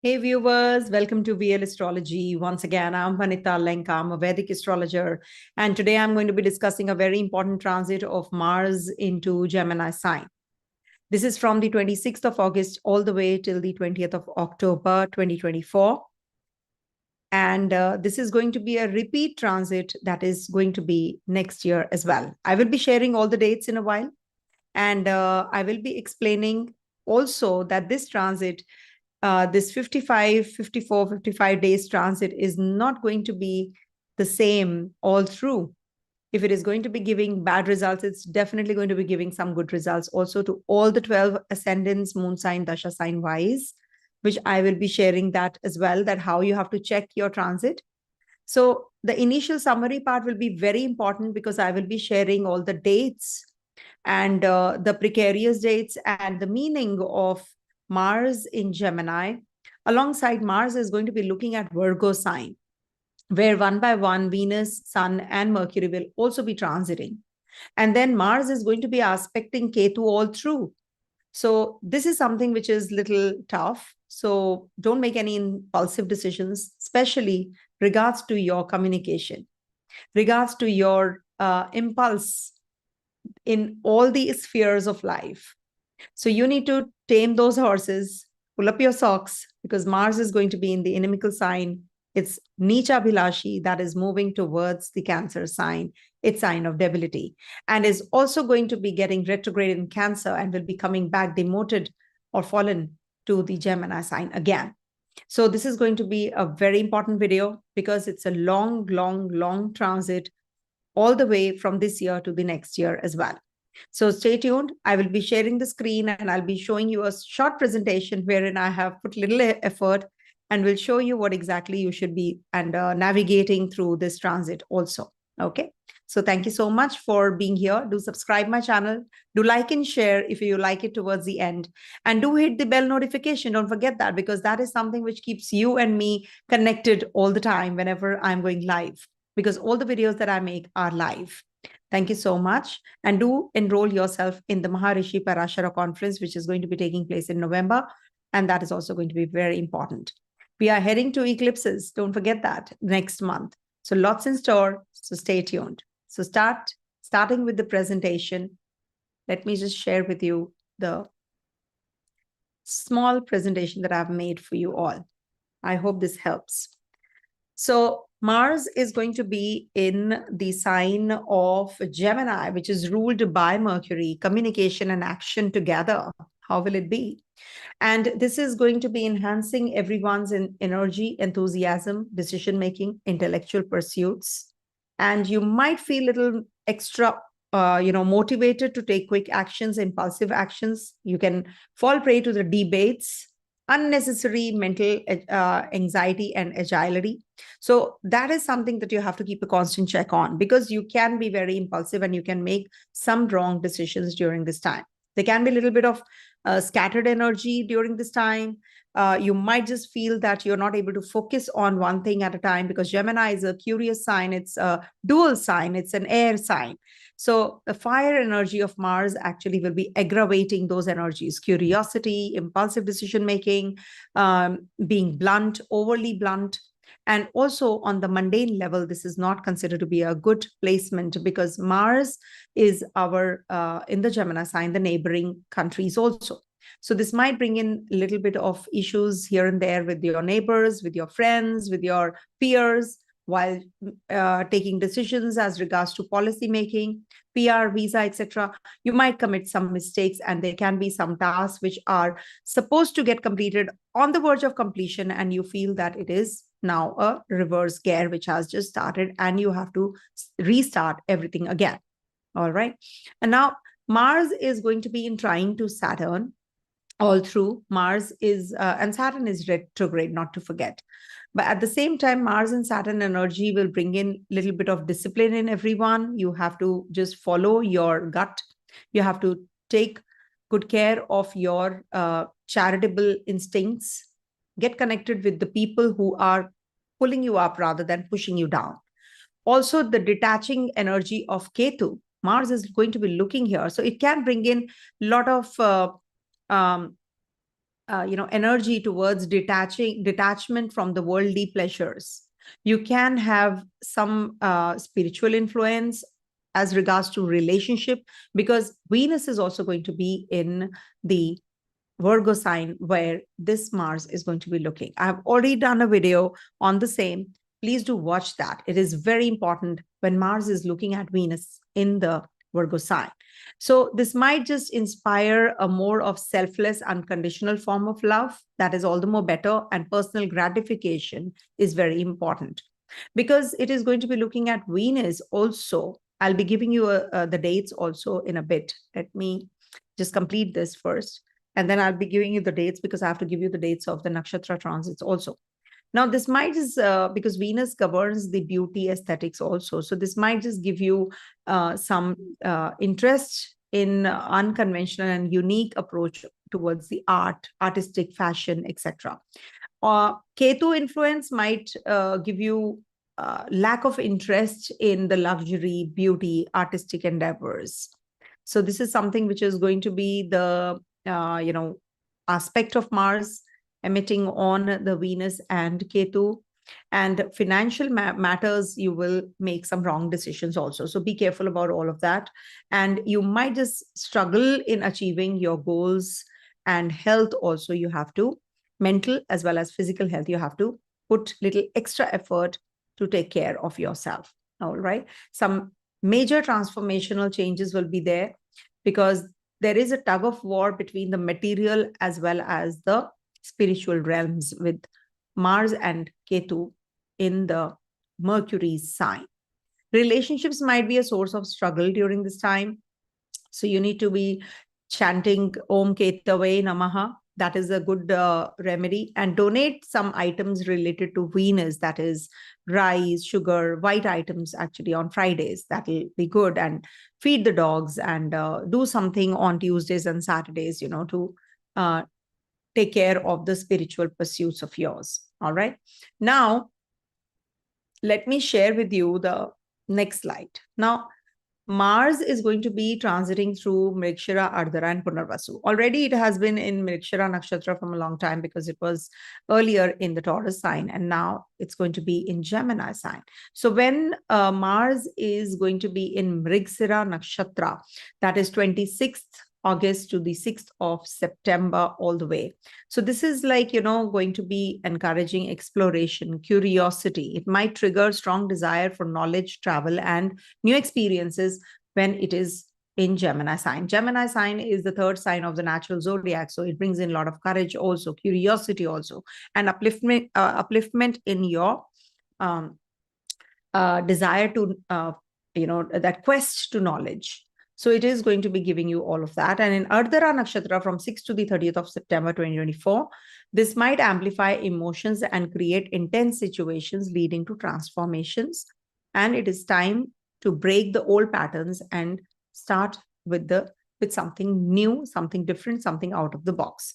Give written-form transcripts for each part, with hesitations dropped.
Hey viewers, welcome to VL Astrology. Once again, I'm Vanita Lenka. I'm a Vedic astrologer. And today I'm going to be discussing a very important transit of Mars into Gemini sign. This is from the 26th of August all the way till the 20th of October, 2024. And this is going to be a repeat transit that is going to be next year as well. I will be sharing all the dates in a while. And I will be explaining also that this transit this 55 days transit is not going to be the same all through. If it is going to be giving bad results, it's definitely going to be giving some good results also to all the 12 ascendants, moon sign, dasha sign wise, which I will be sharing that as well, that how you have to check your transit. So the initial summary part will be very important because I will be sharing all the dates and the precarious dates and the meaning of Mars in Gemini. Alongside Mars is going to be looking at Virgo sign, where one by one, Venus, Sun, and Mercury will also be transiting. And then Mars is going to be aspecting Ketu all through. So this is something which is little tough. So don't make any impulsive decisions, especially regards to your communication, regards to your impulse in all the spheres of life. So you need to tame those horses, pull up your socks, because Mars is going to be in the inimical sign. It's Nicha Bhilashi that is moving towards the Cancer sign, its sign of debility, and is also going to be getting retrograde in Cancer and will be coming back demoted or fallen to the Gemini sign again. So this is going to be a very important video because it's a long transit all the way from this year to the next year as well. So stay tuned. I will be sharing the screen and I'll be showing you a short presentation wherein I have put little effort and will show you what exactly you should be and navigating through this transit also. Okay. So thank you so much for being here. Do subscribe my channel. Do like and share if you like it towards the end. And do hit the bell notification. Don't forget that because that is something which keeps you and me connected all the time whenever I'm going live. Because all the videos that I make are live. Thank you so much. And do enroll yourself in the Maharishi Parashara conference, which is going to be taking place in November. And that is also going to be very important. We are heading to eclipses. Don't forget that next month. So lots in store. So stay tuned. So starting with the presentation. Let me just share with you the small presentation that I've made for you all. I hope this helps. So Mars is going to be in the sign of Gemini, which is ruled by Mercury, communication and action together. How will it be? And this is going to be enhancing everyone's energy, enthusiasm, decision-making, intellectual pursuits. And you might feel a little extra motivated to take quick actions, impulsive actions. You can fall prey to the debates, unnecessary mental anxiety and agility. So that is something that you have to keep a constant check on because you can be very impulsive and you can make some wrong decisions during this time. There can be a little bit of scattered energy during this time. You might just feel that you're not able to focus on one thing at a time because Gemini is a curious sign. It's a dual sign. It's an air sign. So the fire energy of Mars actually will be aggravating those energies, curiosity, impulsive decision-making, being blunt, overly blunt. And also on the mundane level, this is not considered to be a good placement because Mars is our, in the Gemini sign, the neighboring countries also. So this might bring in a little bit of issues here and there with your neighbors, with your friends, with your peers, while taking decisions as regards to policy making, PR, visa, etc. You might commit some mistakes and there can be some tasks which are supposed to get completed on the verge of completion and you feel that it is now a reverse gear which has just started and you have to restart everything again. All right. And now Mars is going to be in trine to Saturn all through. Mars is, and Saturn is retrograde, not to forget. But at the same time, Mars and Saturn energy will bring in a little bit of discipline in everyone. You have to just follow your gut. You have to take good care of your charitable instincts. Get connected with the people who are pulling you up rather than pushing you down. Also, the detaching energy of Ketu. Mars is going to be looking here. So it can bring in a lot of energy towards detachment from the worldly pleasures. You can have some spiritual influence as regards to relationship, because Venus is also going to be in the Virgo sign where this Mars is going to be looking. I've already done a video on the same. Please do watch that. It is very important when Mars is looking at Venus in the Virgo sign. So this might just inspire a more of selfless, unconditional form of love. That is all the more better. And personal gratification is very important because it is going to be looking at Venus also. I'll be giving you the dates also in a bit. Let me just complete this first. And then I'll be giving you the dates because I have to give you the dates of the Nakshatra transits also. Now, this might just, because Venus governs the beauty aesthetics also. So this might just give you some interest in unconventional and unique approach towards the art, artistic fashion, etc. Ketu influence might give you lack of interest in the luxury, beauty, artistic endeavors. So this is something which is going to be the aspect of Mars emitting on the Venus and Ketu. And financial matters, you will make some wrong decisions also. So be careful about all of that. And you might just struggle in achieving your goals. And health also, you have to, mental as well as physical health, you have to put little extra effort to take care of yourself. All right. Some major transformational changes will be there because there is a tug of war between the material as well as the spiritual realms with Mars and Ketu in the Mercury sign. Relationships might be a source of struggle during this time. So you need to be chanting Om Ketave Namaha. That is a good remedy. And donate some items related to Venus, that is rice, sugar, white items actually on Fridays. That will be good. And feed the dogs and do something on Tuesdays and Saturdays, to take care of the spiritual pursuits of yours. All right. Now, let me share with you the next slide. Now, Mars is going to be transiting through Mrigashira, Ardhara, and Punarvasu. Already it has been in Mrigashira Nakshatra from a long time because it was earlier in the Taurus sign, and now it's going to be in Gemini sign. So when Mars is going to be in Mrigashira Nakshatra, that is 26th August to the 6th of September all the way. So this is like, going to be encouraging exploration, curiosity. It might trigger strong desire for knowledge, travel, and new experiences when it is in Gemini sign. Gemini sign is the third sign of the natural zodiac. So it brings in a lot of courage also, curiosity also, and upliftment in your desire to, that quest to knowledge. So it is going to be giving you all of that. And in Ardhara Nakshatra from 6th to the 30th of September 2024, this might amplify emotions and create intense situations leading to transformations. And it is time to break the old patterns and start with something new, something different, something out of the box.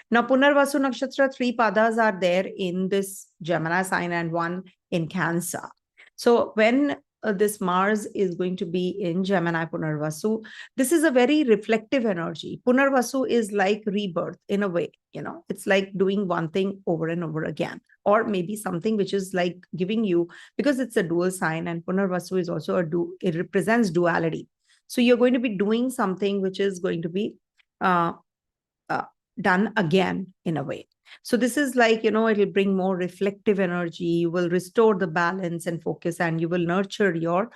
Now, Punarvasu Nakshatra, 3 padas are there in this Gemini sign and 1 in Cancer. So when this Mars is going to be in Gemini Punarvasu, this is a very reflective energy. Punarvasu is like rebirth in a way, it's like doing one thing over and over again, or maybe something which is like giving you, because it's a dual sign and Punarvasu is also it represents duality. So you're going to be doing something which is going to be done again in a way. So this is like, it will bring more reflective energy. You will restore the balance and focus, and you will nurture your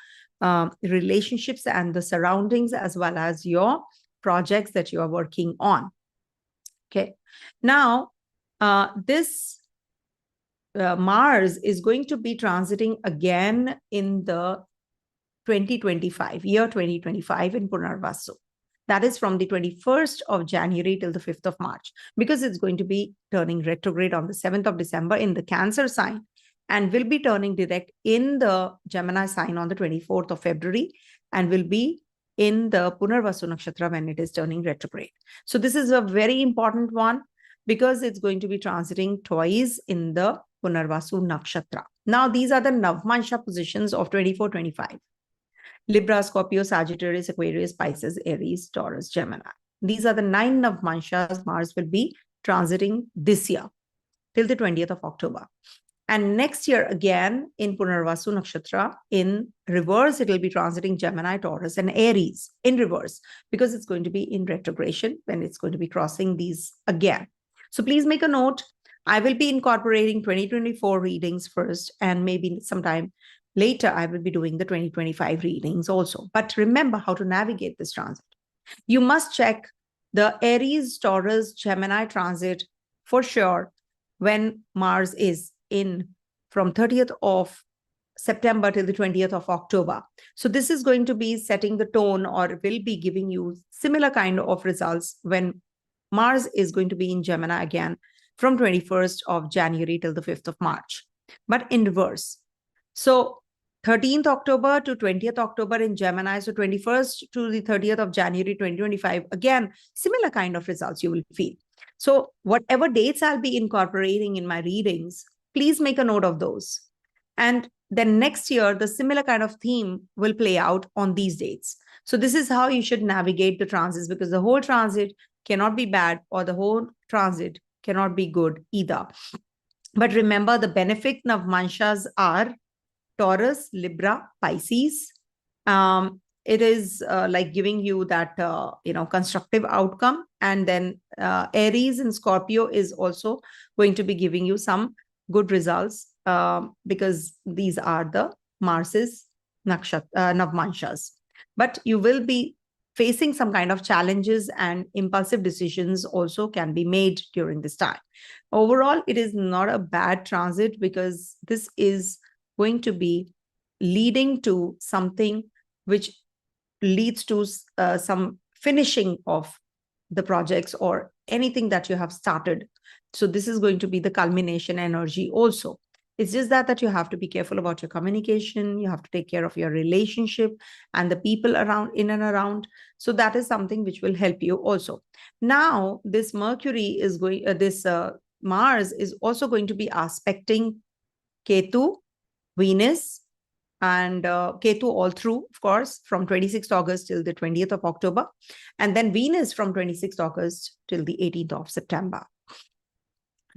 relationships and the surroundings as well as your projects that you are working on. Okay. Now, this Mars is going to be transiting again in the 2025, year 2025 in Punarvasu. That is from the 21st of January till the 5th of March, because it's going to be turning retrograde on the 7th of December in the Cancer sign and will be turning direct in the Gemini sign on the 24th of February and will be in the Punarvasu Nakshatra when it is turning retrograde. So this is a very important one because it's going to be transiting twice in the Punarvasu Nakshatra. Now, these are the Navamsa positions of 24-25. Libra, Scorpio, Sagittarius, Aquarius, Pisces, Aries, Taurus, Gemini. These are the 9 Navamsas Mars will be transiting this year till the 20th of October. And next year, again, in Punarvasu Nakshatra, in reverse, it will be transiting Gemini, Taurus, and Aries in reverse, because it's going to be in retrogression when it's going to be crossing these again. So please make a note. I will be incorporating 2024 readings first, and maybe sometime later, I will be doing the 2025 readings also. But remember how to navigate this transit. You must check the Aries, Taurus, Gemini transit for sure when Mars is in from 30th of September till the 20th of October. So this is going to be setting the tone, or will be giving you similar kind of results when Mars is going to be in Gemini again from 21st of January till the 5th of March, but in reverse. So 13th October to 20th October in Gemini, so 21st to the 30th of January 2025, again, similar kind of results you will feel. So whatever dates I'll be incorporating in my readings, please make a note of those. And then next year, the similar kind of theme will play out on these dates. So this is how you should navigate the transits, because the whole transit cannot be bad, or the whole transit cannot be good either. But remember, the benefic Navamsas are Taurus, Libra, Pisces. It is like giving you that, constructive outcome. And then Aries and Scorpio is also going to be giving you some good results, because these are the Mars's Navamsas. But you will be facing some kind of challenges, and impulsive decisions also can be made during this time. Overall, it is not a bad transit, because this is going to be leading to something which leads to some finishing of the projects or anything that you have started. So this is going to be the culmination energy also. It's just that you have to be careful about your communication. You have to take care of your relationship and the people around, in and around. So that is something which will help you also. Now, this Mercury is going, Mars is also going to be aspecting Ketu, Venus, and Ketu all through, of course, from 26th August till the 20th of October. And then Venus from 26th August till the 18th of September.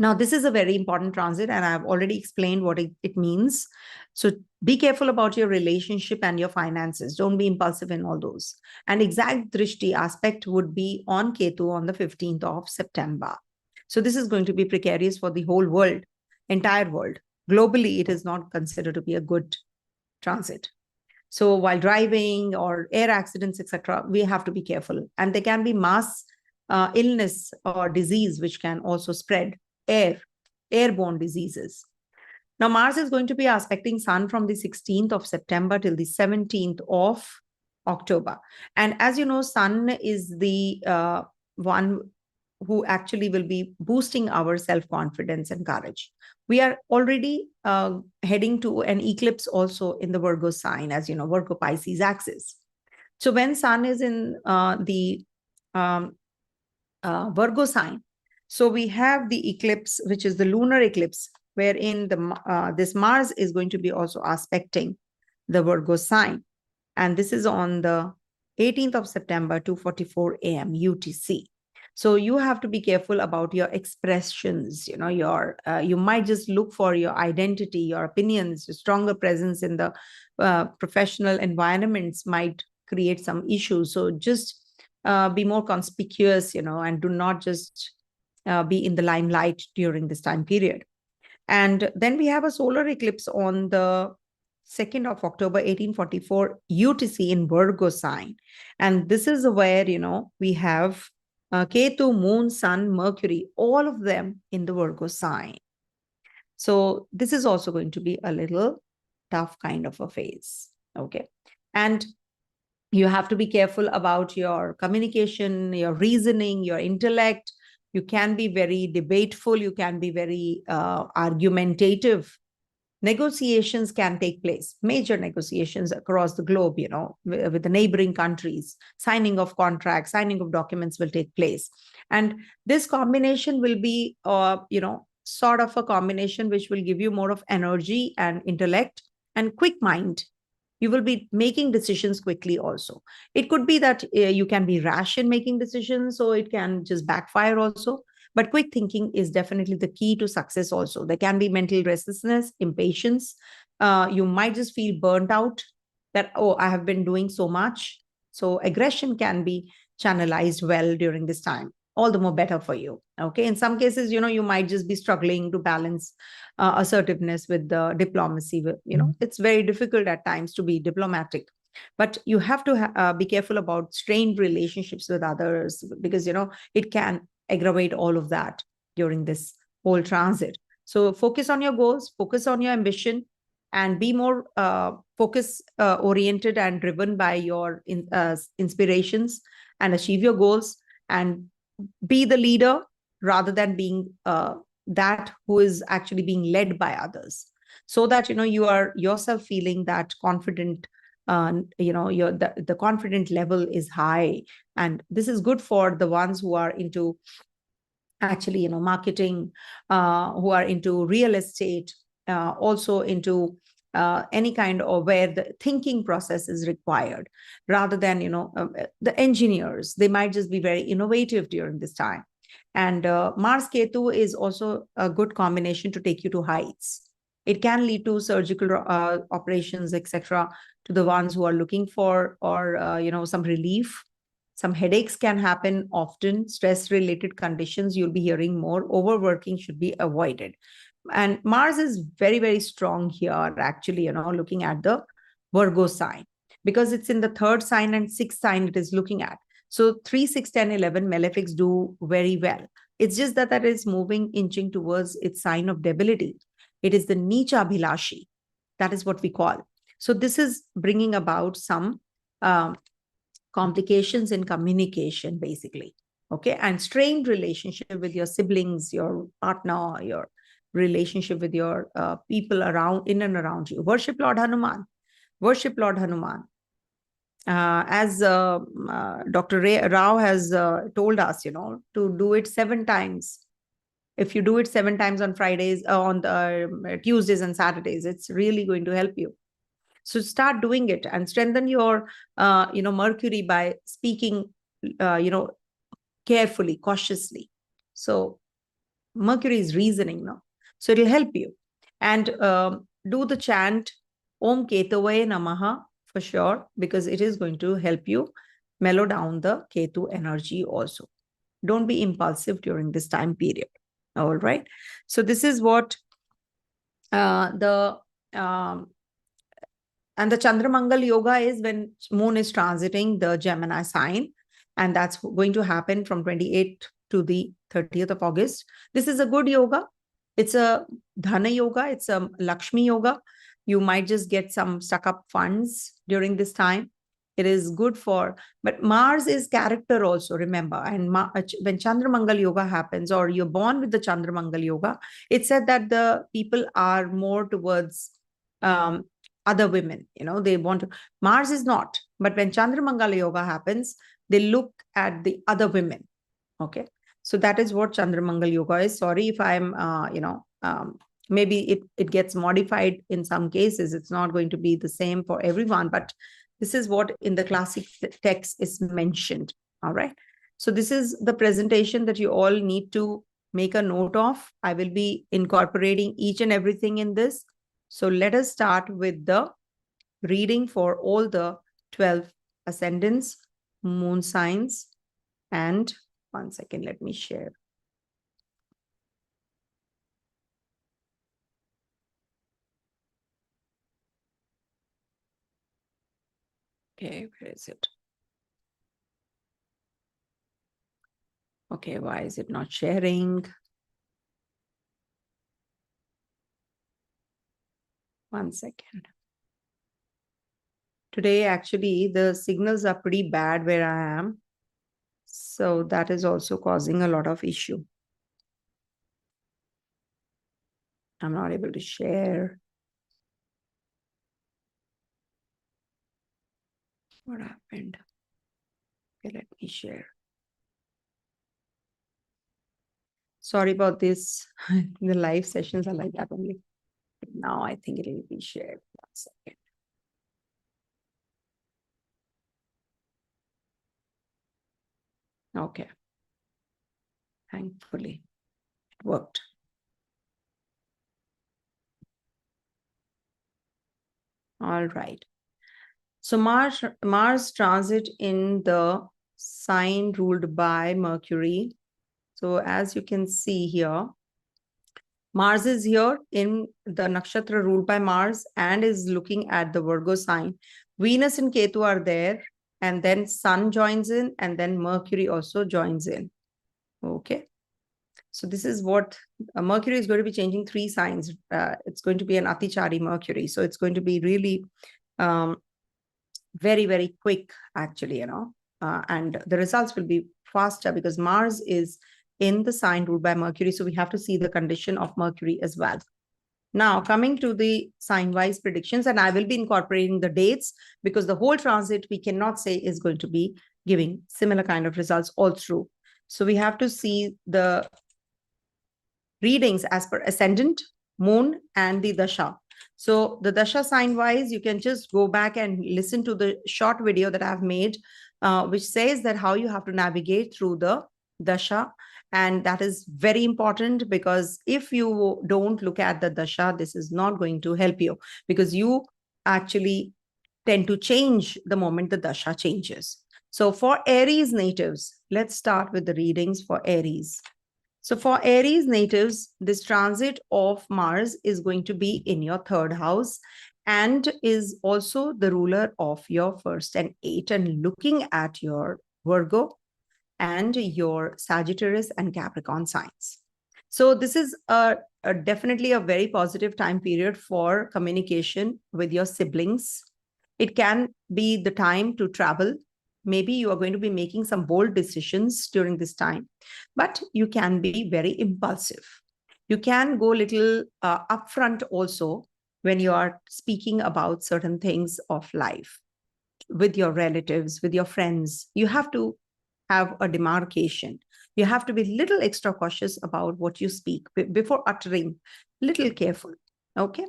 Now, this is a very important transit, and I've already explained what it means. So be careful about your relationship and your finances. Don't be impulsive in all those. And exact drishti aspect would be on Ketu on the 15th of September. So this is going to be precarious for the whole world, entire world. Globally, it is not considered to be a good transit. So while driving or air accidents, etc., we have to be careful. And there can be mass illness or disease, which can also spread. Airborne diseases. Now, Mars is going to be aspecting Sun from the 16th of September till the 17th of October. And as you know, Sun is the one who actually will be boosting our self-confidence and courage. We are already heading to an eclipse also in the Virgo sign, as you know, Virgo Pisces axis. So when Sun is in the Virgo sign, so we have the eclipse, which is the lunar eclipse, wherein this Mars is going to be also aspecting the Virgo sign. And this is on the 18th of September, 2:44 a.m. UTC. So you have to be careful about your expressions. You know, you might just look for your identity, your opinions, your stronger presence in the professional environments might create some issues. So just be more conspicuous, and do not just be in the limelight during this time period. And then we have a solar eclipse on the 2nd of October, 1844 UTC in Virgo sign. And this is where, we have Ketu, Moon, Sun, Mercury, all of them in the Virgo sign. So this is also going to be a little tough kind of a phase. Okay. And you have to be careful about your communication, your reasoning, your intellect. You can be very debateful. You can be very argumentative. Negotiations can take place, major negotiations across the globe, with the neighboring countries. Signing of contracts, signing of documents will take place. And this combination will be, sort of a combination which will give you more of energy and intellect and quick mind. You will be making decisions quickly also. It could be that you can be rash in making decisions, so it can just backfire also. But quick thinking is definitely the key to success also. There can be mental restlessness, impatience. You might just feel burnt out that, oh, I have been doing so much. So aggression can be channelized well during this time. All the more better for you. Okay. In some cases, you might just be struggling to balance assertiveness with the diplomacy. It's very difficult at times to be diplomatic. But you have to be careful about strained relationships with others because, it can aggravate all of that during this whole transit. So focus on your goals, focus on your ambition, and be more focus oriented and driven by your inspirations, and achieve your goals, and be the leader rather than being that who is actually being led by others, so that you are yourself feeling that confident. The confident level is high, and this is good for the ones who are into actually marketing, who are into real estate, also into any kind of where the thinking process is required, rather than the engineers. They might just be very innovative during this time. And Mars Ketu is also a good combination to take you to heights. It can lead to surgical operations, etc., to the ones who are looking for, or some relief. Some headaches can happen often. Stress related conditions you'll be hearing more. Overworking should be avoided. And Mars is very, very strong here, actually, looking at the Virgo sign, because it's in the third sign and sixth sign it is looking at. So 3, 6, 10, 11 malefics do very well. It's just that is moving, inching towards its sign of debility. It is the Nicha Bhilashi. That is what we call. So this is bringing about some complications in communication, basically. Okay. And strained relationship with your siblings, your partner, your relationship with your people around, in and around you. Worship Lord Hanuman. Worship Lord Hanuman. As Dr. Rao has told us, to do it 7 times. If you do it 7 times on Fridays, on the Tuesdays and Saturdays, it's really going to help you. So start doing it and strengthen your, Mercury by speaking, carefully, cautiously. So Mercury is reasoning now. So it'll help you. And do the chant Om Ketavaya Namaha for sure, because it is going to help you mellow down the Ketu energy also. Don't be impulsive during this time period. All right. So this is what and the Chandra Mangal Yoga is when moon is transiting the Gemini sign. And that's going to happen from 28th to the 30th of August. This is a good yoga. It's a Dhana yoga. It's a Lakshmi yoga. You might just get some stuck up funds during this time. It is good for, but Mars is character also, remember. And when Chandra Mangal Yoga happens, or you're born with the Chandra Mangal Yoga, it said that the people are more towards other women, they want to. Mars is not, but when Chandra Mangal Yoga happens, they look at the other women. Okay. So that is what Chandra Mangal Yoga is. Sorry if I'm, maybe it gets modified in some cases. It's not going to be the same for everyone, but this is what in the classic text is mentioned. All right. So this is the presentation that you all need to make a note of. I will be incorporating each and everything in this. So let us start with the reading for all the 12 ascendants, moon signs, and 1 second, let me share. Okay, where is it? Okay, why is it not sharing? 1 second. Today, actually, the signals are pretty bad where I am. So that is also causing a lot of issue. I'm not able to share. What happened? Okay, let me share. Sorry about this. The live sessions are like that only. But now I think it will be shared. 1 second. Okay. Thankfully. worked. All right. So Mars transit in the sign ruled by Mercury. So as you can see here, Mars is here in the nakshatra ruled by Mars and is looking at the Virgo sign. Venus and Ketu are there, and then Sun joins in, and then Mercury also joins in. Okay. So this is what Mercury is going to be changing 3 signs. It's going to be an Atichari Mercury. So it's going to be really very, very quick, actually, and the results will be faster because Mars is in the sign ruled by Mercury. So we have to see the condition of Mercury as well. Now, coming to the sign-wise predictions, and I will be incorporating the dates because the whole transit we cannot say is going to be giving similar kind of results all through. So we have to see the readings as per ascendant, moon, and the dasha. So the dasha sign-wise, you can just go back and listen to the short video that I've made, which says that how you have to navigate through the dasha. And that is very important because if you don't look at the dasha, this is not going to help you because you actually tend to change the moment the dasha changes. So for Aries natives, let's start with the readings for Aries. So for Aries natives, this transit of Mars is going to be in your 3rd house and is also the ruler of your 1st and 8th and looking at your Virgo and your Sagittarius and Capricorn signs. So this is definitely a very positive time period for communication with your siblings. It can be the time to travel. Maybe you are going to be making some bold decisions during this time, but you can be very impulsive. You can go a little upfront also when you are speaking about certain things of life with your relatives, with your friends. You have to have a demarcation. You have to be a little extra cautious about what you speak before uttering, little careful. Okay.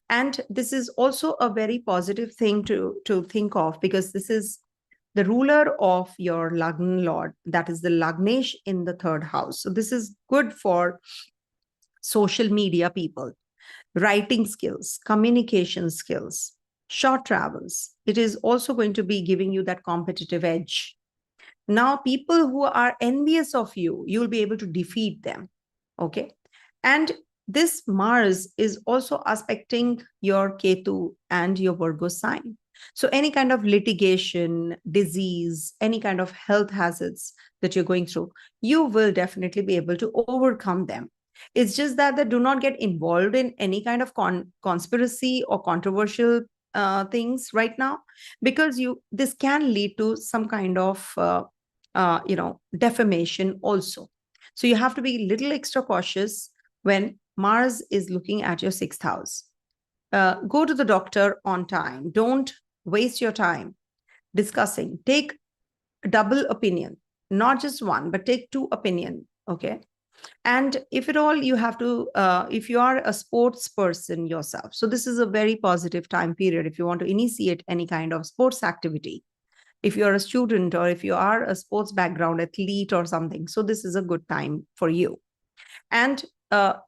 And this is also a very positive thing to think of because this is the ruler of your Lagna Lord, that is the Lagnesh in the 3rd house. So this is good for social media people, writing skills, communication skills, short travels. It is also going to be giving you that competitive edge. Now, people who are envious of you, you'll be able to defeat them. Okay. And this Mars is also aspecting your Ketu and your Virgo sign. So any kind of litigation, disease, any kind of health hazards that you're going through, you will definitely be able to overcome them. It's just that they do not get involved in any kind of conspiracy or controversial things right now, because this can lead to some kind of defamation also. So you have to be a little extra cautious when Mars is looking at your 6th house. Go to the doctor on time. Don't waste your time discussing. Take double opinion, not just one, but take 2 opinion. Okay. And if at all you have to, if you are a sports person yourself, so this is a very positive time period if you want to initiate any kind of sports activity. If you're a student or if you are a sports background athlete or something, so this is a good time for you. And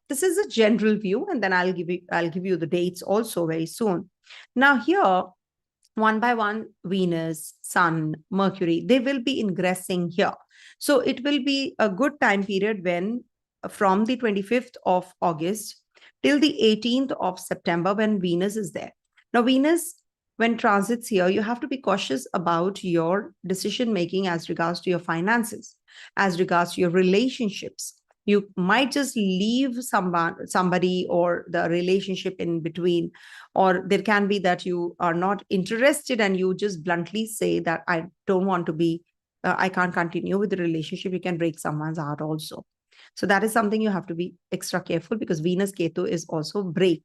this is a general view, and then I'll give you the dates also very soon. Now here, one by one, Venus, Sun, Mercury, they will be ingressing here. So it will be a good time period when from the 25th of August till the 18th of September when Venus is there. Now, Venus, when transits here, you have to be cautious about your decision making as regards to your finances, as regards to your relationships. You might just leave somebody or the relationship in between, or there can be that you are not interested and you just bluntly say that I don't want to be, I can't continue with the relationship. You can break someone's heart also. So that is something you have to be extra careful because Venus Ketu is also break.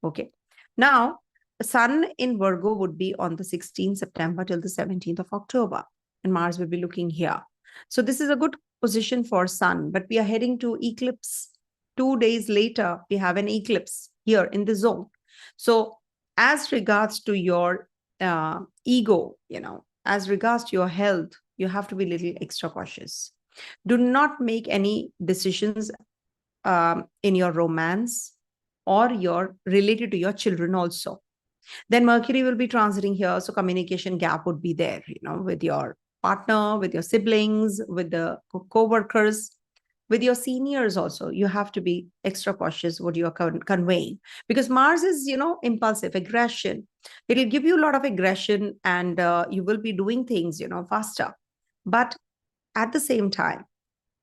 Okay. Now, Sun in Virgo would be on the 16th September till the 17th of October, and Mars will be looking here. So this is a good position for Sun, but we are heading to eclipse. 2 days later, we have an eclipse here in the zone. So as regards to your ego, as regards to your health, you have to be a little extra cautious. Do not make any decisions in your romance or your related to your children also. Then Mercury will be transiting here, so communication gap would be there, with your partner, with your siblings, with the co-workers, with your seniors also. You have to be extra cautious what you are conveying, because Mars is, impulsive aggression. It will give you a lot of aggression, and you will be doing things, faster. But at the same time,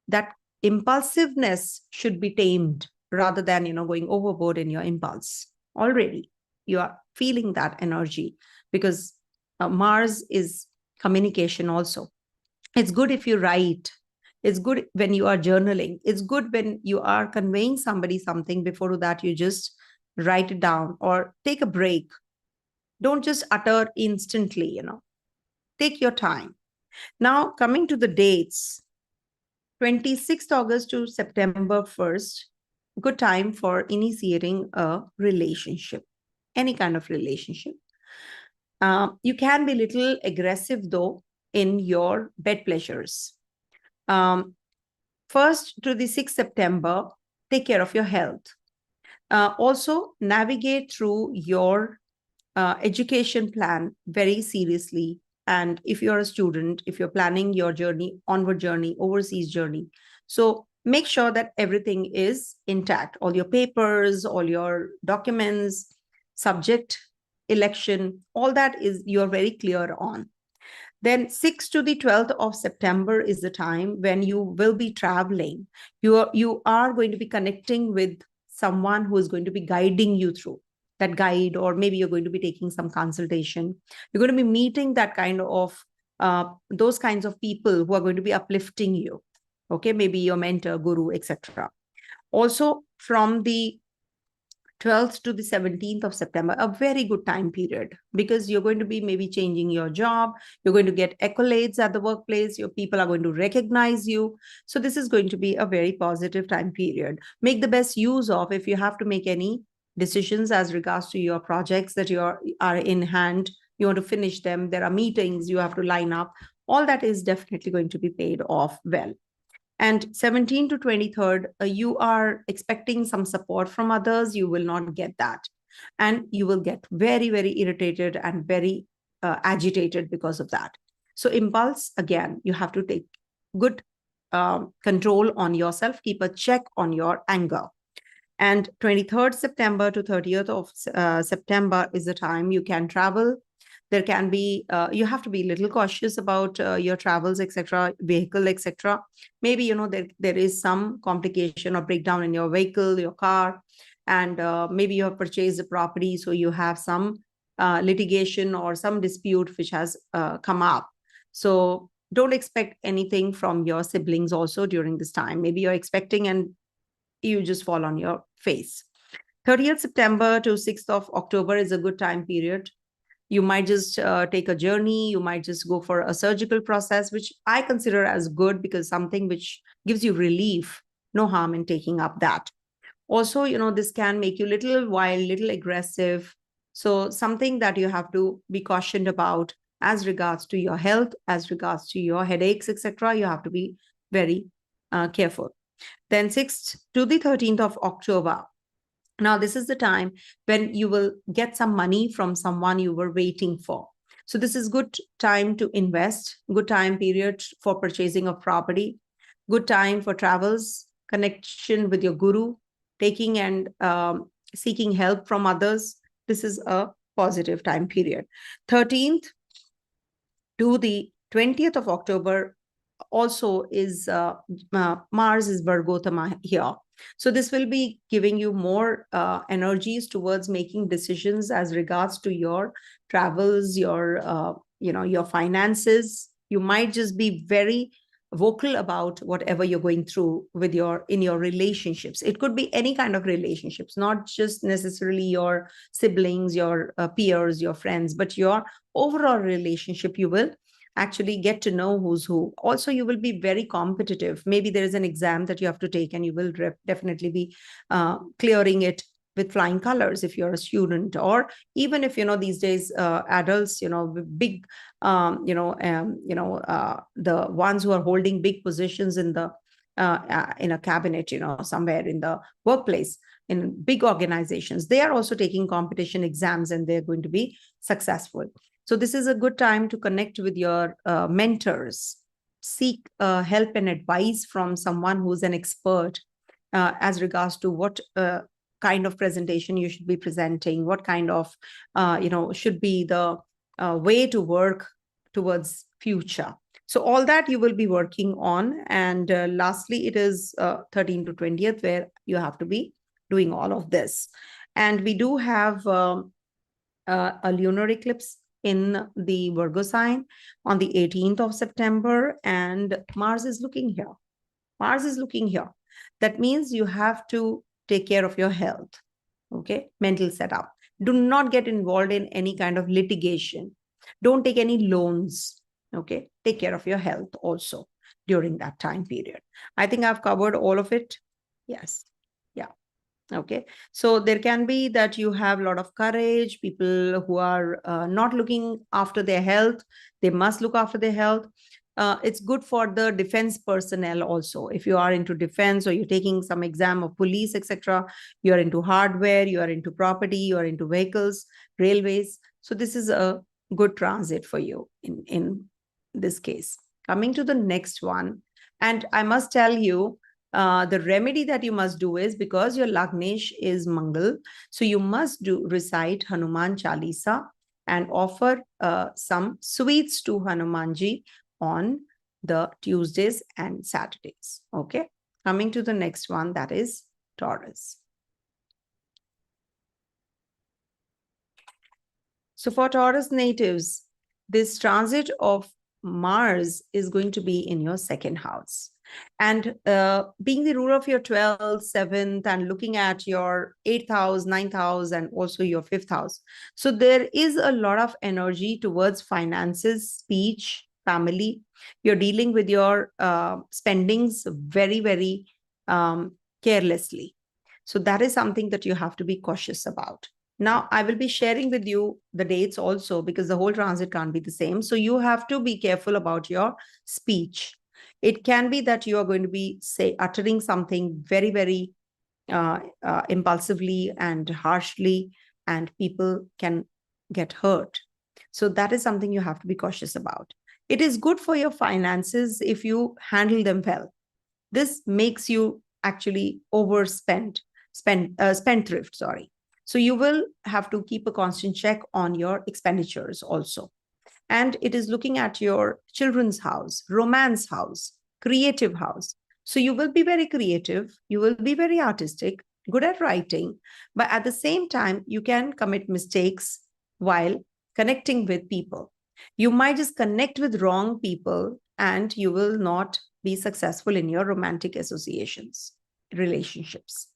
that impulsiveness should be tamed rather than, going overboard in your impulse. Already you are feeling that energy, because Mars is communication also. It's good if you write. It's good when you are journaling. It's good when you are conveying somebody something. Before that, you just write it down or take a break. Don't just utter instantly, take your time. Now, coming to the dates, 26th August to September 1st, good time for initiating a relationship, any kind of relationship. You can be a little aggressive, though, in your bed pleasures. 1st to the 6th September, take care of your health. Also, navigate through your education plan very seriously. And if you're a student, if you're planning your journey, onward journey, overseas journey, so make sure that everything is intact. All your papers, all your documents, subject, election, all that is you're very clear on. Then 6th to the 12th of September is the time when you will be traveling. You are going to be connecting with someone who is going to be guiding you through that guide, or maybe you're going to be taking some consultation. You're going to be meeting that kind of those kinds of people who are going to be uplifting you. Okay, maybe your mentor, guru, etc. Also, from the 12th to the 17th of September, a very good time period, because you're going to be maybe changing your job. You're going to get accolades at the workplace. Your people are going to recognize you. So this is going to be a very positive time period. Make the best use of, if you have to make any decisions as regards to your projects that are in hand, you want to finish them. There are meetings you have to line up. All that is definitely going to be paid off well. And 17 to 23rd, you are expecting some support from others. You will not get that. And you will get very, very irritated and very agitated because of that. So impulse, again, you have to take good control on yourself. Keep a check on your anger. And 23rd September to 30th of September is the time you can travel. There can be, you have to be a little cautious about your travels, etc., vehicle, etc. Maybe, there is some complication or breakdown in your vehicle, your car, and maybe you have purchased a property, so you have some litigation or some dispute which has come up. So don't expect anything from your siblings also during this time. Maybe you're expecting and you just fall on your face. 30th September to 6th of October is a good time period. You might just take a journey. You might just go for a surgical process, which I consider as good, because something which gives you relief, no harm in taking up that. Also, this can make you a little wild, little aggressive. So something that you have to be cautioned about as regards to your health, as regards to your headaches, etc. You have to be very careful. Then 6th to the 13th of October. Now, this is the time when you will get some money from someone you were waiting for. So this is good time to invest, good time period for purchasing of property, good time for travels, connection with your guru, taking and seeking help from others. This is a positive time period. 13th to the 20th of October also is Mars is Virgotama here. So this will be giving you more energies towards making decisions as regards to your travels, your finances. You might just be very vocal about whatever you're going through with in your relationships. It could be any kind of relationships, not just necessarily your siblings, your peers, your friends, but your overall relationship. You will actually get to know who's who. Also, you will be very competitive. Maybe there is an exam that you have to take, and you will definitely be clearing it with flying colors if you're a student, or even if these days adults, big the ones who are holding big positions in the in a cabinet, somewhere in the workplace, in big organizations. They are also taking competition exams and they're going to be successful. So this is a good time to connect with your mentors, seek help and advice from someone who's an expert as regards to what kind of presentation you should be presenting, what kind of, should be the way to work towards future. So all that you will be working on. And lastly, it is 13th to 20th where you have to be doing all of this. And we do have a lunar eclipse in the Virgo sign on the 18th of September, and Mars is looking here. Mars is looking here. That means you have to take care of your health, okay? Mental setup. Do not get involved in any kind of litigation. Don't take any loans, okay? Take care of your health also during that time period. I think I've covered all of it. Yes. Yeah. Okay. So there can be that you have a lot of courage, people who are not looking after their health. They must look after their health. It's good for the defense personnel also. If you are into defense or you're taking some exam of police, etc., you're into hardware, you are into property, you are into vehicles, railways. So this is a good transit for you in this case. Coming to the next one. And I must tell you, the remedy that you must do is, because your Lagnesh is Mangal, so you must recite Hanuman Chalisa and offer some sweets to Hanumanji on the Tuesdays and Saturdays. Okay. Coming to the next one, that is Taurus. So for Taurus natives, this transit of Mars is going to be in your second house. And being the ruler of your 12th, 7th, and looking at your 8th house, 9th house, and also your 5th house. So there is a lot of energy towards finances, speech, family. You're dealing with your spendings very, very carelessly. So that is something that you have to be cautious about. Now, I will be sharing with you the dates also, because the whole transit can't be the same. So you have to be careful about your speech. It can be that you are going to be, uttering something very, very impulsively and harshly, and people can get hurt. So that is something you have to be cautious about. It is good for your finances if you handle them well. This makes you actually spendthrift, sorry. So you will have to keep a constant check on your expenditures also. And it is looking at your children's house, romance house, creative house. So you will be very creative, you will be very artistic, good at writing, but at the same time, you can commit mistakes while connecting with people. You might just connect with wrong people and you will not be successful in your romantic associations, relationships.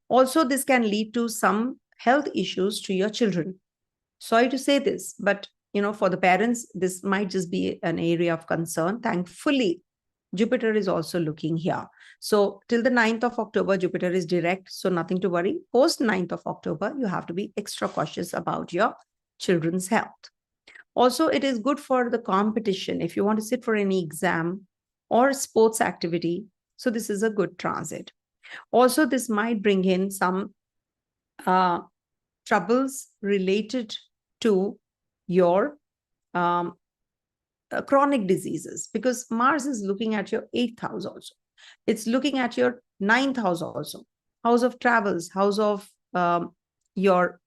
Also, this can lead to some health issues to your children. Sorry to say this, but for the parents, this might just be an area of concern. Thankfully, Jupiter is also looking here. So till the 9th of October, Jupiter is direct, so nothing to worry. Post 9th of October, you have to be extra cautious about your children's health. Also, it is good for the competition if you want to sit for any exam or sports activity. So this is a good transit. Also, this might bring in some troubles related to your chronic diseases, because Mars is looking at your 8th house also. It's looking at your 9th house also, house of travels, house of your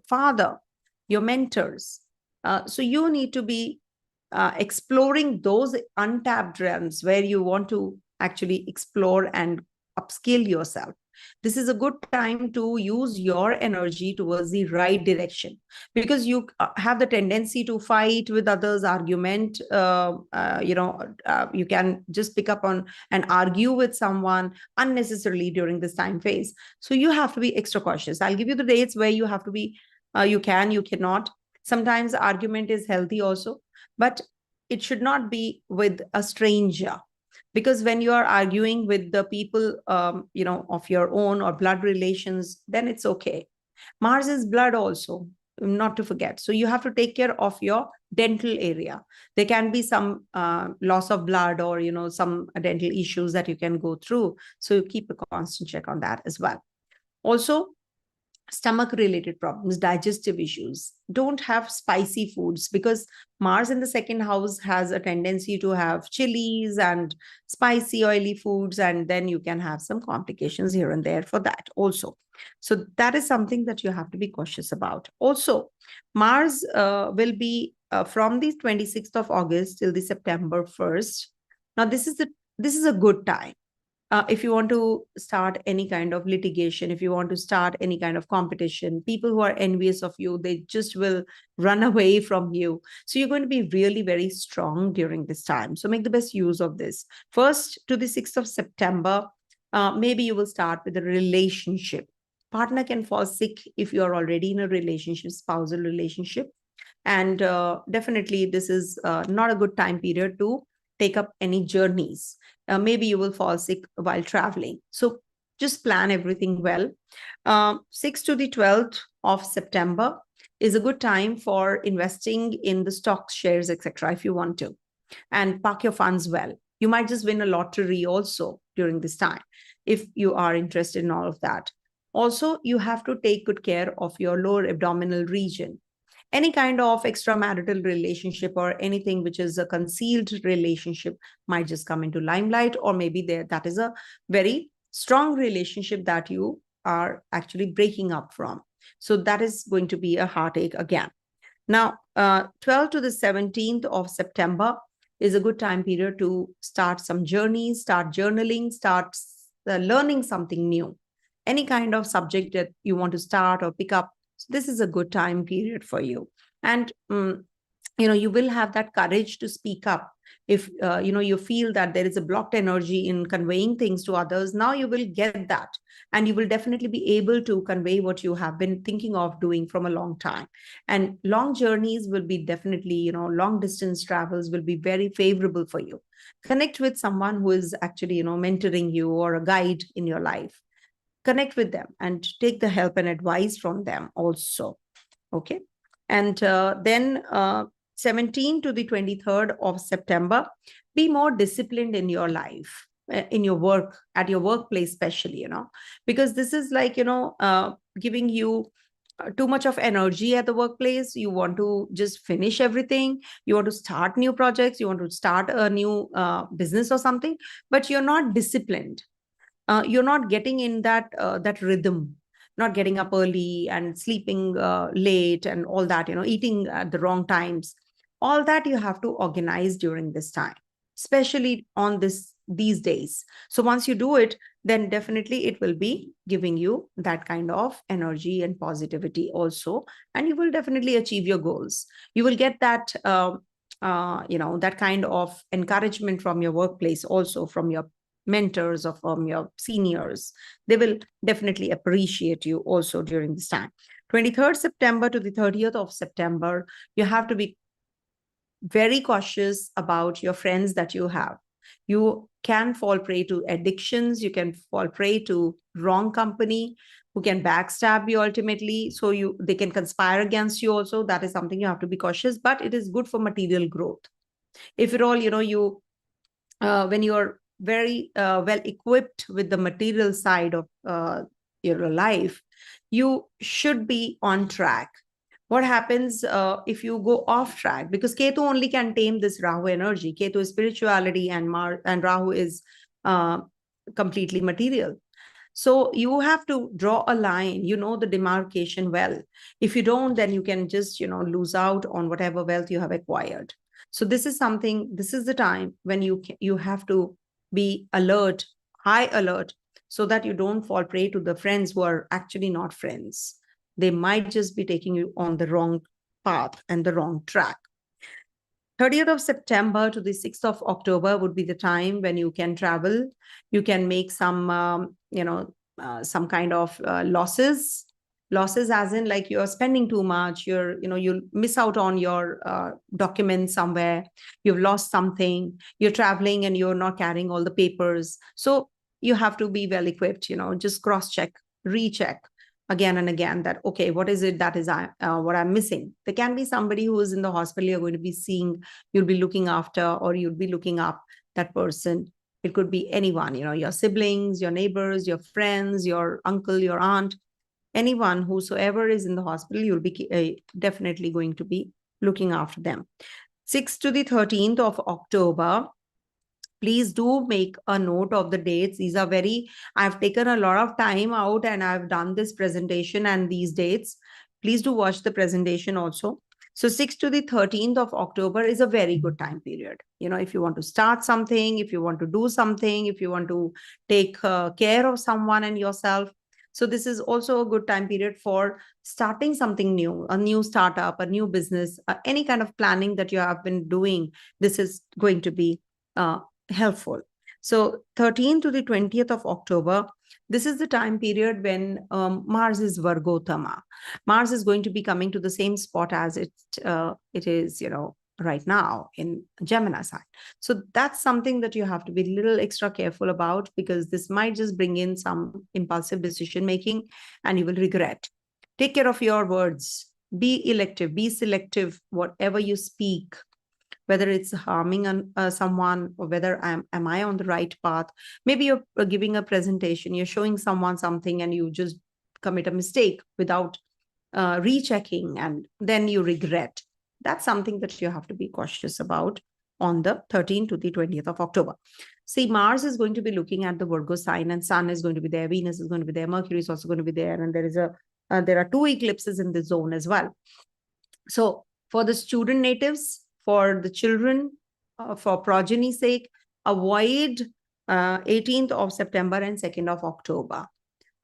father, your mentors. So you need to be exploring those untapped realms where you want to actually explore and upskill yourself. This is a good time to use your energy towards the right direction, because you have the tendency to fight with others, argument. You can just pick up on and argue with someone unnecessarily during this time phase. So you have to be extra cautious. I'll give you the dates where you have to be, you cannot. Sometimes argument is healthy also, but it should not be with a stranger. Because when you are arguing with the people, of your own or blood relations, then it's okay. Mars is blood also. not to forget. So you have to take care of your dental area. There can be some loss of blood or, some dental issues that you can go through. So you keep a constant check on that as well. Also, stomach related problems, digestive issues. Don't have spicy foods, because Mars in the second house has a tendency to have chilies and spicy oily foods, and then you can have some complications here and there for that also. So that is something that you have to be cautious about. Also, Mars will be from the 26th of August till the September 1st. Now this is a good time. If you want to start any kind of litigation, if you want to start any kind of competition, people who are envious of you, they just will run away from you. So you're going to be really very strong during this time. So make the best use of this. 1st to the 6th of September, maybe you will start with a relationship. Partner can fall sick if you are already in a relationship, spousal relationship. And definitely this is not a good time period to take up any journeys. Maybe you will fall sick while traveling. So just plan everything well. 6th to the 12th of September is a good time for investing in the stocks, shares, etc. if you want to. And park your funds well. You might just win a lottery also during this time if you are interested in all of that. Also, you have to take good care of your lower abdominal region. Any kind of extramarital relationship or anything which is a concealed relationship might just come into limelight, or maybe that is a very strong relationship that you are actually breaking up from. So that is going to be a heartache again. Now, 12th to the 17th of September is a good time period to start some journeys, start journaling, start learning something new. Any kind of subject that you want to start or pick up, so this is a good time period for you. And, you will have that courage to speak up. If, you feel that there is a blocked energy in conveying things to others, now you will get that. And you will definitely be able to convey what you have been thinking of doing from a long time. And long journeys will be definitely, long distance travels will be very favorable for you. Connect with someone who is actually, mentoring you, or a guide in your life. Connect with them and take the help and advice from them also. Okay. And then 17 to the 23rd of September, be more disciplined in your life, in your work, at your workplace, especially, because this is like, giving you too much of energy at the workplace. You want to just finish everything. You want to start new projects. You want to start a new business or something, but you're not disciplined. You're not getting in that rhythm, not getting up early and sleeping late and all that, eating at the wrong times. All that you have to organize during this time, especially on these days. So once you do it, then definitely it will be giving you that kind of energy and positivity also, and you will definitely achieve your goals. You will get that that kind of encouragement from your workplace, also from your mentors or from your seniors. They will definitely appreciate you also during this time. 23rd September to the 30th of September, you have to be very cautious about your friends that you have. You can fall prey to addictions. You can fall prey to wrong company who can backstab you ultimately. So they can conspire against you also. That is something you have to be cautious, but it is good for material growth. If at all, when you're very well equipped with the material side of your life, you should be on track. What happens if you go off track? Because Ketu only can tame this Rahu energy. Ketu is spirituality, and Rahu is completely material. So you have to draw a line, the demarcation well. If you don't, then you can just, lose out on whatever wealth you have acquired. So this is the time when you have to be alert, high alert, so that you don't fall prey to the friends who are actually not friends. They might just be taking you on the wrong path and the wrong track. 30th of September to the 6th of October would be the time when you can travel. You can make some, some kind of losses as in, like, you're spending too much, you'll miss out on your documents somewhere, you've lost something, you're traveling and you're not carrying all the papers. So you have to be well equipped, just cross check, recheck. again and again that, okay, what is it that is what I'm missing? There can be somebody who is in the hospital you're going to be seeing, you'll be looking after, or you'll be looking up that person. It could be anyone, your siblings, your neighbors, your friends, your uncle, your aunt, anyone whosoever is in the hospital, you'll be definitely going to be looking after them. 6th to the 13th of October. Please do make a note of the dates. These are I've taken a lot of time out and I've done this presentation and these dates. Please do watch the presentation also. So 6th to the 13th of October is a very good time period. If you want to start something, if you want to do something, if you want to take care of someone and yourself. So this is also a good time period for starting something new, a new startup, a new business, any kind of planning that you have been doing. This is going to be helpful. So 13th to the 20th of October, this is the time period when Mars is Virgotama. Mars is going to be coming to the same spot as it is, right now in Gemini sign. So that's something that you have to be a little extra careful about, because this might just bring in some impulsive decision making and you will regret. Take care of your words. Be elective, be selective, whatever you speak, whether it's harming someone or whether am I on the right path. Maybe you're giving a presentation, you're showing someone something and you just commit a mistake without rechecking, and then you regret. That's something that you have to be cautious about on the 13th to the 20th of October. See, Mars is going to be looking at the Virgo sign, and Sun is going to be there, Venus is going to be there, Mercury is also going to be there, and there are 2 eclipses in the zone as well. So for the student natives, for the children, for progeny's sake, avoid 18th of September and 2nd of October,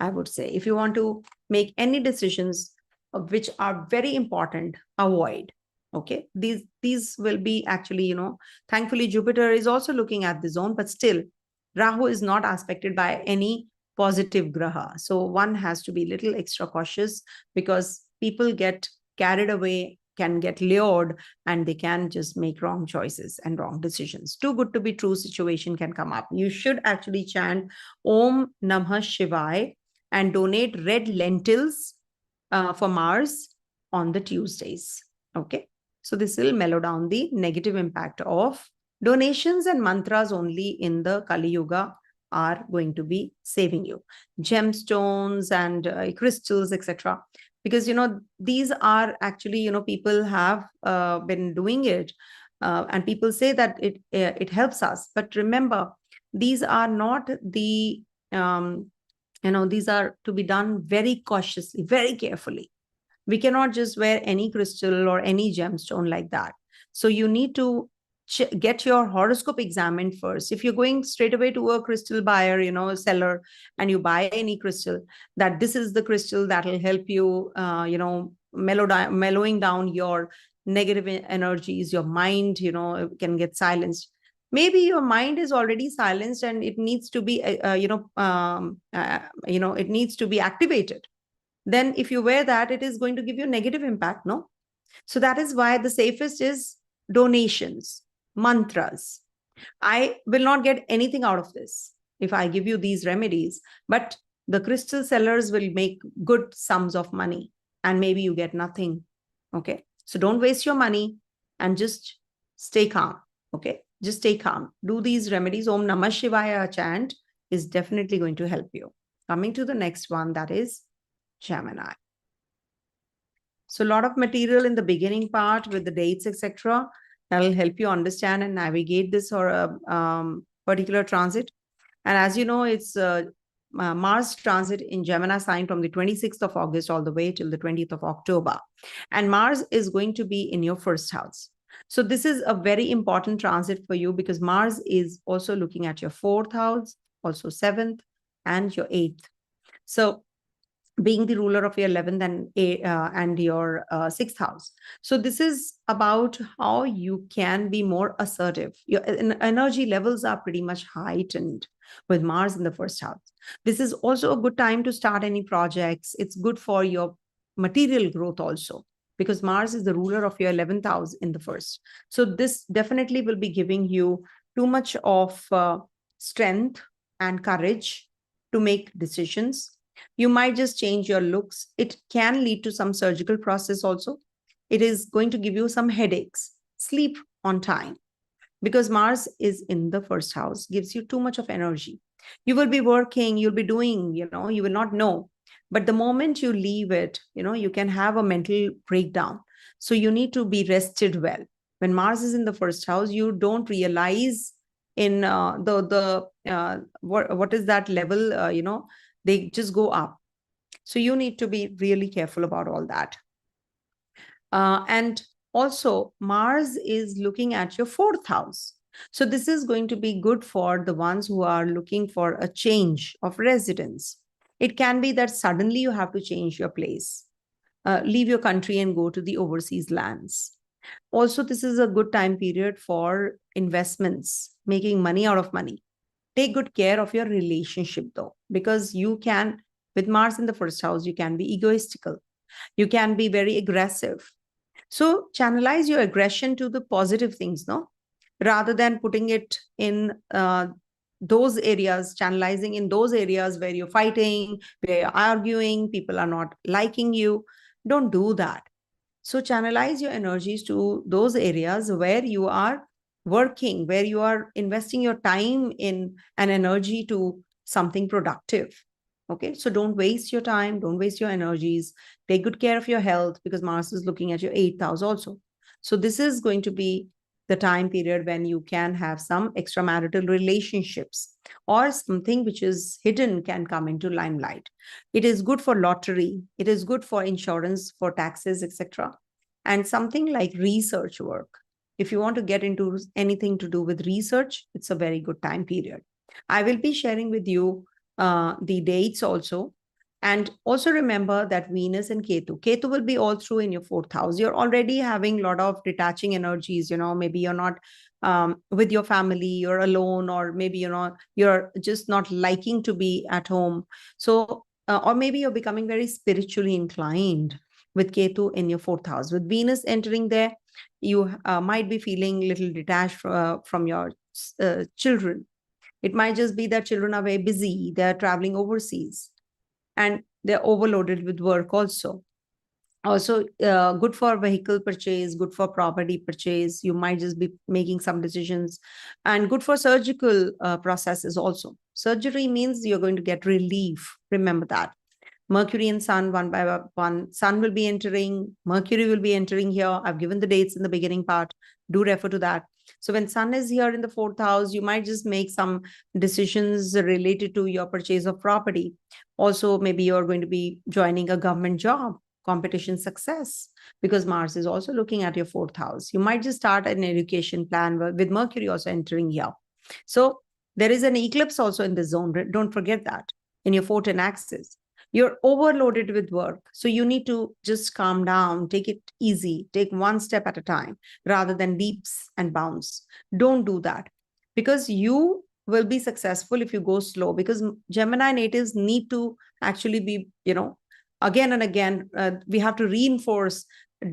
I would say. If you want to make any decisions which are very important, avoid. Okay, these will be actually, thankfully Jupiter is also looking at the zone, but still Rahu is not aspected by any positive graha. So one has to be a little extra cautious, because people get carried away, can get lured, and they can just make wrong choices and wrong decisions. Too good to be true situation can come up. You should actually chant Om Namah Shivaya and donate red lentils for Mars on the Tuesdays. Okay, so this will mellow down the negative impact of donations, and mantras only in the Kaliyuga are going to be saving you. Gemstones and crystals, etc. Because, these are actually, people have been doing it and people say that it helps us. But remember, these are not the, these are to be done very cautiously, very carefully. We cannot just wear any crystal or any gemstone like that. So you need to get your horoscope examined first. If you're going straight away to a crystal buyer, a seller, and you buy any crystal, that this is the crystal that will help you, mellowing down your negative energies, your mind, can get silenced. Maybe your mind is already silenced and it needs to be, it needs to be activated. Then if you wear that, it is going to give you negative impact, no? So that is why the safest is donations, mantras. I will not get anything out of this if I give you these remedies, but the crystal sellers will make good sums of money and maybe you get nothing. Okay, so don't waste your money and just stay calm. Okay, just stay calm. Do these remedies. Om Namah Shivaya chant is definitely going to help you. Coming to the next one, that is Gemini. So a lot of material in the beginning part with the dates, etc. That will help you understand and navigate this or particular transit. And as you know, it's Mars transit in Gemini sign from the 26th of August all the way till the 20th of October. And Mars is going to be in your first house. So this is a very important transit for you, because Mars is also looking at your 4th house, also 7th and your 8th. So being the ruler of your 11th and your 6th house. So this is about how you can be more assertive. Your energy levels are pretty much heightened with Mars in the first house. This is also a good time to start any projects. It's good for your material growth also, because Mars is the ruler of your 11th house in the first. So this definitely will be giving you too much of strength and courage to make decisions. You might just change your looks. It can lead to some surgical process also. It is going to give you some headaches. Sleep on time, because Mars is in the first house, gives you too much of energy. You will be working, you'll be doing, you will not know. But the moment you leave it, you can have a mental breakdown. So you need to be rested well. When Mars is in the first house, you don't realize in what is that level, they just go up. So you need to be really careful about all that. And also, Mars is looking at your fourth house. So this is going to be good for the ones who are looking for a change of residence. It can be that suddenly you have to change your place, leave your country and go to the overseas lands. Also, this is a good time period for investments, making money out of money. Take good care of your relationship though, because you can, with Mars in the first house, you can be egoistical. You can be very aggressive. So channelize your aggression to the positive things, no? Rather than putting it in those areas, channelizing in those areas where you're fighting, where you're arguing, people are not liking you. Don't do that. So channelize your energies to those areas where you are working, where you are investing your time in and energy to something productive. Okay, so don't waste your time, don't waste your energies. Take good care of your health, because Mars is looking at your 8th house also. So this is going to be the time period when you can have some extramarital relationships, or something which is hidden can come into limelight. It is good for lottery. It is good for insurance, for taxes, etc. And something like research work. If you want to get into anything to do with research, it's a very good time period. I will be sharing with you the dates also. And also remember that Venus and Ketu will be all through in your 4th house. You're already having a lot of detaching energies, maybe you're not with your family, you're alone, or maybe, you're just not liking to be at home. So, or maybe you're becoming very spiritually inclined with Ketu in your 4th house. With Venus entering there, you might be feeling a little detached from your children. It might just be that children are very busy, they're traveling overseas, and they're overloaded with work also. Also, good for vehicle purchase, good for property purchase. You might just be making some decisions, and good for surgical processes also. Surgery means you're going to get relief. Remember that. Mercury and Sun, one by one. Sun will be entering, Mercury will be entering here. I've given the dates in the beginning part. Do refer to that. So when Sun is here in the 4th house, you might just make some decisions related to your purchase of property. Also, maybe you're going to be joining a government job, competition success, because Mars is also looking at your 4th house. You might just start an education plan with Mercury also entering here. So there is an eclipse also in the zone. Don't forget that, in your 4th axis. You're overloaded with work. So you need to just calm down, take it easy, take one step at a time rather than leaps and bounds. Don't do that, because you will be successful if you go slow, because Gemini natives need to actually be, again and again, we have to reinforce,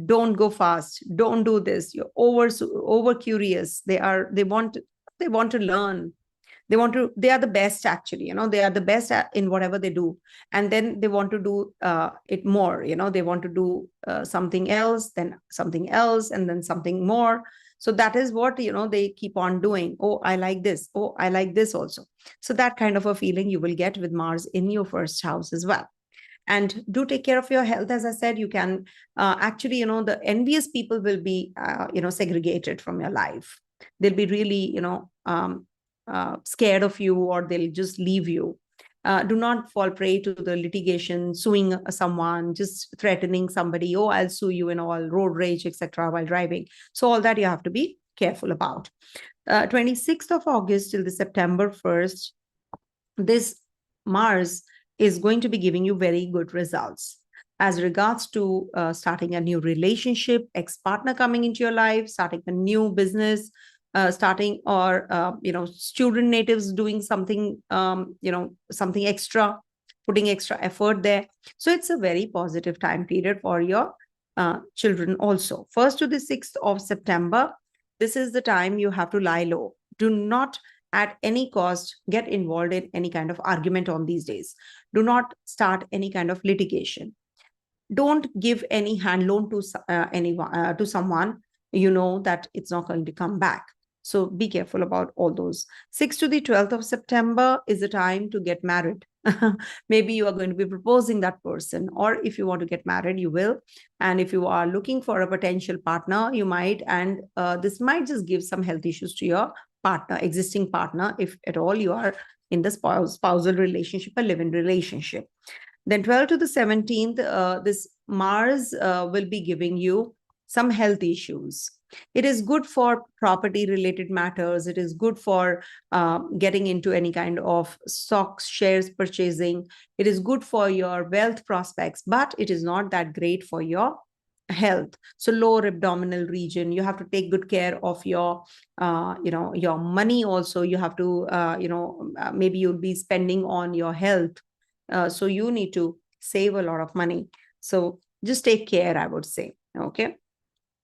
don't go fast, don't do this. You're over curious. They want to learn. They are the best, actually, they are the best in whatever they do. And then they want to do it more, they want to do something else, then something else, and then something more. So that is what, they keep on doing. Oh, I like this. Oh, I like this also. So that kind of a feeling you will get with Mars in your 1st house as well. And do take care of your health. As I said, you can actually, the envious people will be, segregated from your life. They'll be really, scared of you, or they'll just leave you. Do not fall prey to the litigation, suing someone, just threatening somebody. Oh, I'll sue you, and all, road rage, etc. while driving. So all that you have to be careful about. 26th of August till the September 1st, this Mars is going to be giving you very good results as regards to starting a new relationship, ex-partner coming into your life, starting a new business, starting, or student natives doing something, something extra, putting extra effort there. So it's a very positive time period for your children also. 1st to the 6th of September, this is the time you have to lie low. Do not at any cost get involved in any kind of argument on these days. Do not start any kind of litigation. Don't give any hand loan to anyone, to someone you know that it's not going to come back. So be careful about all those. 6th to the 12th of September is the time to get married. Maybe you are going to be proposing that person, or if you want to get married, you will. And if you are looking for a potential partner, you might, and this might just give some health issues to your partner, existing partner, if at all you are in the spousal relationship, a live-in relationship. Then 12th to the 17th, this Mars will be giving you some health issues. It is good for property related matters. It is good for getting into any kind of stocks, shares purchasing. It is good for your wealth prospects, but it is not that great for your health. So lower abdominal region, you have to take good care of your your money also. You have to maybe you'll be spending on your health, so you need to save a lot of money. So just take care, I would say. Okay.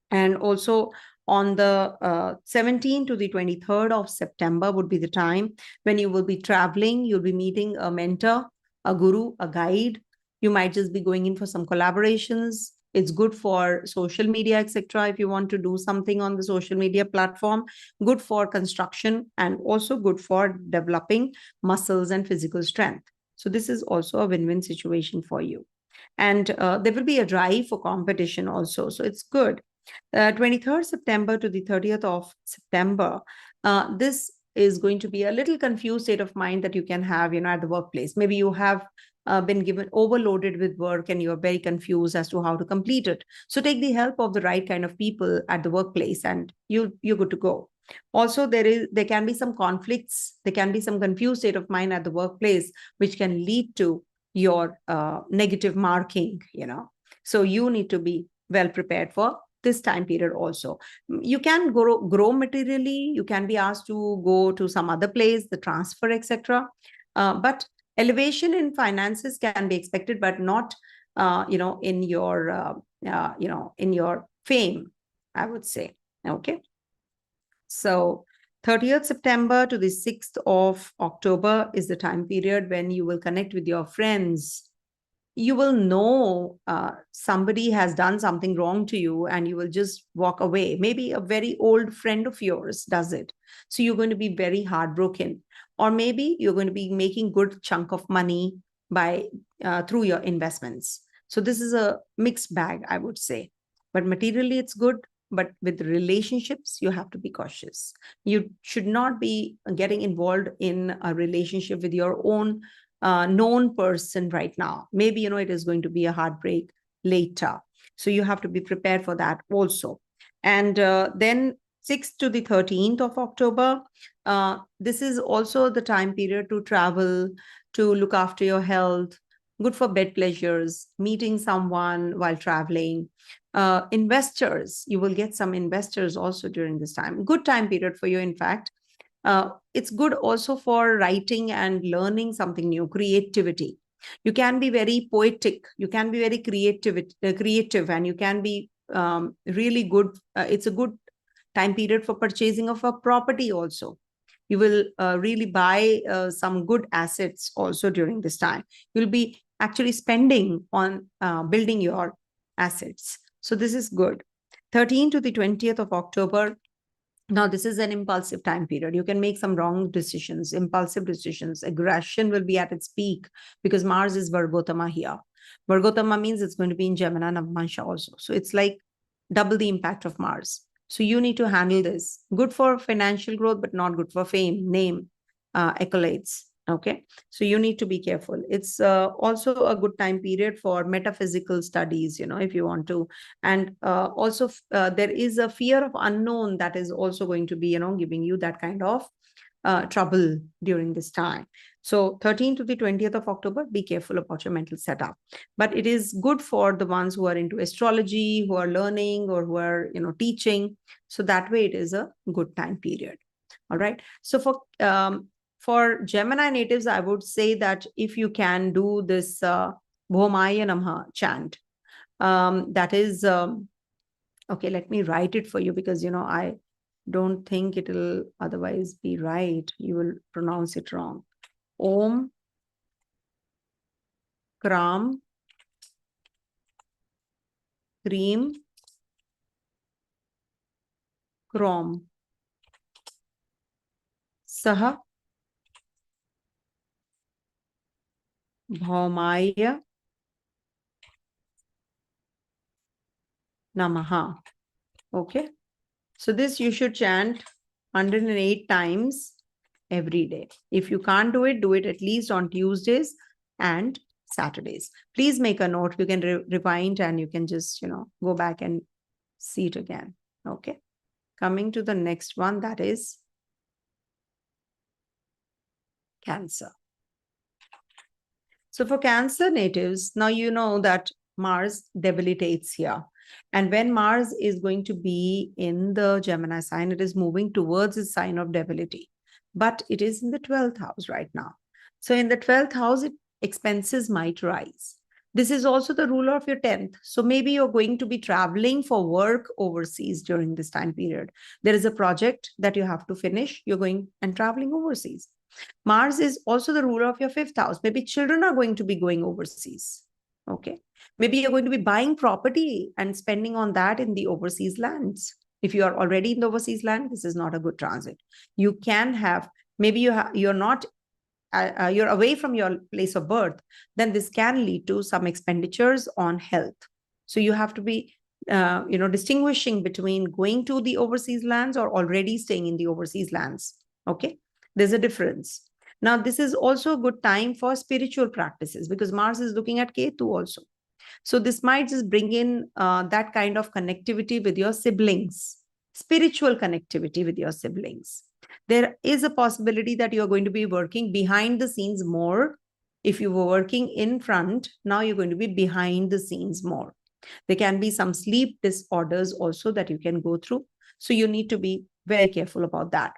And also on the 17th to the 23rd of September would be the time when you will be traveling. You'll be meeting a mentor, a guru, a guide. You might just be going in for some collaborations. It's good for social media, etc. If you want to do something on the social media platform, good for construction, and also good for developing muscles and physical strength. So this is also a win-win situation for you. And there will be a drive for competition also. So it's good. 23rd September to the 30th of September, this is going to be a little confused state of mind that you can have, at the workplace. Maybe you have been given overloaded with work and you're very confused as to how to complete it. So take the help of the right kind of people at the workplace and you're good to go. Also, there can be some conflicts. There can be some confused state of mind at the workplace, which can lead to your negative marking, So you need to be well prepared for this time period also. You can grow materially. You can be asked to go to some other place, the transfer, etc. But elevation in finances can be expected, but not, in your, in your fame, I would say. Okay. So 30th September to the 6th of October is the time period when you will connect with your friends. You will know somebody has done something wrong to you and you will just walk away. Maybe a very old friend of yours does it. So you're going to be very heartbroken. Or maybe you're going to be making good chunk of money by through your investments. So this is a mixed bag, I would say. But materially, it's good. But with relationships, you have to be cautious. You should not be getting involved in a relationship with your own known person right now. Maybe, it is going to be a heartbreak later. So you have to be prepared for that also. And then 6th to the 13th of October, this is also the time period to travel, to look after your health, good for bed pleasures, meeting someone while traveling. Investors, you will get some investors also during this time. Good time period for you, in fact. It's good also for writing and learning something new, creativity. You can be very poetic. You can be very creative, and you can be really good. It's a good time period for purchasing of a property also. You will really buy some good assets also during this time. You'll be actually spending on building your assets. So this is good. 13th to the 20th of October. Now, this is an impulsive time period. You can make some wrong decisions, impulsive decisions. Aggression will be at its peak because Mars is Virgotama here. Virgotama means it's going to be in Gemini, Navamsa also. So it's like double the impact of Mars. So you need to handle this. Good for financial growth, but not good for fame, name, accolades. Okay. So you need to be careful. It's also a good time period for metaphysical studies, if you want to. And also there is a fear of unknown that is also going to be, giving you that kind of trouble during this time. So 13th to the 20th of October, be careful about your mental setup. But it is good for the ones who are into astrology, who are learning, or who are, teaching. So that way it is a good time period. All right. So for Gemini natives, I would say that if you can do this Bhomaya Namah chant, that is, okay, let me write it for you because, I Don't think it will otherwise be right. You will pronounce it wrong. Om Kram Cream Krom Saha Bhaumaya Namaha. Okay. So this you should chant 108 times every day. If you can't do it at least on Tuesdays and Saturdays. Please make a note. You can rewind and you can just, go back and see it again. Okay. Coming to the next one, that is Cancer. So for Cancer natives, now you know that Mars debilitates here. And when Mars is going to be in the Gemini sign, it is moving towards the sign of debility. But it is in the 12th house right now. So in the 12th house, expenses might rise. This is also the ruler of your 10th. So maybe you're going to be traveling for work overseas during this time period. There is a project that you have to finish. You're going and traveling overseas. Mars is also the ruler of your 5th house. Maybe children are going to be going overseas. Okay. Maybe you're going to be buying property and spending on that in the overseas lands. If you are already in the overseas land, this is not a good transit. You can have, maybe you're not, you're away from your place of birth, then this can lead to some expenditures on health. So you have to be, distinguishing between going to the overseas lands or already staying in the overseas lands. Okay. There's a difference. Now, this is also a good time for spiritual practices because Mars is looking at Ketu also. So this might just bring in that kind of connectivity with your siblings, spiritual connectivity with your siblings. There is a possibility that you're going to be working behind the scenes more. If you were working in front, now you're going to be behind the scenes more. There can be some sleep disorders also that you can go through. So you need to be very careful about that.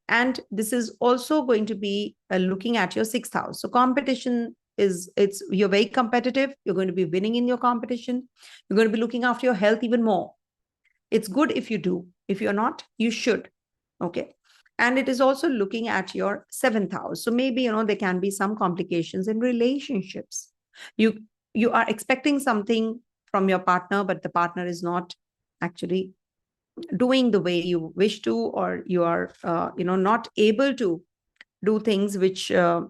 And this is also going to be looking at your 6th house. So competition you're very competitive. You're going to be winning in your competition. You're going to be looking after your health even more. It's good if you do. If you're not, you should. Okay. And it is also looking at your 7th house. So maybe, there can be some complications in relationships. You are expecting something from your partner, but the partner is not actually doing the way you wish to, or you are, not able to do things which, you're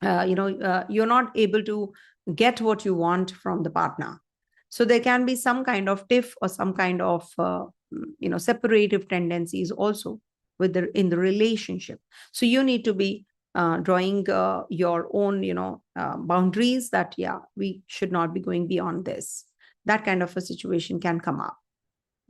not able to get what you want from the partner. So there can be some kind of tiff or some kind of, separative tendencies also in the relationship. So you need to be drawing your own, boundaries that, we should not be going beyond this. That kind of a situation can come up.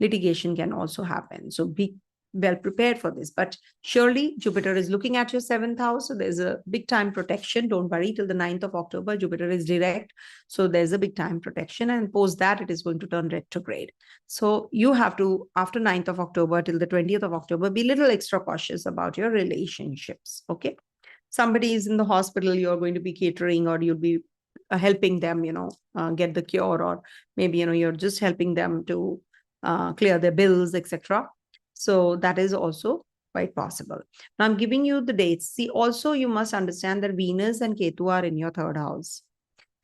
Litigation can also happen. So be well prepared for this. But surely Jupiter is looking at your 7th house. So there's a big time protection. Don't worry, till the 9th of October, Jupiter is direct. So there's a big time protection. And post that, it is going to turn retrograde. So you have to, after 9th of October till the 20th of October, be a little extra cautious about your relationships. Okay. Somebody is in the hospital, you're going to be catering, or you'll be helping them, get the cure, or maybe, you're just helping them to clear their bills, etc. So that is also quite possible. Now I'm giving you the dates. See, also you must understand that Venus and Ketu are in your 3rd house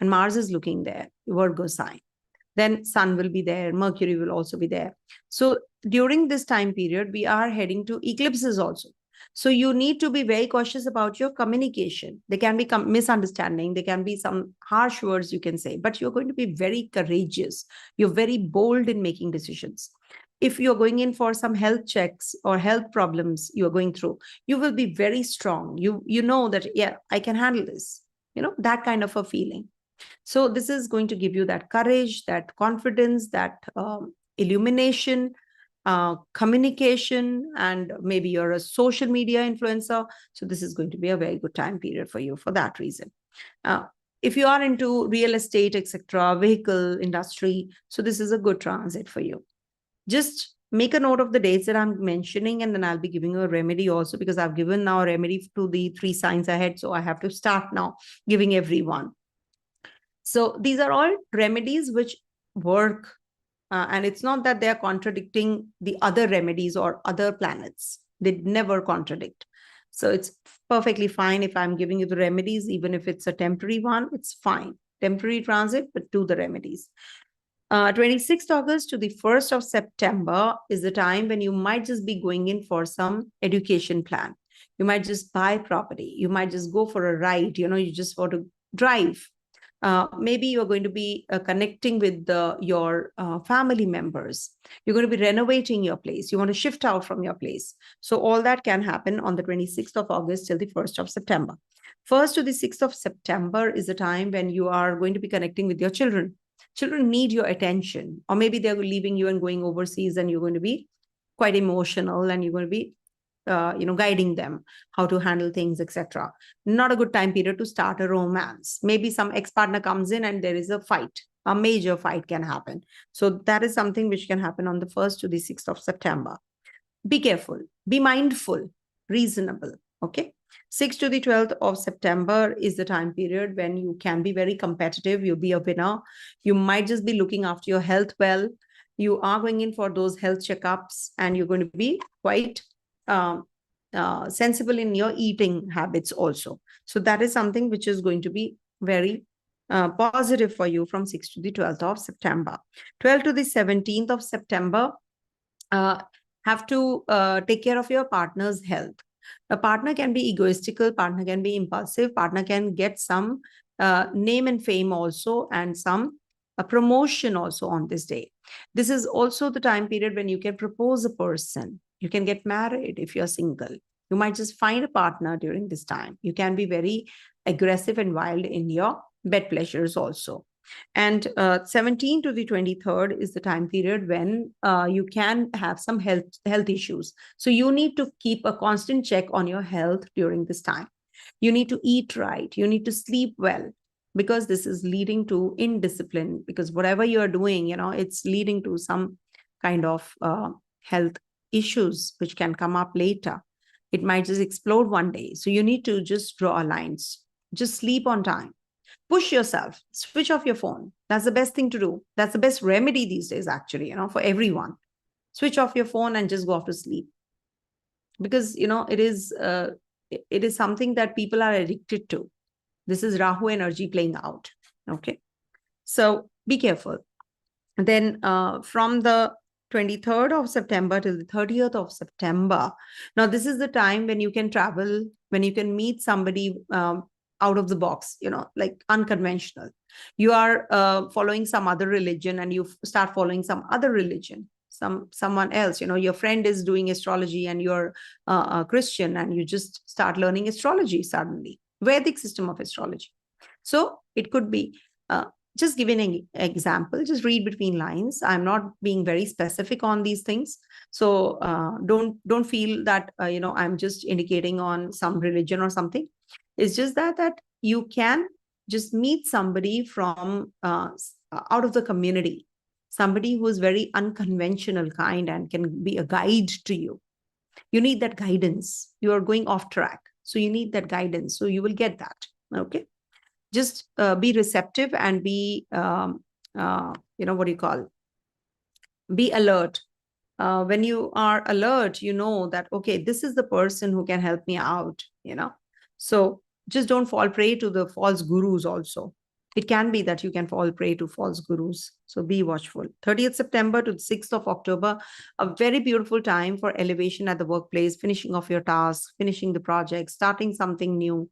and Mars is looking there, Virgo sign. Then Sun will be there, Mercury will also be there. So during this time period, we are heading to eclipses also. So you need to be very cautious about your communication. There can be misunderstanding. There can be some harsh words you can say, but you're going to be very courageous. You're very bold in making decisions. If you're going in for some health checks or health problems you're going through, you will be very strong. You know that, I can handle this, that kind of a feeling. So this is going to give you that courage, that confidence, that illumination, communication, and maybe you're a social media influencer. So this is going to be a very good time period for you for that reason. If you are into real estate, etc., vehicle industry, so this is a good transit for you. Just make a note of the dates that I'm mentioning, and then I'll be giving you a remedy also, because I've given now a remedy to the 3 signs ahead. So I have to start now giving everyone. So these are all remedies which work And it's not that they are contradicting the other remedies or other planets. They never contradict. So it's perfectly fine if I'm giving you the remedies, even if it's a temporary one, it's fine. Temporary transit, but do the remedies. 26th August to the 1st of September is the time when you might just be going in for some education plan. You might just buy property. You might just go for a ride. You just want to drive. Maybe you're going to be connecting with your family members. You're going to be renovating your place. You want to shift out from your place. So all that can happen on the 26th of August till the 1st of September. 1st to the 6th of September is the time when you are going to be connecting with your children. Children need your attention, or maybe they're leaving you and going overseas, and you're going to be quite emotional, and you're going to be guiding them how to handle things, etc. Not a good time period to start a romance. Maybe some ex-partner comes in and there is a fight. A major fight can happen. So that is something which can happen on the 1st to the 6th of September. Be careful, be mindful, reasonable. Okay. 6th to the 12th of September is the time period when you can be very competitive. You'll be a winner. You might just be looking after your health well. You are going in for those health checkups, and you're going to be quite sensible in your eating habits also. So that is something which is going to be very positive for you from 6th to the 12th of September. 12th to the 17th of September, have to take care of your partner's health. A partner can be egoistical, partner can be impulsive, partner can get some name and fame also, and some promotion also on this day. This is also the time period when you can propose a person. You can get married if you're single. You might just find a partner during this time. You can be very aggressive and wild in your bed pleasures also. And 17 to the 23rd is the time period when you can have some health issues. So you need to keep a constant check on your health during this time. You need to eat right. You need to sleep well, because this is leading to indiscipline, because whatever you're doing, it's leading to some kind of health issues which can come up later. It might just explode one day. So you need to just draw lines. Just sleep on time. Push yourself. Switch off your phone. That's the best thing to do. That's the best remedy these days, actually, for everyone. Switch off your phone and just go off to sleep. Because, it is something that people are addicted to. This is Rahu energy playing out. Okay. So be careful. Then from the 23rd of September till the 30th of September. Now, this is the time when you can travel, when you can meet somebody out of the box, like unconventional. You are following some other religion, and you start following some other religion, someone else. Your friend is doing astrology and you're a Christian, and you just start learning astrology suddenly, Vedic system of astrology. So it could be just giving an example, just read between lines. I'm not being very specific on these things. So don't feel that, I'm just indicating on some religion or something. It's just that you can just meet somebody from out of the community, somebody who is very unconventional kind and can be a guide to you. You need that guidance. You are going off track. So you need that guidance. So you will get that. Okay. Just be receptive and be, be alert. When you are alert, you know that, okay, this is the person who can help me out, So just don't fall prey to the false gurus also. It can be that you can fall prey to false gurus. So be watchful. 30th September to 6th of October, a very beautiful time for elevation at the workplace, finishing off your tasks, finishing the project, starting something new,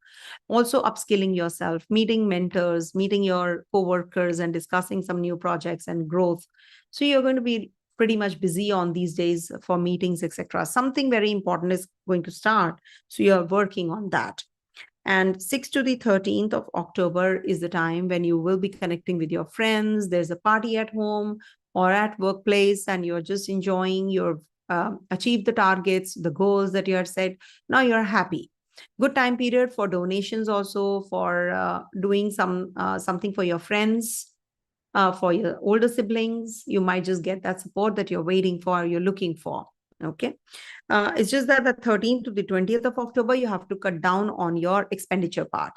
also upskilling yourself, meeting mentors, meeting your co-workers, and discussing some new projects and growth. So you're going to be pretty much busy on these days for meetings, etc. Something very important is going to start. So you're working on that. And 6th to the 13th of October is the time when you will be connecting with your friends. There's a party at home or at workplace, and you're just enjoying your achieve the targets, the goals that you have set. Now you're happy. Good time period for donations also, for doing something for your friends, for your older siblings. You might just get that support that you're waiting for, you're looking for. Okay. It's just that the 13th to the 20th of October, you have to cut down on your expenditure part.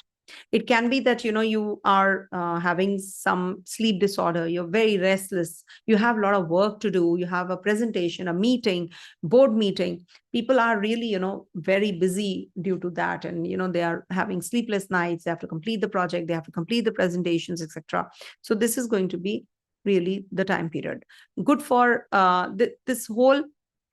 It can be that, you are having some sleep disorder. You're very restless. You have a lot of work to do. You have a presentation, a meeting, board meeting. People are really, very busy due to that. And, they are having sleepless nights. They have to complete the project. They have to complete the presentations, etc. So this is going to be really the time period. Good for this whole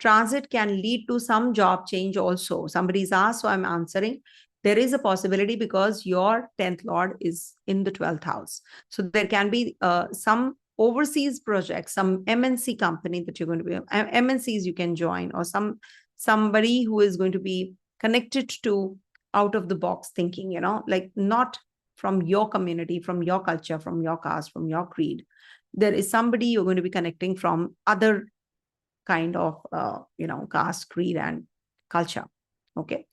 transit can lead to some job change also. Somebody's asked, so I'm answering. There is a possibility because your 10th lord is in the 12th house. So there can be some overseas projects, some MNC company that you're going to be, MNCs you can join, or somebody who is going to be connected to out of the box thinking, like not from your community, from your culture, from your caste, from your creed. There is somebody you're going to be connecting from other kind of, caste, creed, and culture. Okay.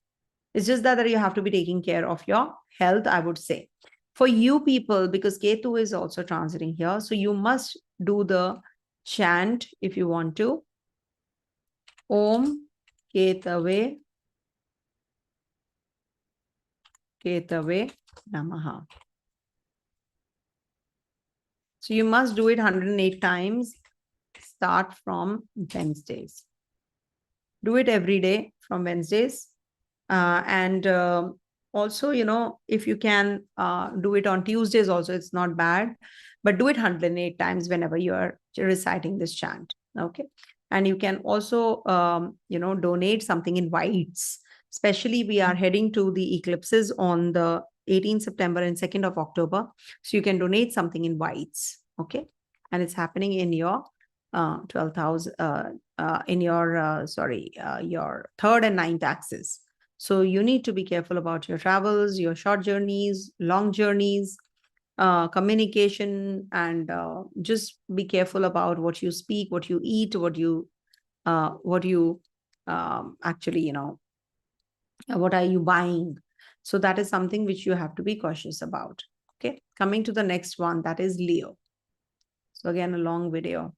It's just that you have to be taking care of your health, I would say. For you people, because Ketu is also transiting here, so you must do the chant if you want to. Om Ketave Namaha. So you must do it 108 times. Start from Wednesdays. Do it every day from Wednesdays. And also, if you can do it on Tuesdays also, it's not bad, but do it 108 times whenever you are reciting this chant. Okay. And you can also, donate something in whites. Especially we are heading to the eclipses on the 18th September and 2nd of October. So you can donate something in whites. Okay. And it's happening in your 12th house, in your, your third and ninth axis. So you need to be careful about your travels, your short journeys, long journeys, communication, and just be careful about what you speak, what you eat, what you actually, what are you buying? So that is something which you have to be cautious about. Okay. Coming to the next one, that is Leo. So again, a long video.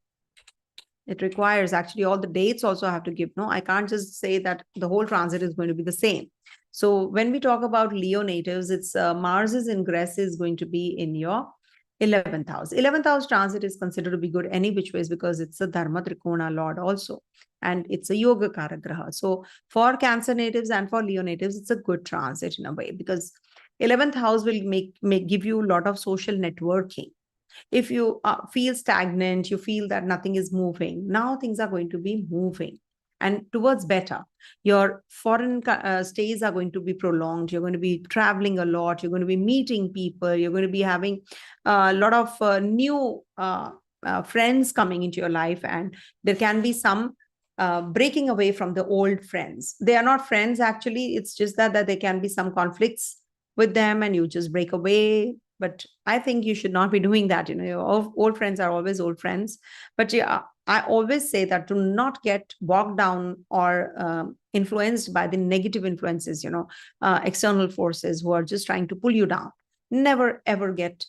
It requires actually all the dates also have to give. No, I can't just say that the whole transit is going to be the same. So when we talk about Leo natives, it's Mars's ingress is going to be in your 11th house. 11th house transit is considered to be good any which ways because it's a Dharma Trikona Lord also. And it's a Yoga Karagraha. So for Cancer natives and for Leo natives, it's a good transit in a way because 11th house will give you a lot of social networking. If you feel stagnant, you feel that nothing is moving, now things are going to be moving and towards better. Your foreign stays are going to be prolonged. You're going to be traveling a lot. You're going to be meeting people. You're going to be having a lot of new friends coming into your life. And there can be some breaking away from the old friends. They are not friends, actually. It's just that there can be some conflicts with them and you just break away. But I think you should not be doing that. Your old friends are always old friends. But yeah, I always say that do not get bogged down or influenced by the negative influences, external forces who are just trying to pull you down. Never, ever get,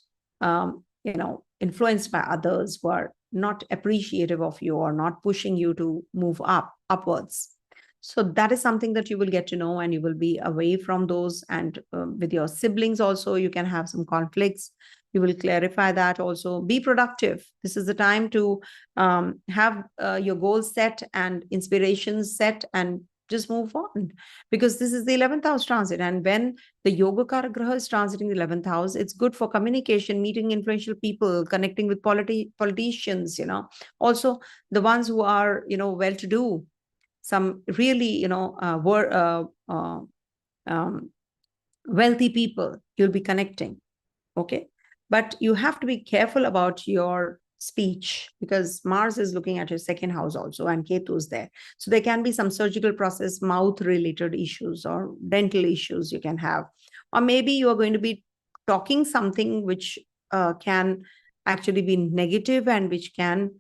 influenced by others who are not appreciative of you or not pushing you to move upwards. So that is something that you will get to know, and you will be away from those. And with your siblings also, you can have some conflicts. You will clarify that also. Be productive. This is the time to have your goals set and inspirations set and just move on, because this is the 11th house transit. And when the Yoga Karagraha is transiting the 11th house, it's good for communication, meeting influential people, connecting with politicians, also the ones who are, well-to-do, some really, wealthy people you'll be connecting. Okay. But you have to be careful about your speech because Mars is looking at your second house also, and Ketu is there. So there can be some surgical process, mouth related issues or dental issues you can have. Or maybe you are going to be talking something which can actually be negative and which can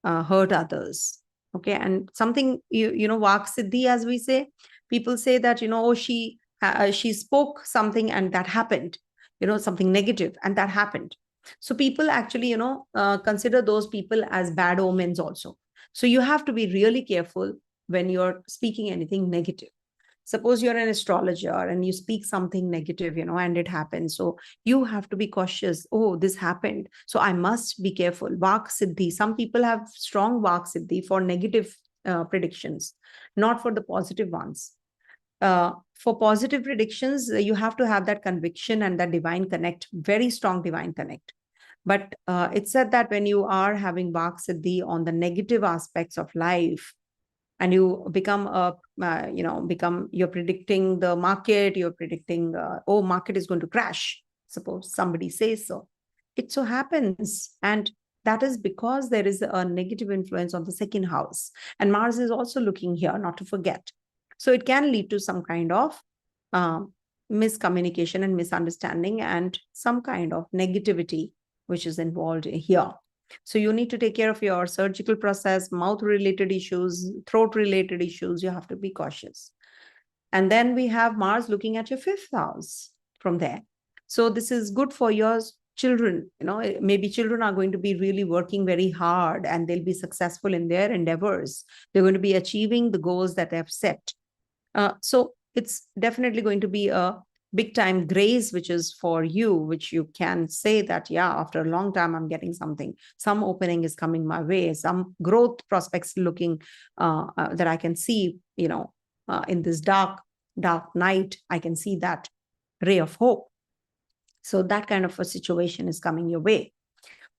hurt others. Okay. And something, Vak Siddhi, as we say, people say that, oh, she spoke something and that happened, something negative and that happened. So people actually, consider those people as bad omens also. So you have to be really careful when you're speaking anything negative. Suppose you're an astrologer and you speak something negative, and it happens. So you have to be cautious. Oh, this happened, so I must be careful. Vak Siddhi. Some people have strong Vak Siddhi for negative predictions, not for the positive ones. For positive predictions, you have to have that conviction and that divine connect, very strong divine connect. But it's said that when you are having Vak Siddhi on the negative aspects of life, and you become you're predicting the market, you're predicting, oh, market is going to crash. Suppose somebody says so. It so happens. And that is because there is a negative influence on the second house. And Mars is also looking here, not to forget. So it can lead to some kind of miscommunication and misunderstanding and some kind of negativity which is involved here. So you need to take care of your surgical process, mouth-related issues, throat-related issues. You have to be cautious. And then we have Mars looking at your 5th house from there. So this is good for your children. Maybe children are going to be really working very hard and they'll be successful in their endeavors. They're going to be achieving the goals that they have set. So it's definitely going to be a big time grace, which is for you, which you can say that, yeah, after a long time, I'm getting something. Some opening is coming my way, some growth prospects looking that I can see, in this dark night, I can see that ray of hope. So that kind of a situation is coming your way.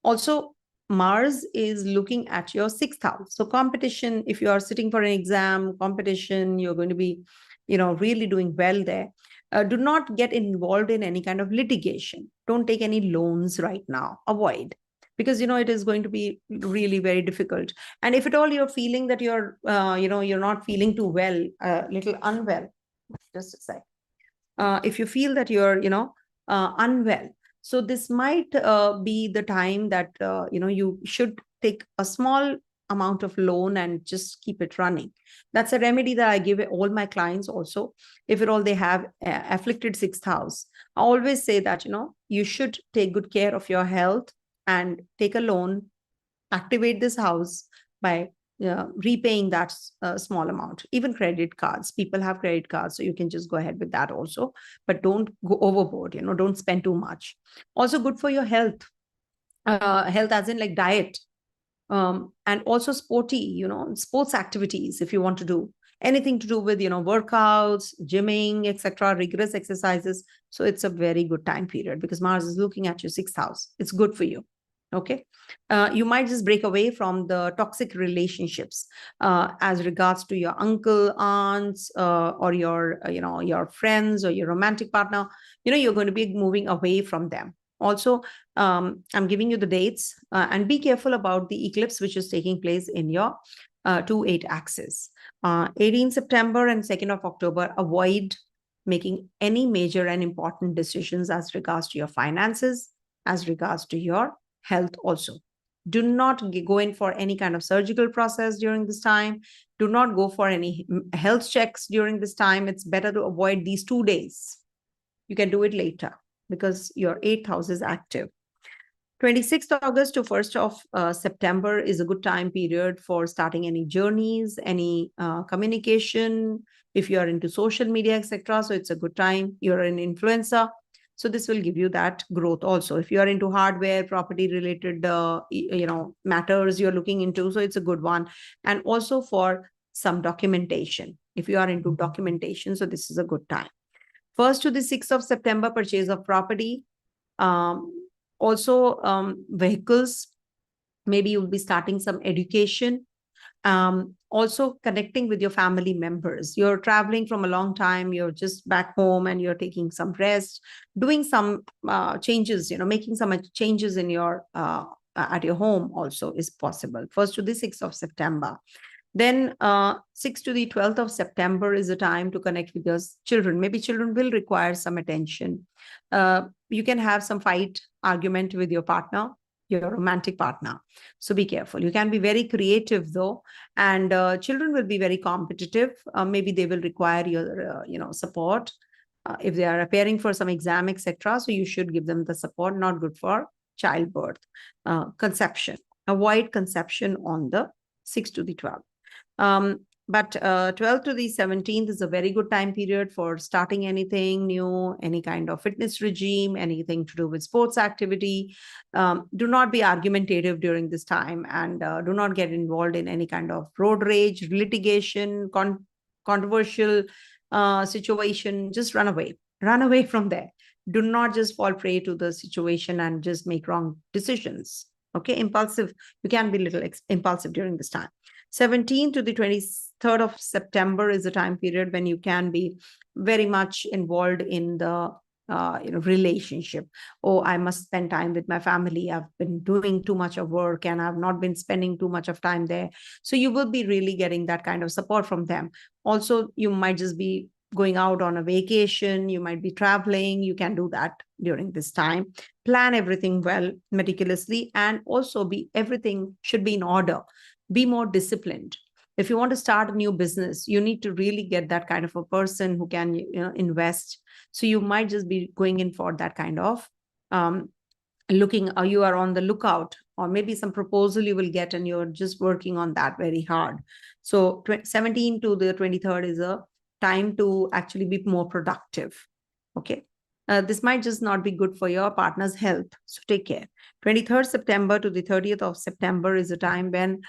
Also, Mars is looking at your 6th house. So competition, if you are sitting for an exam, competition, you're going to be, really doing well there. Do not get involved in any kind of litigation. Don't take any loans right now. Avoid, because it is going to be really very difficult. And if at all you're feeling that you're not feeling too well, little unwell, just a sec. If you feel that you're unwell, so this might be the time that you should take a small amount of loan and just keep it running. That's a remedy that I give all my clients also. If at all they have afflicted 6th house, I always say that, you should take good care of your health and take a loan, activate this house by repaying that small amount. Even credit cards, people have credit cards, so you can just go ahead with that also, but don't go overboard, don't spend too much. Also good for your health, health as in like diet. And also sporty, sports activities, if you want to do anything to do with, workouts, gymming, etc., rigorous exercises. So it's a very good time period because Mars is looking at your 6th house. It's good for you. Okay. You might just break away from the toxic relationships as regards to your uncle, aunts, or your friends or your romantic partner. You're going to be moving away from them. Also, I'm giving you the dates and be careful about the eclipse which is taking place in your 2-8 axis. 18 September and 2nd of October, avoid making any major and important decisions as regards to your finances, as regards to your health also. Do not go in for any kind of surgical process during this time. Do not go for any health checks during this time. It's better to avoid these 2 days. You can do it later because your 8th house is active. 26th August to 1st of September is a good time period for starting any journeys, any communication, if you are into social media, etc. So it's a good time. You're an influencer. So this will give you that growth also. If you are into hardware, property related, matters you're looking into, so it's a good one. And also for some documentation. If you are into documentation, so this is a good time. 1st to the 6th of September, purchase of property. Also, vehicles. Maybe you'll be starting some education. Also connecting with your family members. You're traveling from a long time, you're just back home and you're taking some rest, doing some changes, making some changes in your at your home also is possible. 1st to the 6th of September. Then 6th to the 12th of September is a time to connect with your children. Maybe children will require some attention. You can have some fight, argument with your partner, your romantic partner. So be careful. You can be very creative though, and children will be very competitive. Maybe they will require your support if they are appearing for some exam, etc. So you should give them the support. Not good for childbirth. Conception. Avoid conception on the 6th to the 12th. But 12th to the 17th is a very good time period for starting anything new, any kind of fitness regime, anything to do with sports activity. Do not be argumentative during this time, and do not get involved in any kind of road rage, litigation, controversial situation. Just run away. Run away from there. Do not just fall prey to the situation and just make wrong decisions. Okay, impulsive. You can be a little impulsive during this time. 17th to the 23rd of September is a time period when you can be very much involved in the relationship. Oh, I must spend time with my family. I've been doing too much of work and I've not been spending too much of time there. So you will be really getting that kind of support from them. Also, you might just be going out on a vacation. You might be traveling. You can do that during this time. Plan everything well, meticulously, and also everything should be in order. Be more disciplined. If you want to start a new business, you need to really get that kind of a person who can invest. So you might just be going in for that kind of you are on the lookout, or maybe some proposal you will get and you're just working on that very hard. So 17 to the 23rd is a time to actually be more productive. Okay. This might just not be good for your partner's health. So take care. 23rd September to the 30th of September is a time when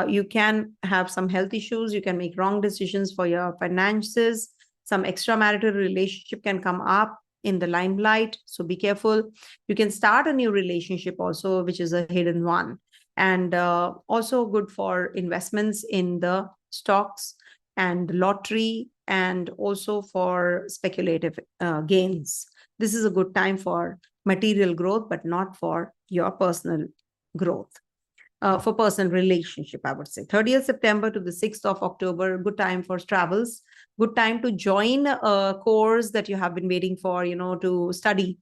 you can have some health issues. You can make wrong decisions for your finances. Some extramarital relationship can come up in the limelight. So be careful. You can start a new relationship also, which is a hidden one. And also good for investments in the stocks and lottery, and also for speculative gains. This is a good time for material growth, but not for your personal growth. For personal relationship, I would say. 30th September to the 6th of October, good time for travels. Good time to join a course that you have been waiting for, to study.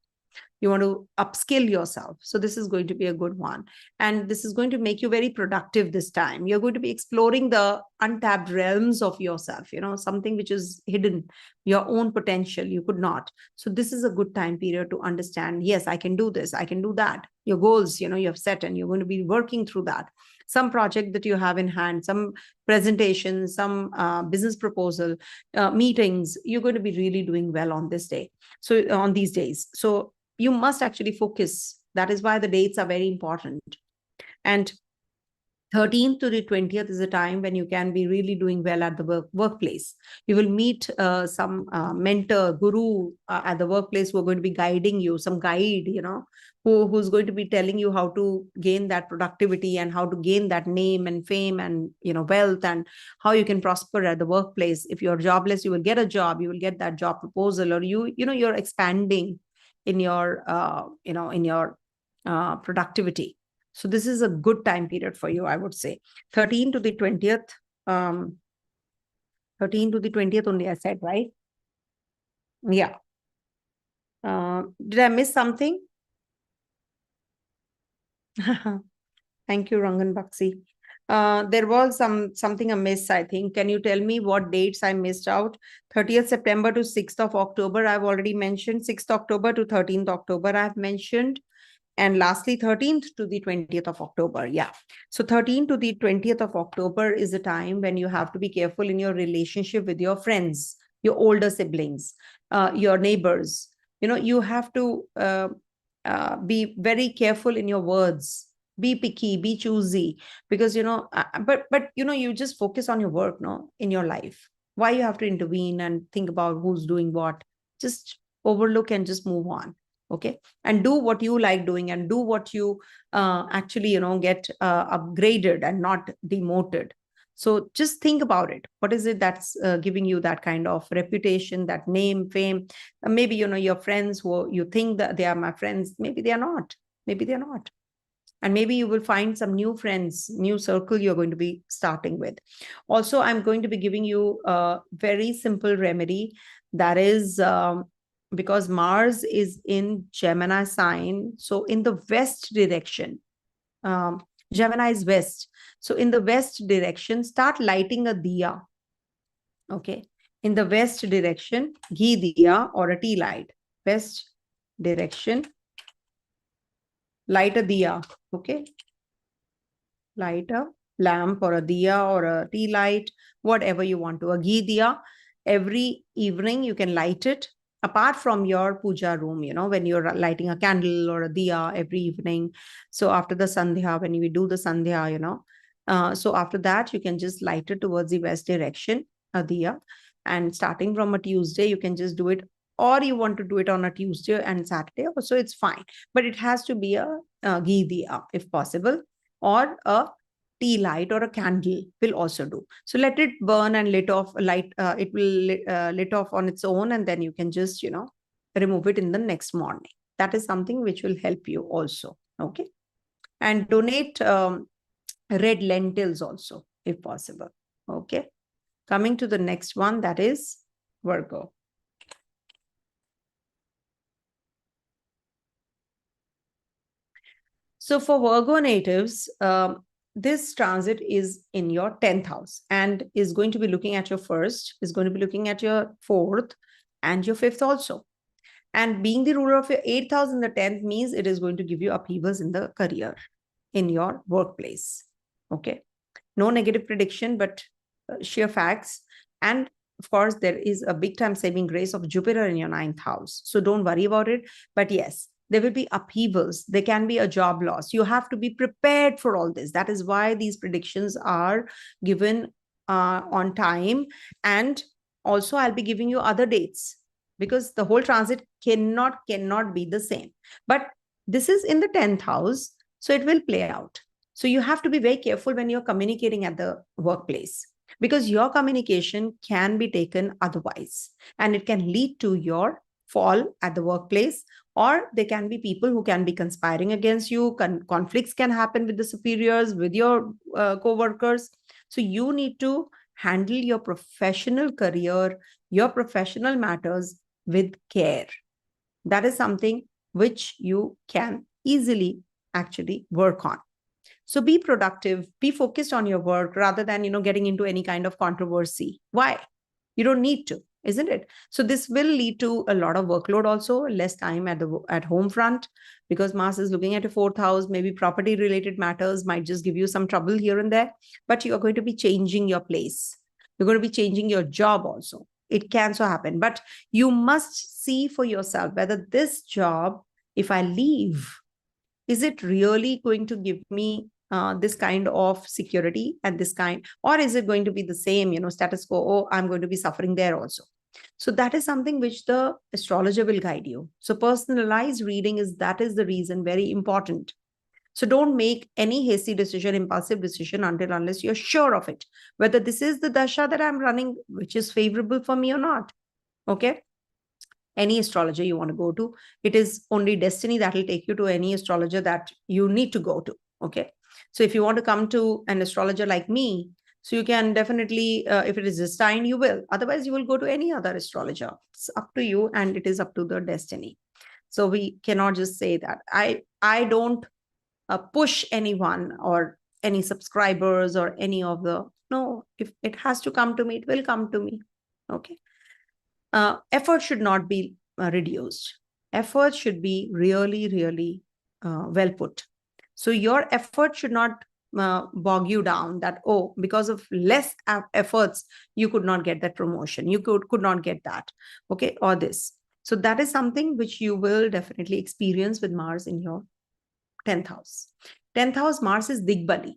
You want to upskill yourself. So this is going to be a good one. And this is going to make you very productive this time. You're going to be exploring the untapped realms of yourself, something which is hidden, your own potential. You could not. So this is a good time period to understand, yes, I can do this, I can do that. Your goals, you have set, and you're going to be working through that. Some project that you have in hand, some presentation, some business proposal, meetings, you're going to be really doing well on this day. So on these days. So you must actually focus. That is why the dates are very important. And 13th to the 20th is a time when you can be really doing well at the workplace. You will meet some mentor, guru at the workplace who are going to be guiding you, some guide, who's going to be telling you how to gain that productivity and how to gain that name and fame and, wealth, and how you can prosper at the workplace. If you're jobless, you will get a job, you will get that job proposal, or you're expanding in your, productivity. So this is a good time period for you, I would say. 13 to the 20th, 13 to the 20th only I said, right? Yeah. Did I miss something? Thank you, Rangan Bakshi. There was something amiss, I think. Can you tell me what dates I missed out? 30th September to 6th of October, I've already mentioned. 6th October to 13th October, I've mentioned. And lastly, 13th to the 20th of October. Yeah. So 13th to the 20th of October is a time when you have to be careful in your relationship with your friends, your older siblings, your neighbors. You have to be very careful in your words. Be picky, be choosy, because, but you just focus on your work, in your life. Why you have to intervene and think about who's doing what? Just overlook and just move on. Okay. And do what you like doing, and do what you actually, get upgraded and not demoted. So just think about it. What is it that's giving you that kind of reputation, that name, fame? Maybe, your friends who you think that they are my friends, maybe they are not. Maybe they're not. And maybe you will find some new friends, new circle you're going to be starting with. Also, I'm going to be giving you a very simple remedy. That is because Mars is in Gemini sign. So in the west direction, Gemini is west. So in the west direction, start lighting a diya. Okay. In the west direction, ghee diya or a tea light. West direction, light a diya. Okay. Light a lamp or a diya or a tea light, whatever you want to, a ghee diya. Every evening you can light it apart from your puja room, when you're lighting a candle or a diya every evening. So after the sandhya, when we do the sandhya, so after that, you can just light it towards the west direction, a diya. And starting from a Tuesday, you can just do it, or you want to do it on a Tuesday and Saturday, so it's fine. But it has to be a ghee diya if possible, or a tea light or a candle will also do. So let it burn and lit off, it will lit off on its own, and then you can just, remove it in the next morning. That is something which will help you also. Okay. And donate red lentils also, if possible. Okay. Coming to the next one, that is Virgo. So for Virgo natives, this transit is in your 10th house and is going to be looking at your first, is going to be looking at your fourth and your fifth also. And being the ruler of your 8th house in the 10th means it is going to give you upheavals in the career, in your workplace. Okay. No negative prediction, but sheer facts. And of course, there is a big time saving grace of Jupiter in your 9th house. So don't worry about it. But yes, there will be upheavals. There can be a job loss. You have to be prepared for all this. That is why these predictions are given on time. And also, I'll be giving you other dates because the whole transit cannot be the same. But this is in the 10th house, so it will play out. So you have to be very careful when you're communicating at the workplace, because your communication can be taken otherwise, and it can lead to your fall at the workplace, or there can be people who can be conspiring against you. Conflicts can happen with the superiors, with your co-workers. So you need to handle your professional career, your professional matters with care. That is something which you can easily actually work on. So be productive, be focused on your work rather than, getting into any kind of controversy. Why? You don't need to, isn't it? So this will lead to a lot of workload also, less time at home front, because Mars is looking at your 4th house. Maybe property related matters might just give you some trouble here and there, but you are going to be changing your place. You're going to be changing your job also. It can so happen, but you must see for yourself whether this job, if I leave, is it really going to give me this kind of security and this kind, or is it going to be the same, status quo? Oh, I'm going to be suffering there also. So that is something which the astrologer will guide you. So personalized reading is the reason, very important. So don't make any hasty decision, impulsive decision unless you're sure of it, whether this is the dasha that I'm running, which is favorable for me or not. Okay. Any astrologer you want to go to, it is only destiny that will take you to any astrologer that you need to go to. Okay. So if you want to come to an astrologer like me, so you can definitely, if it is destined, you will. Otherwise, you will go to any other astrologer. It's up to you, and it is up to the destiny. So we cannot just say that. I don't push anyone or any subscribers or any of the, no, if it has to come to me, it will come to me. Okay. Effort should not be reduced. Effort should be really, really well put. So your effort should not bog you down that, oh, because of less efforts, you could not get that promotion. You could not get that. Okay. Or this. So that is something which you will definitely experience with Mars in your 10th house. 10th house, Mars is Digbali.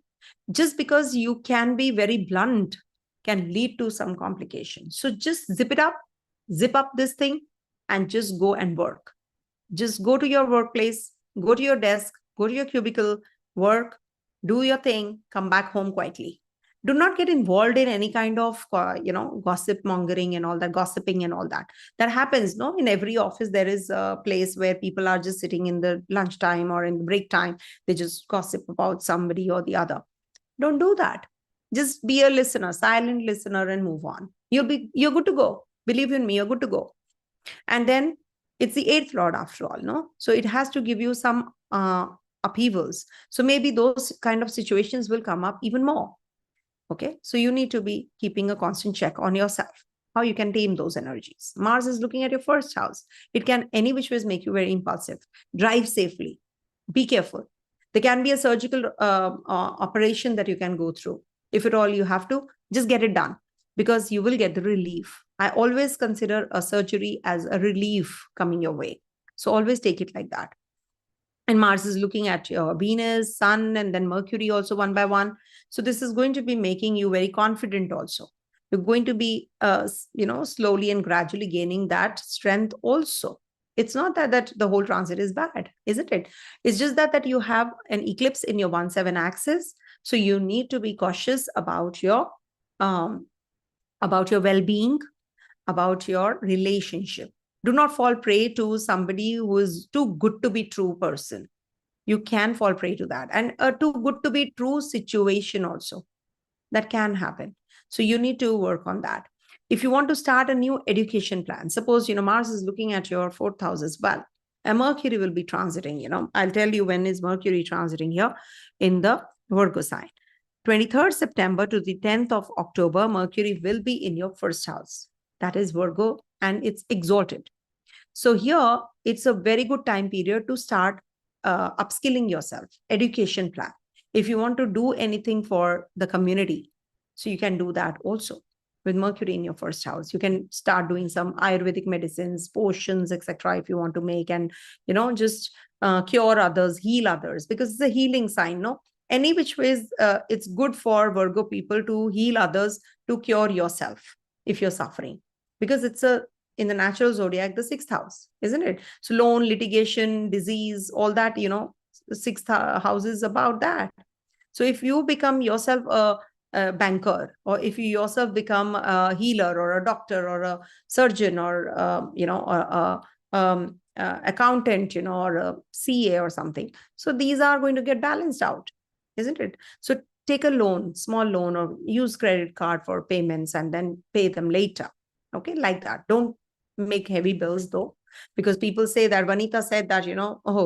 Just because you can be very blunt can lead to some complications. So just zip up this thing and just go and work. Just go to your workplace, go to your desk, go to your cubicle, work, do your thing, come back home quietly. Do not get involved in any kind of, gossip mongering and all that, gossiping and all that. That happens, no? In every office, there is a place where people are just sitting in the lunchtime or in the break time. They just gossip about somebody or the other. Don't do that. Just be a listener, silent listener, and move on. You're good to go. Believe in me, you're good to go. And then it's the 8th lord after all, no? So it has to give you some upheavals. So maybe those kind of situations will come up even more. Okay. So you need to be keeping a constant check on yourself, how you can tame those energies. Mars is looking at your 1st house. It can any which ways make you very impulsive. Drive safely. Be careful. There can be a surgical operation that you can go through. If at all you have to, just get it done, because you will get the relief. I always consider a surgery as a relief coming your way. So always take it like that. And Mars is looking at your Venus, Sun, and then Mercury also one by one. So this is going to be making you very confident also. You're going to be, slowly and gradually gaining that strength also. It's not that the whole transit is bad, isn't it? It's just that you have an eclipse in your 1-7 axis. So you need to be cautious about your well-being, about your relationship. Do not fall prey to somebody who is too good to be true person. You can fall prey to that. And a too good to be true situation also. That can happen. So you need to work on that. If you want to start a new education plan, suppose, Mars is looking at your 4th house as well. And Mercury will be transiting, I'll tell you when is Mercury transiting here in the Virgo sign. 23rd September to the 10th of October, Mercury will be in your 1st house. That is Virgo, and it's exalted. So here, it's a very good time period to start upskilling yourself, education plan. If you want to do anything for the community, so you can do that also with Mercury in your 1st house. You can start doing some Ayurvedic medicines, potions, etc. if you want to make, and, just cure others, heal others, because it's a healing sign, no? Any which ways, it's good for Virgo people to heal others, to cure yourself if you're suffering, because it's in the natural zodiac, the 6th house, isn't it? So loan, litigation, disease, all that, the 6th house is about that. So if you become yourself a banker, or if you yourself become a healer or a doctor or a surgeon or, accountant, or a CA or something. So these are going to get balanced out, isn't it? So take a loan, small loan, or use credit card for payments and then pay them later. Okay, like that. Don't make heavy bills though, because people say that Vanita said that,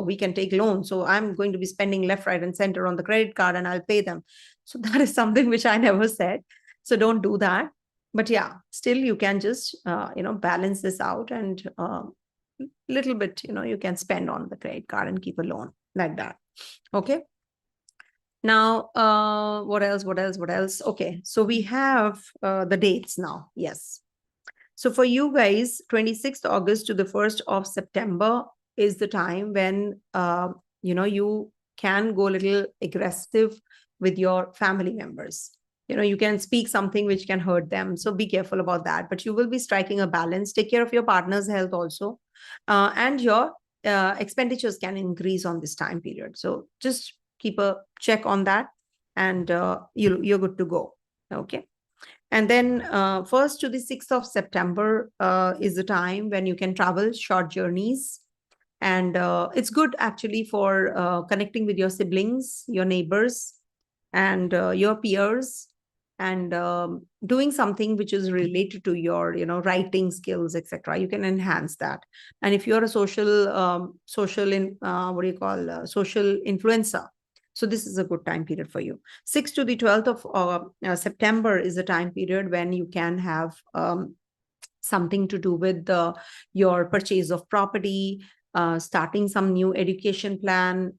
we can take loans. So I'm going to be spending left, right, and center on the credit card and I'll pay them. So that is something which I never said. So don't do that. But yeah, still you can just, balance this out, and little bit, you can spend on the credit card and keep a loan like that. Okay. Now, what else? Okay. So we have the dates now. Yes. So for you guys, 26th August to the 1st of September is the time when, you can go a little aggressive with your family members. You can speak something which can hurt them. So be careful about that. But you will be striking a balance. Take care of your partner's health also. And your expenditures can increase on this time period. So just keep a check on that, and you're good to go. Okay. And then 1st to the 6th of September is the time when you can travel short journeys. And it's good actually for connecting with your siblings, your neighbors, and your peers, and doing something which is related to your, writing skills, etc. You can enhance that. And if you're a social influencer, so this is a good time period for you. 6th to the 12th of September is a time period when you can have something to do with your purchase of property, starting some new education plan,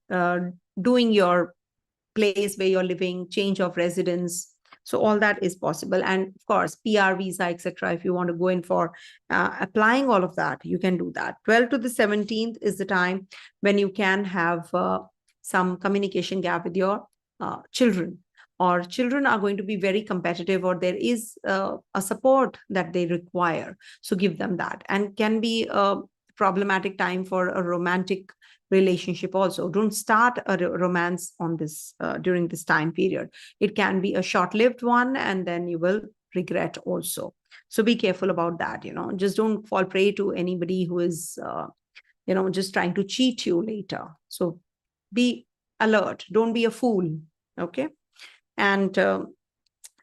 doing your place where you're living, change of residence. So all that is possible. And of course, PR, visa, etc. If you want to go in for applying all of that, you can do that. 12th to the 17th is the time when you can have some communication gap with your children, or children are going to be very competitive, or there is a support that they require. So give them that. And can be a problematic time for a romantic relationship also. Don't start a romance on this during this time period. It can be a short-lived one, and then you will regret also. So be careful about that. Just don't fall prey to anybody who is just trying to cheat you later. So be alert. Don't be a fool. Okay. And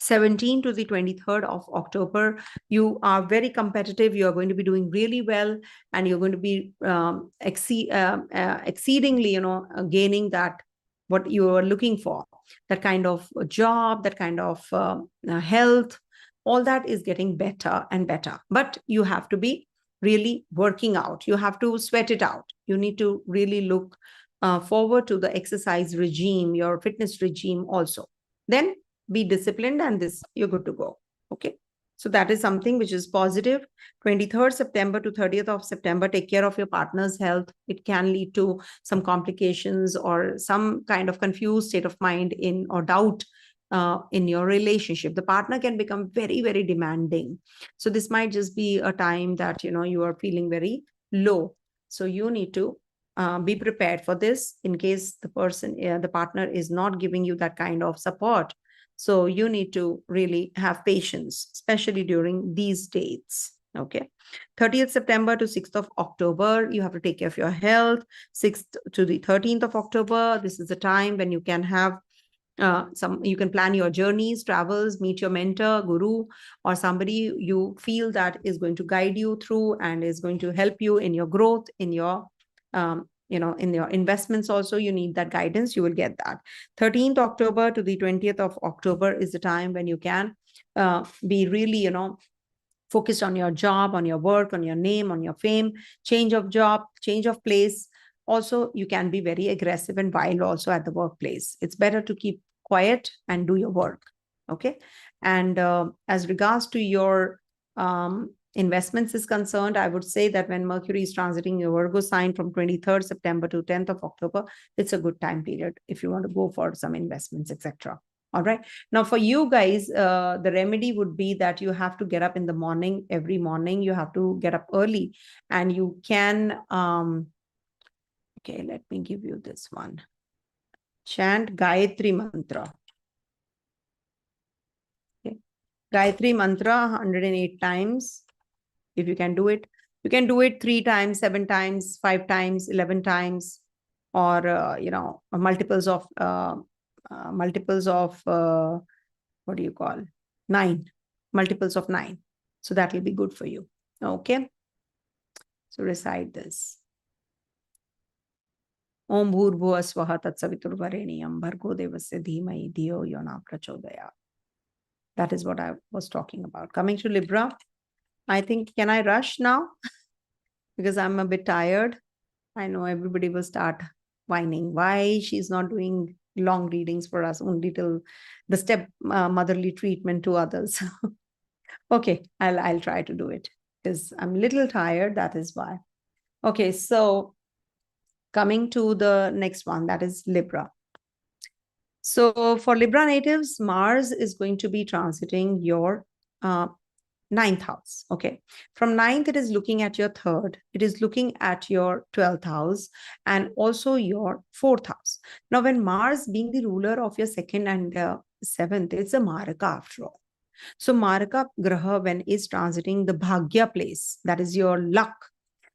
17 to the 23rd of October, you are very competitive. You are going to be doing really well, and you're going to be exceedingly, gaining that what you are looking for, that kind of job, that kind of health, all that is getting better and better. But you have to be really working out. You have to sweat it out. You need to really look forward to the exercise regime, your fitness regime also. Then be disciplined and this, you're good to go. Okay. So that is something which is positive. 23rd September to 30th of September, take care of your partner's health. It can lead to some complications or some kind of confused state of mind in or doubt in your relationship. The partner can become very, very demanding. So this might just be a time that, you are feeling very low. So you need to be prepared for this in case the partner is not giving you that kind of support. So you need to really have patience, especially during these dates. Okay. 30th September to 6th of October, you have to take care of your health. 6th to the 13th of October, this is the time when you can have you can plan your journeys, travels, meet your mentor, guru, or somebody you feel that is going to guide you through and is going to help you in your growth, in your in your investments also. You need that guidance, you will get that. 13th October to the 20th of October is the time when you can be really, focused on your job, on your work, on your name, on your fame, change of job, change of place. Also, you can be very aggressive and wild also at the workplace. It's better to keep quiet and do your work. Okay. And as regards to your investments is concerned, I would say that when Mercury is transiting your Virgo sign from 23rd September to 10th of October, it's a good time period if you want to go for some investments, etc. All right. Now, for you guys, the remedy would be that you have to get up in the morning. Every morning, you have to get up early, and you can. Okay, let me give you this one. Chant Gayatri Mantra. Okay. Gayatri Mantra 108 times. If you can do it, you can do it 3 times, 7 times, 5 times, 11 times, or multiples of what do you call 9, multiples of 9. So that will be good for you. Okay. So recite this. Om Bhurbhuva Swaha Tatsaviturvareniyam Bhargo Devasya Dhimai Dhiyo Yona Prachodaya. That is what I was talking about. Coming to Libra, I think, can I rush now? Because I'm a bit tired. I know everybody will start whining. Why she's not doing long readings for us, only till the step motherly treatment to others. Okay, I'll try to do it because I'm a little tired. That is why. Okay, so coming to the next one, that is Libra. So for Libra natives, Mars is going to be transiting your 9th house. Okay. From 9th, it is looking at your 3rd. It is looking at your 12th house and also your 4th house. Now, when Mars being the ruler of your 2nd and 7th, it's a Maraka after all. So Maraka Graha, when is transiting the Bhagya place, that is your luck.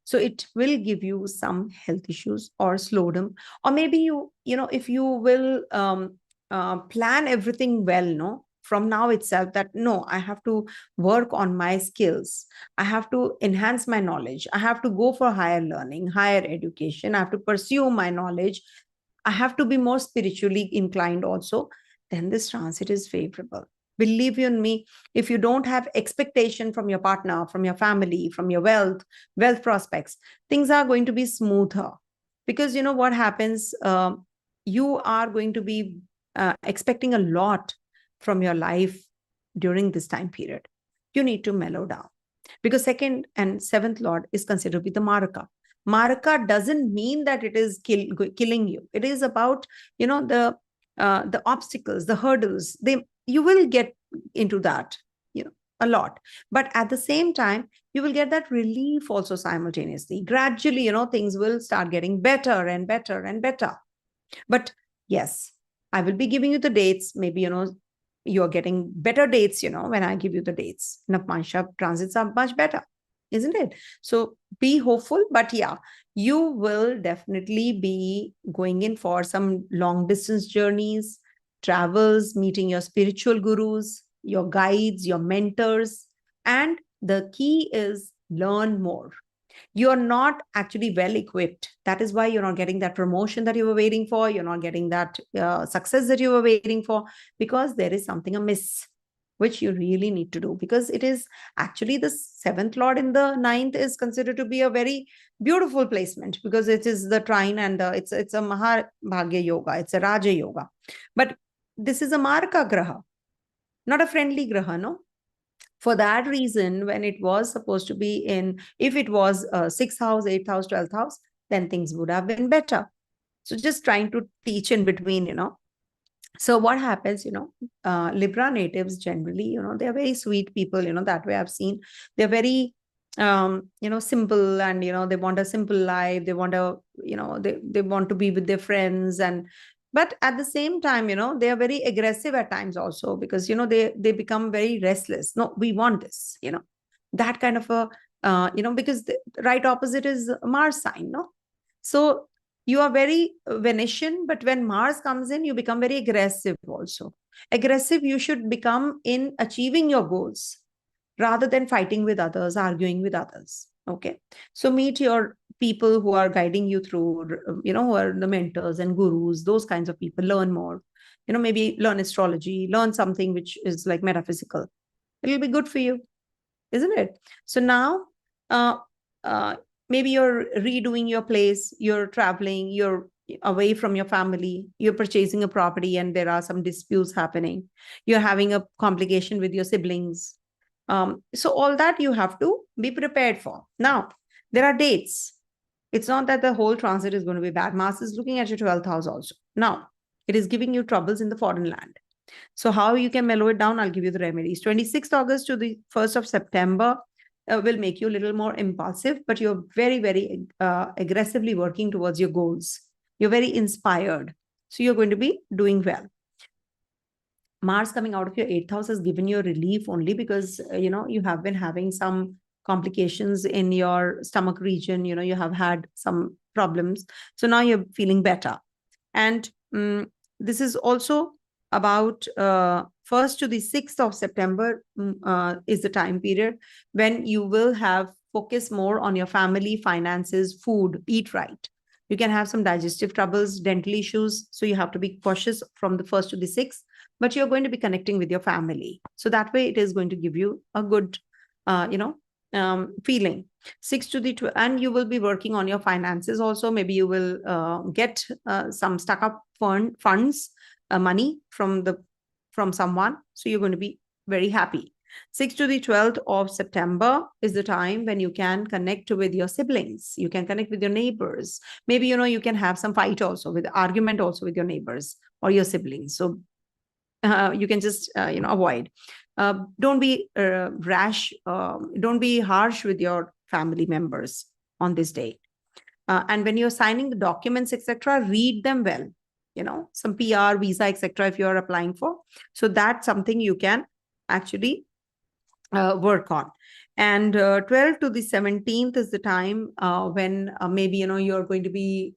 So it will give you some health issues or slowdown, or maybe if you will plan everything well, no, from now itself, that no, I have to work on my skills. I have to enhance my knowledge. I have to go for higher learning, higher education. I have to pursue my knowledge. I have to be more spiritually inclined also. Then this transit is favorable. Believe you in me, if you don't have expectation from your partner, from your family, from your wealth prospects, things are going to be smoother. Because what happens, you are going to be expecting a lot from your life during this time period. You need to mellow down. Because 2nd and 7th Lord is considered to be the Maraka. Maraka doesn't mean that it is killing you. It is about, the obstacles, the hurdles. You will get into that, a lot. But at the same time, you will get that relief also simultaneously. Gradually, things will start getting better and better and better. But yes, I will be giving you the dates. Maybe, you're getting better dates, when I give you the dates. Navamsa transits are much better, isn't it? So be hopeful. But yeah, you will definitely be going in for some long distance journeys, travels, meeting your spiritual gurus, your guides, your mentors. And the key is learn more. You're not actually well equipped. That is why you're not getting that promotion that you were waiting for. You're not getting that success that you were waiting for, because there is something amiss. which you really need to do, because it is actually the seventh lord in the ninth is considered to be a very beautiful placement, because it is the trine, and it's a Mahabhagya yoga, it's a Raja yoga. But this is a Marka graha, not a friendly graha, no? For that reason, when it was supposed to be in, if it was 6th house, 8th house, 12th house, then things would have been better. So just trying to teach in between, So what happens, Libra natives generally, they're very sweet people, that way I've seen. They're very, simple, and, they want a simple life. They want they want to be with their friends. But at the same time, they are very aggressive at times also, because, they become very restless. No, we want this, that kind of a, because the right opposite is Mars sign, no? So you are very Venetian, but when Mars comes in, you become very aggressive also. Aggressive you should become in achieving your goals rather than fighting with others, arguing with others. Okay. So meet your people who are guiding you through, who are the mentors and gurus, those kinds of people. Learn more, maybe learn astrology, learn something which is like metaphysical. It'll be good for you, isn't it? So now, maybe you're redoing your place, you're traveling, you're away from your family, you're purchasing a property and there are some disputes happening, you're having a complication with your siblings. So all that you have to be prepared for. Now, there are dates. It's not that the whole transit is going to be bad. Mars is looking at your 12th house also. Now, it is giving you troubles in the foreign land. So how you can mellow it down, I'll give you the remedies. 26th August to the 1st of September will make you a little more impulsive, but you're very, very aggressively working towards your goals. You're very inspired. So you're going to be doing well. Mars coming out of your 8th house has given you a relief only because, you have been having some complications in your stomach region. You have had some problems. So now you're feeling better. And this is also about 1st to the 6th of September is the time period when you will have focus more on your family, finances, food, eat right. You can have some digestive troubles, dental issues. So you have to be cautious from the 1st to the 6th, but you're going to be connecting with your family. So that way it is going to give you a good, feeling. 6 to the 12, and you will be working on your finances also. Maybe you will get some stuck up funds, money from someone. So you're going to be very happy. 6 to the 12th of September is the time when you can connect with your siblings. You can connect with your neighbors. Maybe, you can have some fight also, with argument also with your neighbors or your siblings. So you can just, avoid. Don't be rash. Don't be harsh with your family members on this day. And when you're signing the documents, etc., read them well. Some PR, visa, etc., if you're applying for. So that's something you can actually work on. And 12th to the 17th is the time when maybe, you're going to be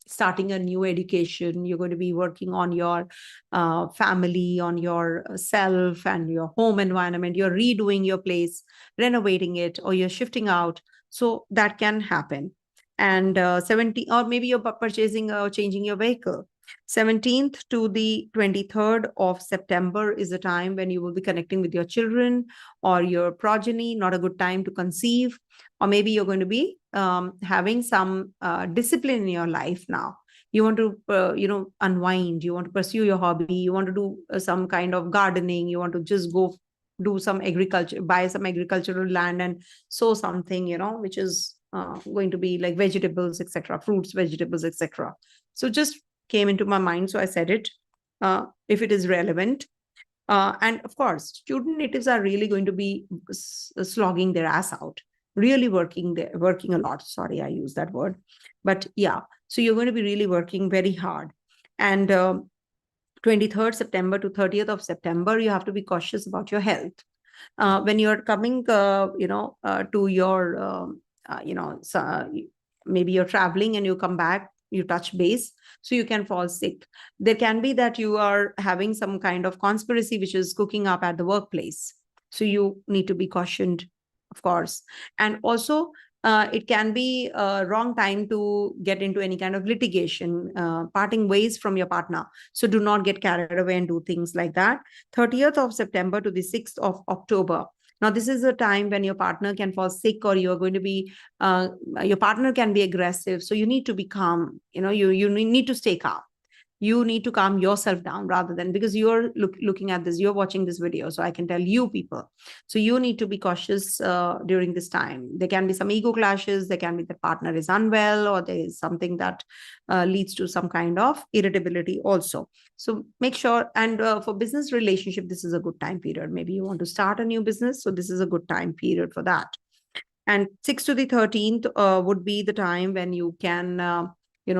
starting a new education. You're going to be working on your family, on your self and your home environment. You're redoing your place, renovating it, or you're shifting out. So that can happen. And 70, or maybe you're purchasing or changing your vehicle. 17th to the 23rd of September is a time when you will be connecting with your children or your progeny. Not a good time to conceive. Or maybe you're going to be having some discipline in your life now. You want to, unwind. You want to pursue your hobby. You want to do some kind of gardening. You want to just go do some agriculture, buy some agricultural land and sow something, which is going to be like vegetables, etc., fruits, vegetables, etc. So just came into my mind, so I said it, if it is relevant. And of course, student natives are really going to be slogging their ass out, really working a lot. Sorry, I use that word. But yeah, so you're going to be really working very hard. And 23rd September to 30th of September, you have to be cautious about your health. When you're coming, to your, so maybe you're traveling and you come back, you touch base, so you can fall sick. There can be that you are having some kind of conspiracy which is cooking up at the workplace. So you need to be cautioned, of course. And also it can be a wrong time to get into any kind of litigation, parting ways from your partner. So do not get carried away and do things like that. 30th of September to the 6th of October. Now, this is a time when your partner can fall sick, or you are going to be, your partner can be aggressive. So you need to be calm. You need to stay calm. You need to calm yourself down, rather than, because you're looking at this, you're watching this video, so I can tell you people. So you need to be cautious during this time. There can be some ego clashes. There can be the partner is unwell, or there is something that leads to some kind of irritability also. So make sure. And for business relationship, this is a good time period. Maybe you want to start a new business, so this is a good time period for that. And 6th to the 13th would be the time when you can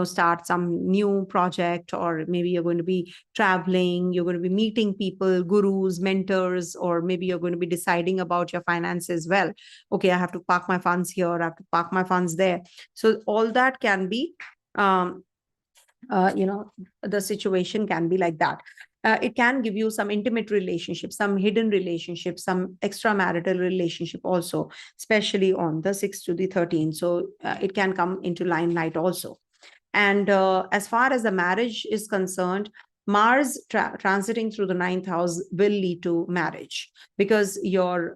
start some new project, or maybe you're going to be traveling, you're going to be meeting people, gurus, mentors, or maybe you're going to be deciding about your finances. Well, okay, I have to park my funds here, I have to park my funds there. So all that can be, the situation can be like that. It can give you some intimate relationships, some hidden relationships, some extramarital relationship also, especially on the 6th to the 13th. So it can come into limelight also. And as far as the marriage is concerned, Mars transiting through the 9th house will lead to marriage, because your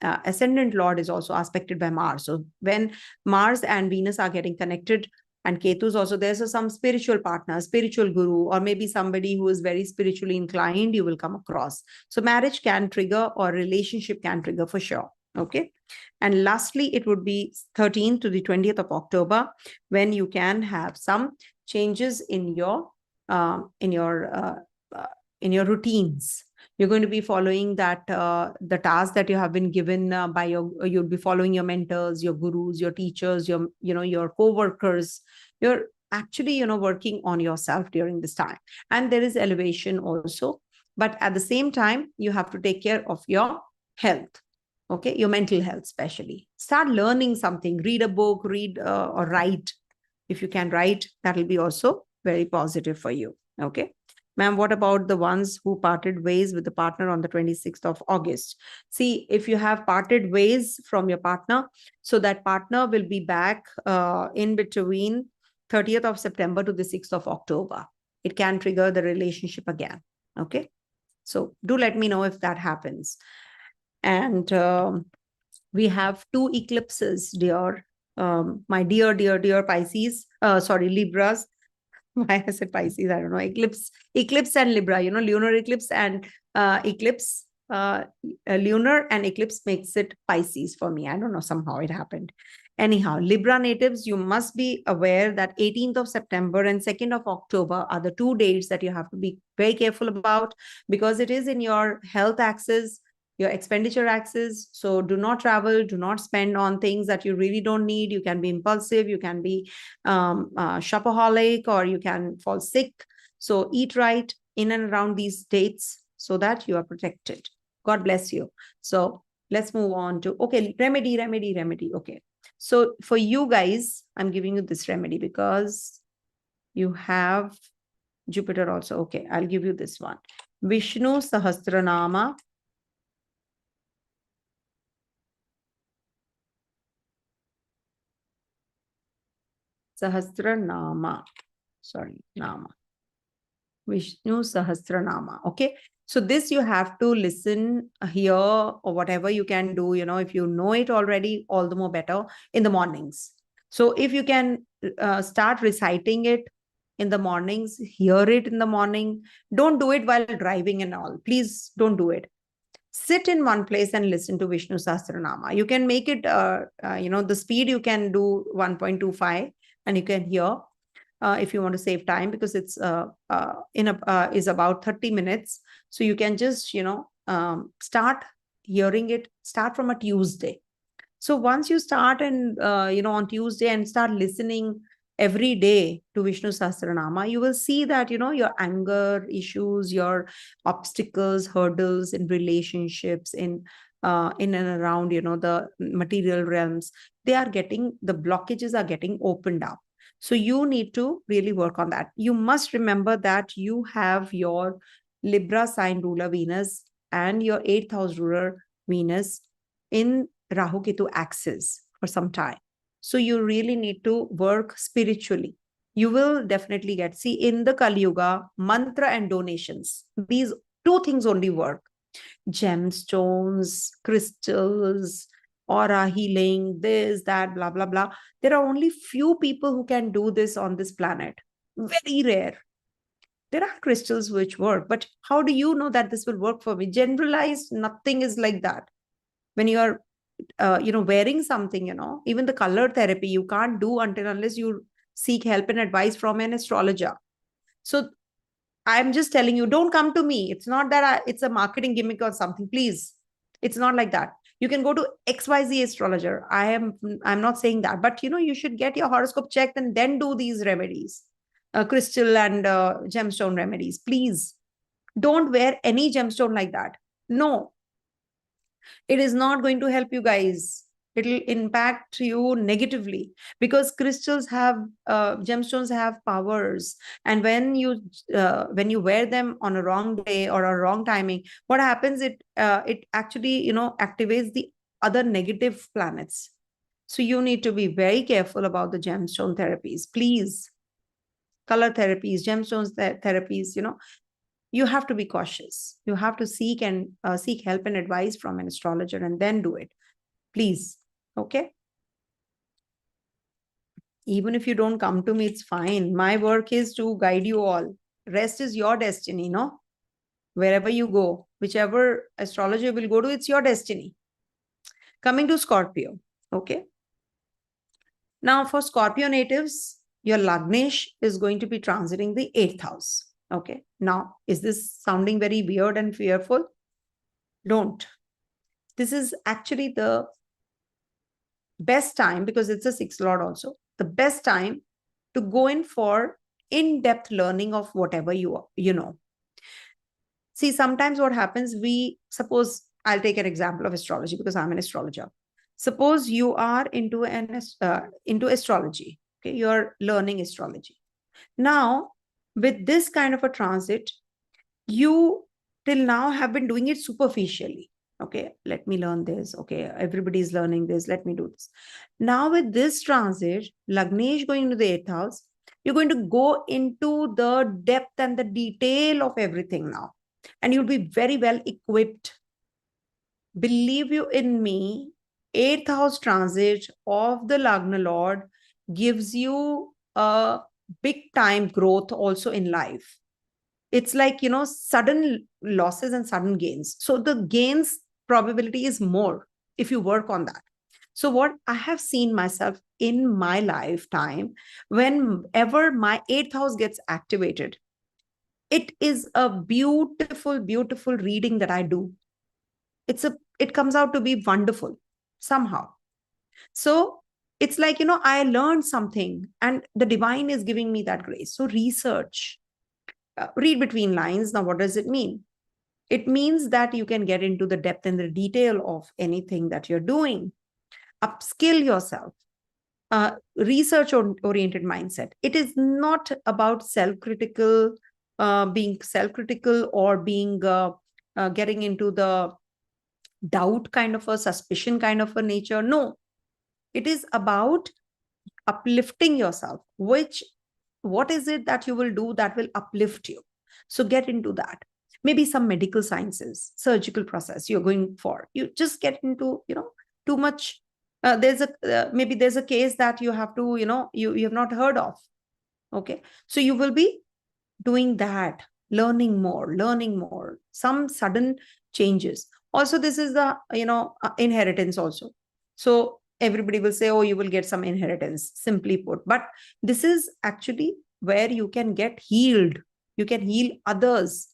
ascendant lord is also aspected by Mars. So when Mars and Venus are getting connected, and Ketu's also, there's some spiritual partner, spiritual guru, or maybe somebody who is very spiritually inclined you will come across. So marriage can trigger, or relationship can trigger for sure. Okay. And lastly, it would be 13th to the 20th of October, when you can have some changes in your routines. You're going to be following that the task that you have been given by you'll be following your mentors, your gurus, your teachers, your co-workers. You're actually working on yourself during this time, and there is elevation also. But at the same time, you have to take care of your health. Okay, your mental health especially. Start learning something, read a book, read or write. If you can write, that will be also very positive for you. Okay. Ma'am, what about the ones who parted ways with the partner on the 26th of August? See, if you have parted ways from your partner, so that partner will be back in between 30th of September to the 6th of October. It can trigger the relationship again. Okay. So do let me know if that happens. And we have 2 eclipses, dear, my dear Pisces, Libras. Why I said Pisces, I don't know. Eclipse and Libra, lunar eclipse and eclipse, lunar and eclipse makes it Pisces for me. I don't know, somehow it happened. Anyhow, Libra natives, you must be aware that 18th of September and 2nd of October are the 2 dates that you have to be very careful about, because it is in your health axis, your expenditure axis. So do not travel, do not spend on things that you really don't need. You can be impulsive, you can be shopaholic, or you can fall sick. So eat right in and around these dates so that you are protected. God bless you. So let's move on to, okay, remedy. Okay. So for you guys, I'm giving you this remedy because you have Jupiter also. Okay, I'll give you this one. Vishnu Sahasranama. Sahasranama. Sorry, Nama. Vishnu Sahasranama. Okay. So this you have to listen here, or whatever you can do, if you know it already, all the more better in the mornings. So if you can start reciting it in the mornings, hear it in the morning. Don't do it while driving and all. Please don't do it. Sit in one place and listen to Vishnu Sahasranama. You can make it, the speed you can do 1.25 and you can hear. If you want to save time, because it's is about 30 minutes. So you can just, start hearing it, start from a Tuesday. So once you start and, on Tuesday and start listening every day to Vishnu Sahasranama, you will see that, your anger issues, your obstacles, hurdles in relationships, in and around, the material realms, the blockages are getting opened up. So you need to really work on that. You must remember that you have your Libra sign ruler Venus and your 8th house ruler Venus in Rahu Ketu axis for some time. So you really need to work spiritually. You will definitely get, see, in the Kaliyuga, mantra and donations, these two things only work. Gemstones, crystals, aura healing, this, that, blah, blah, blah. There are only few people who can do this on this planet. Very rare. There are crystals which work, but how do you know that this will work for me? Generalized, nothing is like that. When you are, wearing something, even the color therapy, you can't do until unless you seek help and advice from an astrologer. So I'm just telling you, don't come to me. It's not that it's a marketing gimmick or something. Please, it's not like that. You can go to XYZ astrologer. I'm not saying that, but you should get your horoscope checked and then do these remedies, crystal and gemstone remedies. Please don't wear any gemstone like that. No, it is not going to help you guys. It will impact you negatively, because crystals have, gemstones have powers, and when you wear them on a wrong day or a wrong timing, what happens, it actually activates the other negative planets. So you need to be very careful about the gemstone therapies, please. Color therapies, gemstones therapies, you have to be cautious. You have to seek help and advice from an astrologer and then do it, please. Okay. Even if you don't come to me, it's fine. My work is to guide you all. Rest is your destiny, no? Wherever you go, whichever astrologer will go to, it's your destiny. Coming to Scorpio. Okay. Now for Scorpio natives, your Lagnesh is going to be transiting the 8th house. Okay. Now, is this sounding very weird and fearful? Don't. This is actually the best time, because it's a 6th lord also, the best time to go in for in-depth learning of whatever you know. See, sometimes what happens, suppose, I'll take an example of astrology because I'm an astrologer. Suppose you are into astrology. Okay, you're learning astrology. Now, with this kind of a transit, you till now have been doing it superficially. Okay, let me learn this. Okay, everybody's learning this. Let me do this. Now with this transit, Lagnesh going into the 8th house, you're going to go into the depth and the detail of everything now. And you'll be very well equipped. Believe you in me, 8th house transit of the Lagna Lord gives you a big time growth also in life. It's like, sudden losses and sudden gains. So the gains probability is more if you work on that. So what I have seen myself in my lifetime, whenever my 8th house gets activated, it is a beautiful, beautiful reading that I do. It comes out to be wonderful somehow. So it's like, I learned something and the divine is giving me that grace. So research. Read between lines. Now, what does it mean? It means that you can get into the depth and the detail of anything that you're doing. Upskill yourself. Research-oriented mindset. It is not about self-critical, being self-critical or being getting into the doubt kind of a suspicion kind of a nature. No, it is about uplifting yourself. What is it that you will do that will uplift you? So get into that. Maybe some medical sciences, surgical process you're going for. You just get into, too much. Maybe there's a case that you have to, you have not heard of. Okay. So you will be doing that, learning more, some sudden changes. Also, this is the, inheritance also. So everybody will say, oh, you will get some inheritance, simply put. But this is actually where you can get healed. You can heal others.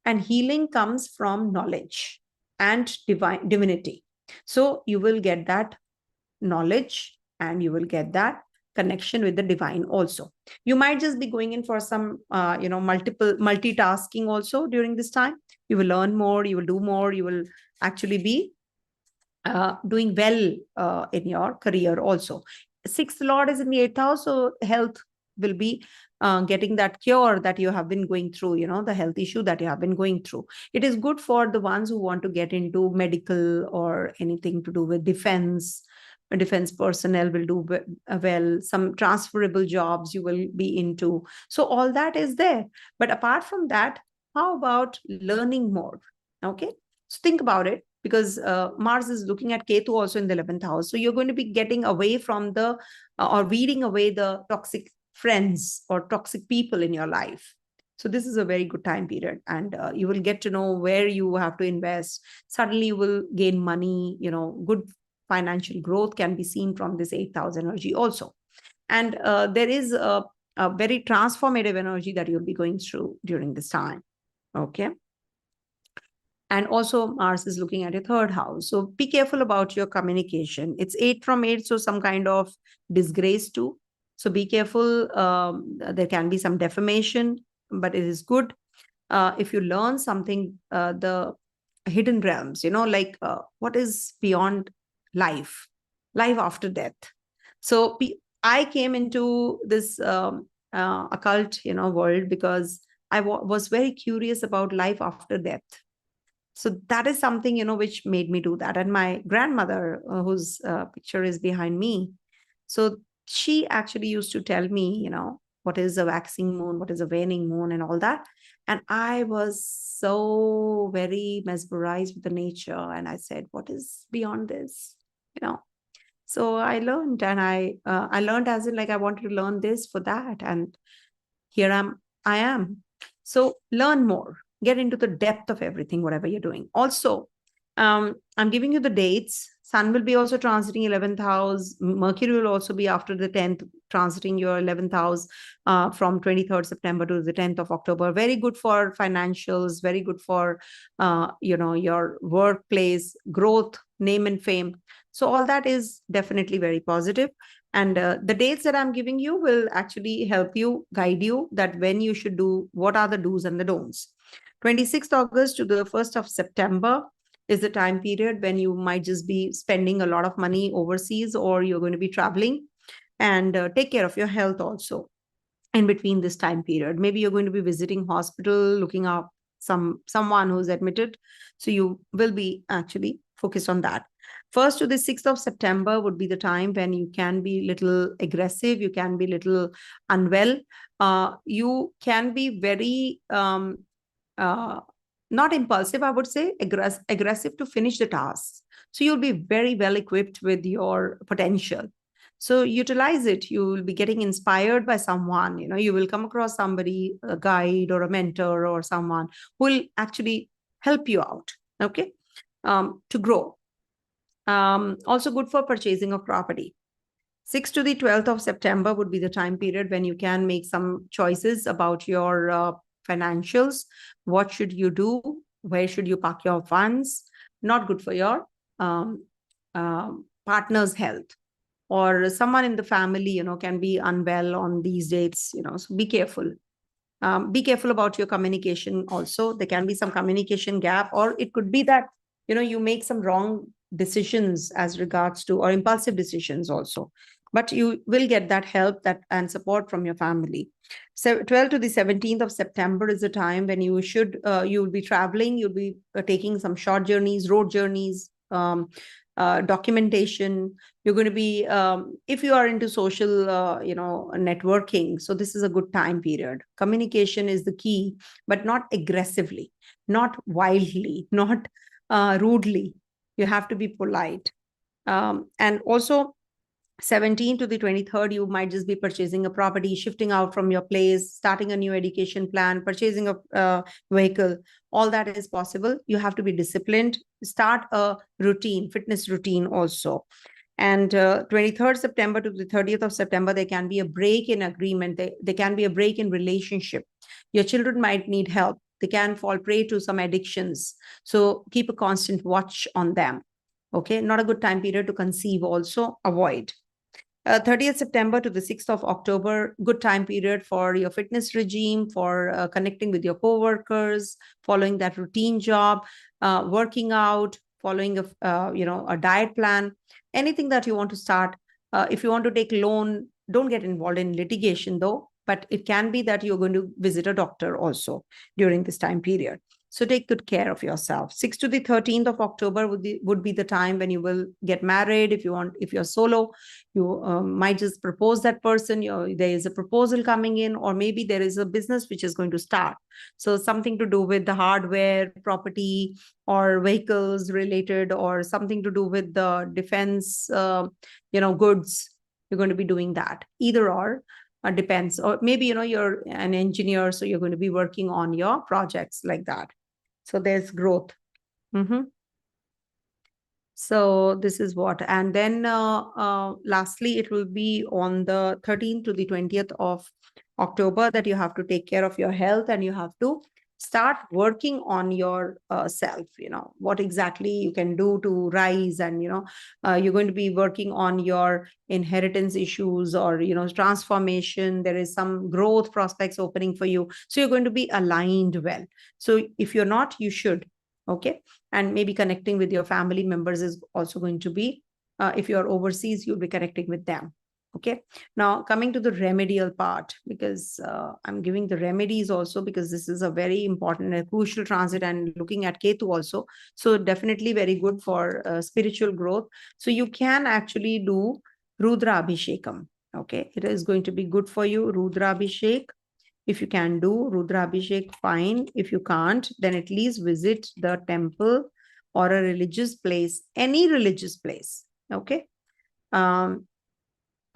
And healing comes from knowledge and divinity. So you will get that knowledge and you will get that connection with the divine also. You might just be going in for some, multitasking also during this time. You will learn more, you will do more, you will actually be doing well in your career also. 6th lord is in the 8th house, so health will be getting that cure that you have been going through, the health issue that you have been going through. It is good for the ones who want to get into medical or anything to do with defense, defense personnel will do well, some transferable jobs you will be into. So all that is there. But apart from that, how about learning more? Okay, so think about it, because Mars is looking at Ketu also in the 11th house. So you're going to be getting away from the or weeding away the toxic friends or toxic people in your life. So this is a very good time period, and you will get to know where you have to invest. Suddenly you will gain money, good financial growth can be seen from this 8th house energy also. And there is a very transformative energy that you'll be going through during this time. Okay. And also Mars is looking at your 3rd house. So be careful about your communication. It's 8 from 8, so some kind of disgrace too. So be careful. There can be some defamation, but it is good if you learn something, the hidden realms, like what is beyond life after death. So I came into this occult, world because I was very curious about life after death. So that is something, which made me do that. And my grandmother, whose picture is behind me, so she actually used to tell me, what is a waxing moon, what is a waning moon, and all that. And I was so very mesmerized with the nature. And I said, what is beyond this? So I learned, and I learned as in like I wanted to learn this for that. And here I am. So learn more, get into the depth of everything, whatever you're doing. Also, I'm giving you the dates. Sun will be also transiting 11th house. Mercury will also be after the 10th, transiting your 11th house from 23rd September to the 10th of October. Very good for financials, very good for, your workplace, growth, name and fame. So all that is definitely very positive. And the dates that I'm giving you will actually help you, guide you that when you should do, what are the do's and the don'ts. 26th August to the 1st of September is the time period when you might just be spending a lot of money overseas, or you're going to be traveling. And take care of your health also in between this time period. Maybe you're going to be visiting hospital, looking up someone who's admitted. So you will be actually focused on that. 1st to the 6th of September would be the time when you can be little aggressive, you can be little unwell. You can be very not impulsive, I would say, aggressive to finish the task. So you'll be very well equipped with your potential. So utilize it. You will be getting inspired by someone. You will come across somebody, a guide or a mentor or someone who will actually help you out, okay, to grow. Also good for purchasing of property. 6th to the 12th of September would be the time period when you can make some choices about your financials. What should you do? Where should you park your funds? Not good for your partner's health, or someone in the family, can be unwell on these dates, so be careful. Be careful about your communication also. There can be some communication gap, or it could be that, you make some wrong decisions as regards to, or impulsive decisions also. But you will get that help and support from your family. So 12th to the 17th of September is the time when you will be traveling. You'll be taking some short journeys, road journeys, documentation. You're going to be, if you are into social, networking. So this is a good time period. Communication is the key, but not aggressively, not wildly, not rudely. You have to be polite. And also 17th to the 23rd, you might just be purchasing a property, shifting out from your place, starting a new education plan, purchasing a vehicle. All that is possible. You have to be disciplined. Start a routine, fitness routine also. And 23rd September to the 30th of September, there can be a break in agreement. There can be a break in relationship. Your children might need help. They can fall prey to some addictions. So keep a constant watch on them. Okay, not a good time period to conceive also. Avoid. 30th September to the 6th of October, good time period for your fitness regime, for connecting with your co-workers, following that routine job, working out, following a diet plan, anything that you want to start. If you want to take loan, don't get involved in litigation though, but it can be that you're going to visit a doctor also during this time period. So take good care of yourself. 6th to the 13th of October would be the time when you will get married. If you want, if you're solo, you might just propose that person. There is a proposal coming in, or maybe there is a business which is going to start. So something to do with the hardware, property, or vehicles related, or something to do with the defense, goods. You're going to be doing that. Either or. Depends, or maybe you're an engineer, so you're going to be working on your projects like that. So there's growth. So this is what, and then lastly, it will be on the 13th to the 20th of October that you have to take care of your health, and you have to start working on your self, what exactly you can do to rise. And you're going to be working on your inheritance issues, or transformation. There is some growth prospects opening for you, so you're going to be aligned well. So if you're not, you should. Okay. And maybe connecting with your family members is also going to be, if you're overseas, you'll be connecting with them. Okay. Now coming to the remedial part, because I'm giving the remedies also because this is a very important and crucial transit, and looking at Ketu also. So definitely very good for spiritual growth. So you can actually do Rudra Abhishekam. Okay. It is going to be good for you. Rudra Abhishek. If you can do Rudra Abhishek, fine. If you can't, then at least visit the temple or a religious place, any religious place. Okay.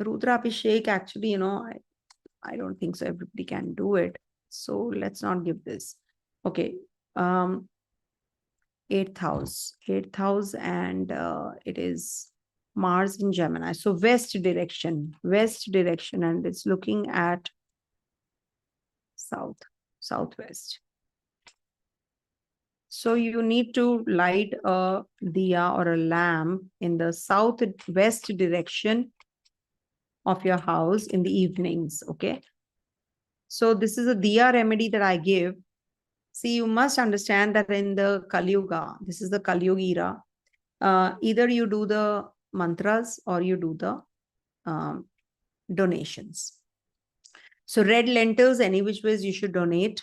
Rudra Abhishek, actually, I don't think so. Everybody can do it. So let's not give this. Okay. 8th house, and it is Mars in Gemini. So west direction, and it's looking at southwest. So you need to light a diya or a lamp in the southwest direction of your house in the evenings. Okay. So this is a diya remedy that I give. See, you must understand that in the Kaliyuga, this is the Kaliyuga era, either you do the mantras or you do the donations. So red lentils, any which ways you should donate.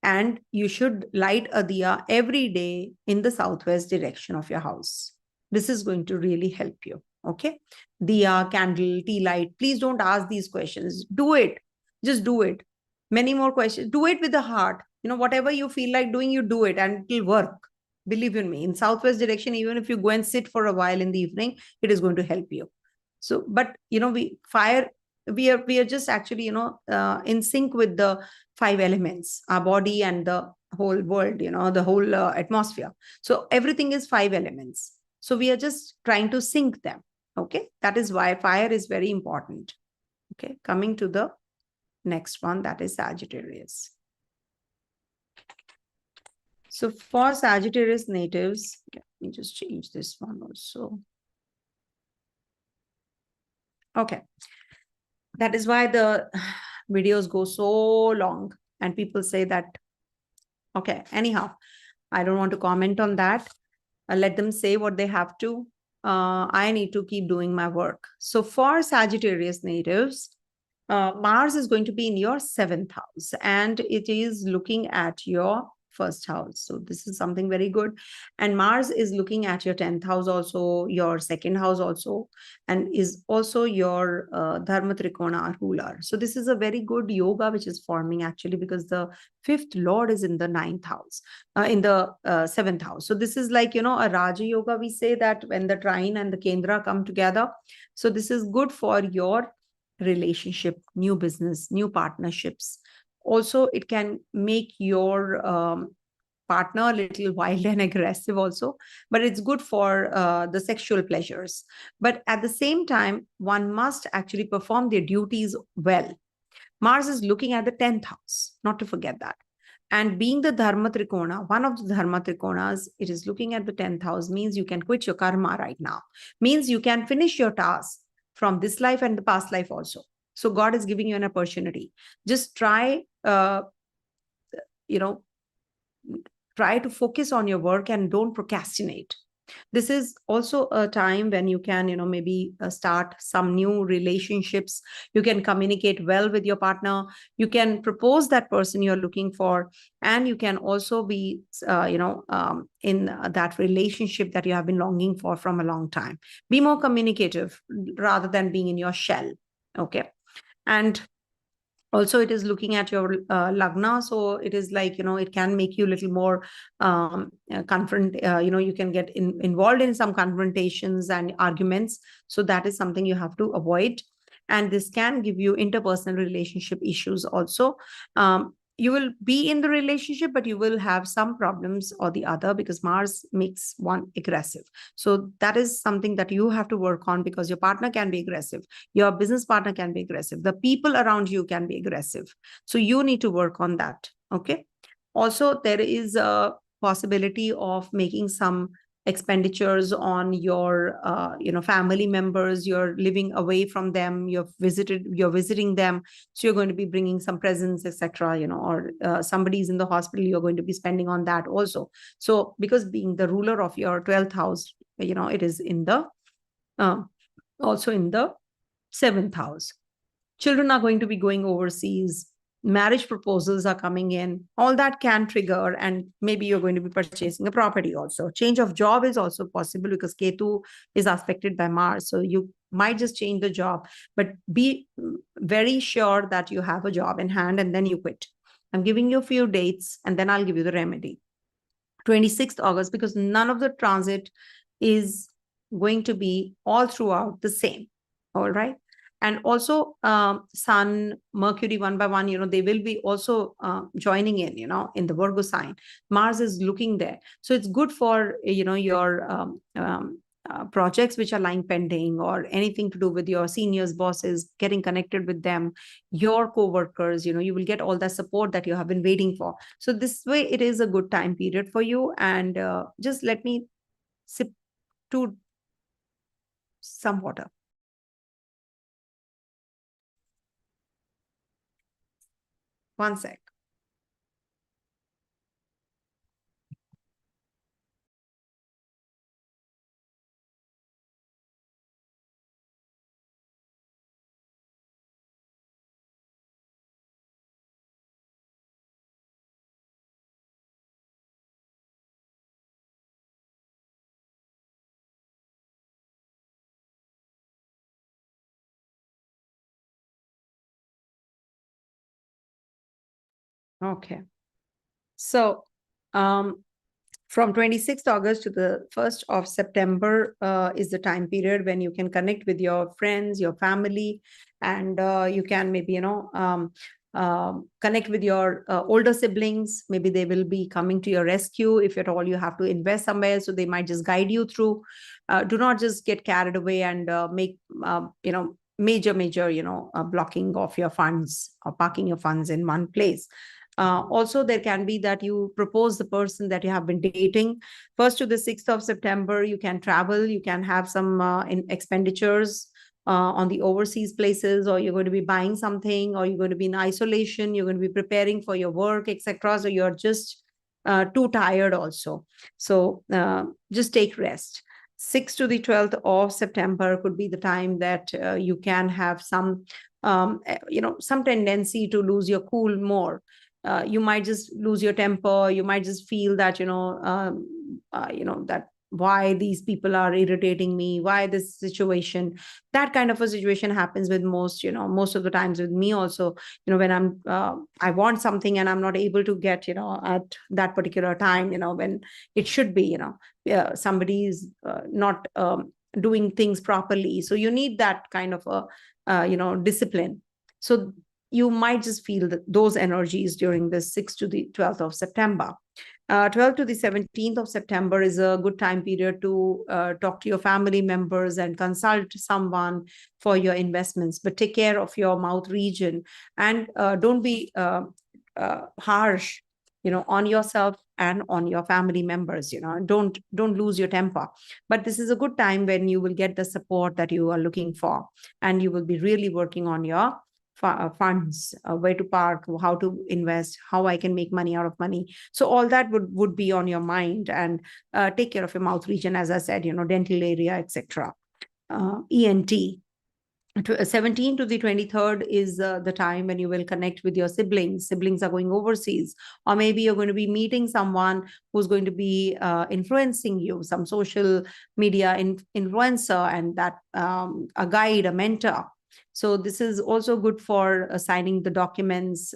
And you should light a diya every day in the southwest direction of your house. This is going to really help you. Okay. Diya, candle, tea light. Please don't ask these questions. Do it. Just do it. Many more questions. Do it with the heart. Whatever you feel like doing, you do it and it will work. Believe in me. In southwest direction, even if you go and sit for a while in the evening, it is going to help you. So, but we are just actually, in sync with the 5 elements, our body and the whole world, the whole atmosphere. So everything is 5 elements. So we are just trying to sync them. Okay. That is why fire is very important. Okay. Coming to the next one, that is Sagittarius. So for Sagittarius natives, let me just change this one also. Okay. That is why the videos go so long and people say that, okay, anyhow, I don't want to comment on that. Let them say what they have to. I need to keep doing my work. So for Sagittarius natives, Mars is going to be in your 7th house and it is looking at your 1st house. So this is something very good. And Mars is looking at your 10th house also, your 2nd house also, and is also your Dharma Trikona ruler. So this is a very good yoga which is forming actually, because the 5th Lord is in the 9th house, in the 7th house. So this is like, a Raja Yoga. We say that when the trine and the Kendra come together. So this is good for your relationship, new business, new partnerships. Also, it can make your partner a little wild and aggressive also, but it's good for the sexual pleasures. But at the same time, one must actually perform their duties well. Mars is looking at the 10th house, not to forget that. And being the Dharma Trikona, one of the Dharma Trikonas, it is looking at the 10th house, means you can quit your karma right now, means you can finish your task from this life and the past life also. So God is giving you an opportunity. Just try, try to focus on your work and don't procrastinate. This is also a time when you can, maybe start some new relationships. You can communicate well with your partner. You can propose that person you're looking for, and you can also be, in that relationship that you have been longing for from a long time. Be more communicative rather than being in your shell. Okay. And also it is looking at your lagna, so it is like, it can make you a little more you can get involved in some confrontations and arguments, so that is something you have to avoid. And this can give you interpersonal relationship issues also. You will be in the relationship, but you will have some problems or the other, because Mars makes one aggressive. So that is something that you have to work on, because your partner can be aggressive. Your business partner can be aggressive. The people around you can be aggressive. So you need to work on that. Okay. Also, there is a possibility of making some expenditures on your family members. You're living away from them, you're visiting them, so you're going to be bringing some presents, etc., or somebody's in the hospital, you're going to be spending on that also. So because being the ruler of your 12th house, it is in the also in the 7th house. Children are going to be going overseas, marriage proposals are coming in, all that can trigger, and maybe you're going to be purchasing a property also. Change of job is also possible, because Ketu is aspected by Mars, so you might just change the job, but be very sure that you have a job in hand, and then you quit. I'm giving you a few dates, and then I'll give you the remedy. 26th August, because none of the transit is going to be all throughout the same. All right. And also Sun, Mercury, one by one, they will be also joining in the Virgo sign. Mars is looking there. So it's good for, your projects which are lying pending, or anything to do with your seniors, bosses, getting connected with them, your co-workers, you will get all the support that you have been waiting for. So this way, it is a good time period for you. And just let me sip to some water. One sec. Okay. So from 26th August to the 1st of September is the time period when you can connect with your friends, your family, and you can maybe, connect with your older siblings. Maybe they will be coming to your rescue if at all you have to invest somewhere. So they might just guide you through. Do not just get carried away and make, major, blocking of your funds or parking your funds in one place. Also, there can be that you propose the person that you have been dating. 1st to the 6th of September, you can travel, you can have some expenditures on the overseas places, or you're going to be buying something, or you're going to be in isolation, you're going to be preparing for your work, etc. So you're just too tired also. So just take rest. 6th to the 12th of September could be the time that you can have some, some tendency to lose your cool more. You might just lose your temper. You might just feel that, that why these people are irritating me, why this situation, that kind of a situation happens with most, most of the times with me also, when I'm, I want something and I'm not able to get, at that particular time, when it should be, somebody is not doing things properly. So you need that kind of a, discipline. So you might just feel those energies during the 6th to the 12th of September. 12th to the 17th of September is a good time period to talk to your family members and consult someone for your investments. But take care of your mouth region, and don't be harsh, on yourself and on your family members. Don't lose your temper. But this is a good time when you will get the support that you are looking for, and you will be really working on your funds, where to park, how to invest, how I can make money out of money. So all that would be on your mind. And take care of your mouth region, as I said, dental area, etc. ENT. 17 to the 23rd is the time when you will connect with your siblings. Siblings are going overseas, or maybe you're going to be meeting someone who's going to be influencing you, some social media influencer, and that a guide, a mentor. So this is also good for signing the documents,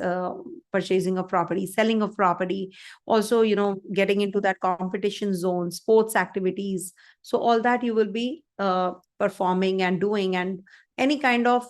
purchasing of property, selling of property, also, getting into that competition zone, sports activities. So all that you will be performing and doing, and any kind of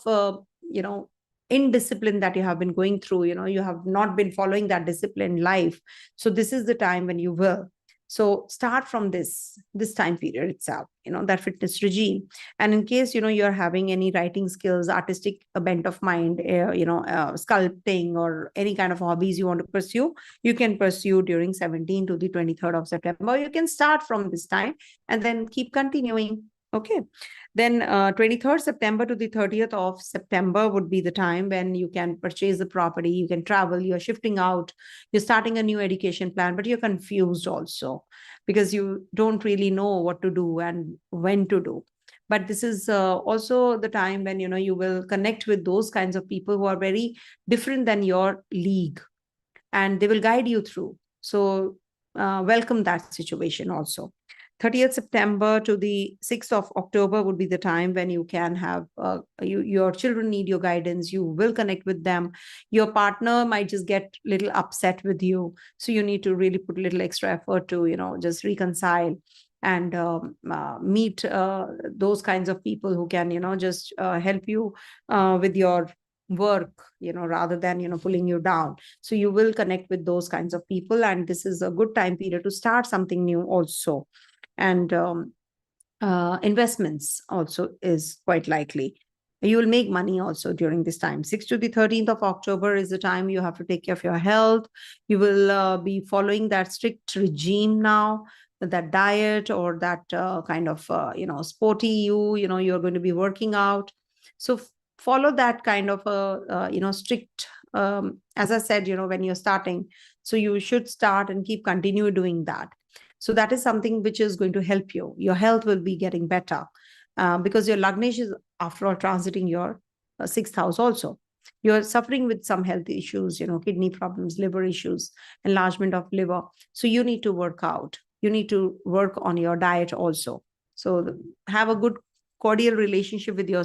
indiscipline that you have been going through, you have not been following that disciplined life. So this is the time when you will. So start from this time period itself, that fitness regime. And in case you're having any writing skills, artistic bent of mind, sculpting, or any kind of hobbies you want to pursue, you can pursue during 17 to the 23rd of September. You can start from this time and then keep continuing. Okay. Then 23rd September to the 30th of September would be the time when you can purchase the property, you can travel, you're shifting out, you're starting a new education plan, but you're confused also because you don't really know what to do and when to do. But this is also the time when, you will connect with those kinds of people who are very different than your league, and they will guide you through. So welcome that situation also. 30th September to the 6th of October would be the time when you can have, your children need your guidance. You will connect with them. Your partner might just get a little upset with you. So you need to really put a little extra effort to, just reconcile and meet those kinds of people who can, just help you with your work, rather than, pulling you down. So you will connect with those kinds of people. And this is a good time period to start something new also. And investments also is quite likely. You will make money also during this time. 6th to the 13th of October is the time you have to take care of your health. You will be following that strict regime now, that diet or that kind of, sporty you're going to be working out. So follow that kind of a, strict, as I said, when you're starting. So you should start and continue doing that. So that is something which is going to help you. Your health will be getting better because your Lagnesh is, after all, transiting your 6th house also. You're suffering with some health issues, kidney problems, liver issues, enlargement of liver. So you need to work out. You need to work on your diet also. So have a good cordial relationship with your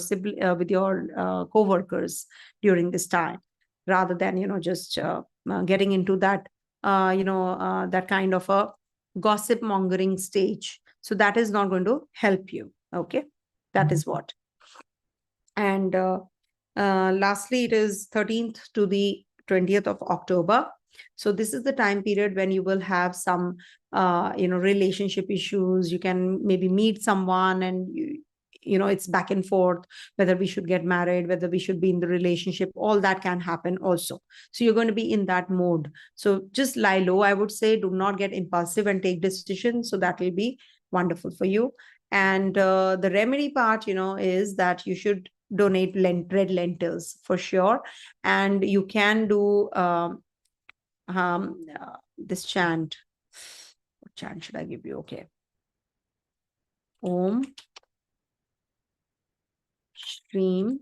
with your co-workers during this time, rather than, just getting into that, that kind of a gossip mongering stage. So that is not going to help you. Okay. That is what. And lastly, it is 13th to the 20th of October. So this is the time period when you will have some, relationship issues. You can maybe meet someone and it's back and forth, whether we should get married, whether we should be in the relationship, all that can happen also. So you're going to be in that mode. So just lie low, I would say. Do not get impulsive and take decisions. So that will be wonderful for you. And the remedy part, is that you should donate red lentils for sure. And you can do this chant. What chant should I give you? Okay. Om Shreem